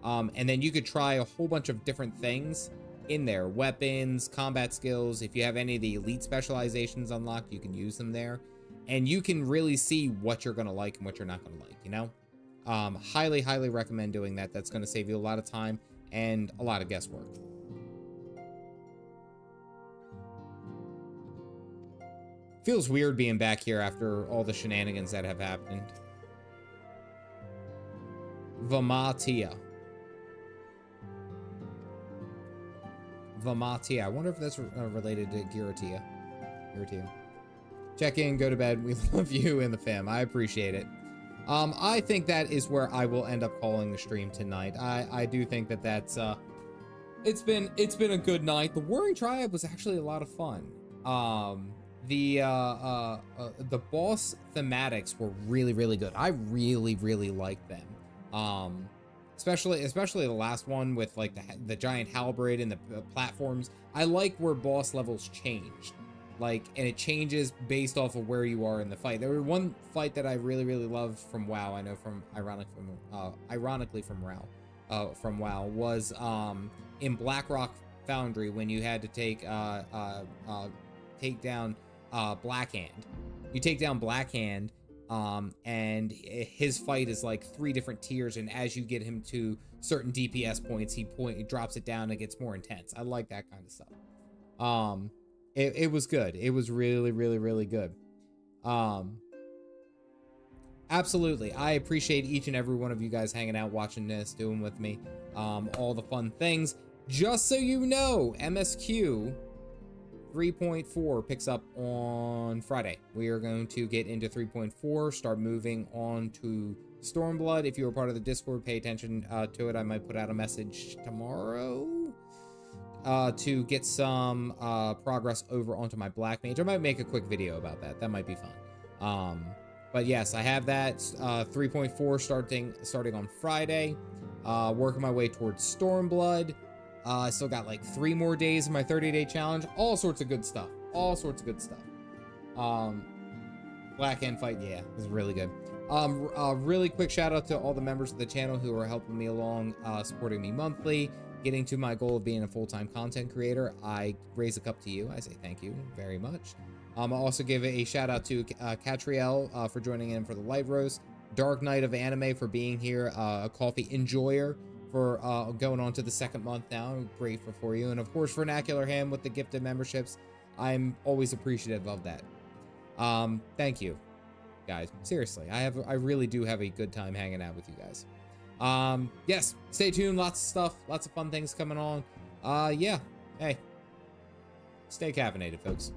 And then you could try a whole bunch of different things in there. Weapons, combat skills. If you have any of the elite specializations unlocked, you can use them there. And you can really see what you're going to like and what you're not going to like, you know? Highly, highly recommend doing that. That's going to save you a lot of time and a lot of guesswork. Feels weird being back here after all the shenanigans that have happened. Vamatia. Vamatia. I wonder if that's related to Giratia. Check in, go to bed. We love you and the fam. I appreciate it. I think that is where I will end up calling the stream tonight. I do think that that's it's been a good night. The Warring Triad was actually a lot of fun. The boss thematics were really, really good. I really liked them. Especially the last one with like the giant halberd and the platforms. I like where boss levels changed. Like, and it changes based off of where you are in the fight. There was one fight that I really loved from WoW. I know from ironically from WoW was in Blackrock Foundry, when you had to take down Blackhand. You take down Blackhand, and his fight is like 3 different tiers, and as you get him to certain DPS points, he drops it down and it gets more intense. I like that kind of stuff. It was good. It was really good. Absolutely. I appreciate each and every one of you guys hanging out, watching this, doing with me, all the fun things. Just so you know, MSQ 3.4 picks up on Friday. We are going to get into 3.4, start moving on to Stormblood. If you were part of the Discord, pay attention to it. I might put out a message tomorrow to get some progress over onto my Black Mage. I might make a quick video about that. That might be fun. But yes, I have that 3.4 starting on Friday. Working my way towards Stormblood. I still got like 3 more days of my 30-day challenge. All sorts of good stuff. Black End fight, yeah, it was really good. Really quick shout out to all the members of the channel who are helping me along, supporting me monthly, getting to my goal of being a full-time content creator. I raise a cup to you. I say thank you very much. I'll also give a shout out to Catriel for joining in for the live roast, Dark Knight of Anime for being here, a coffee enjoyer for going on to the 2nd month now. I'm grateful for you, and of course Vernacular Ham with the gifted memberships. I'm always appreciative of that. Thank you, guys. Seriously, I really do have a good time hanging out with you guys. Yes, stay tuned. Lots of stuff, lots of fun things coming on. Yeah, hey, stay caffeinated, folks.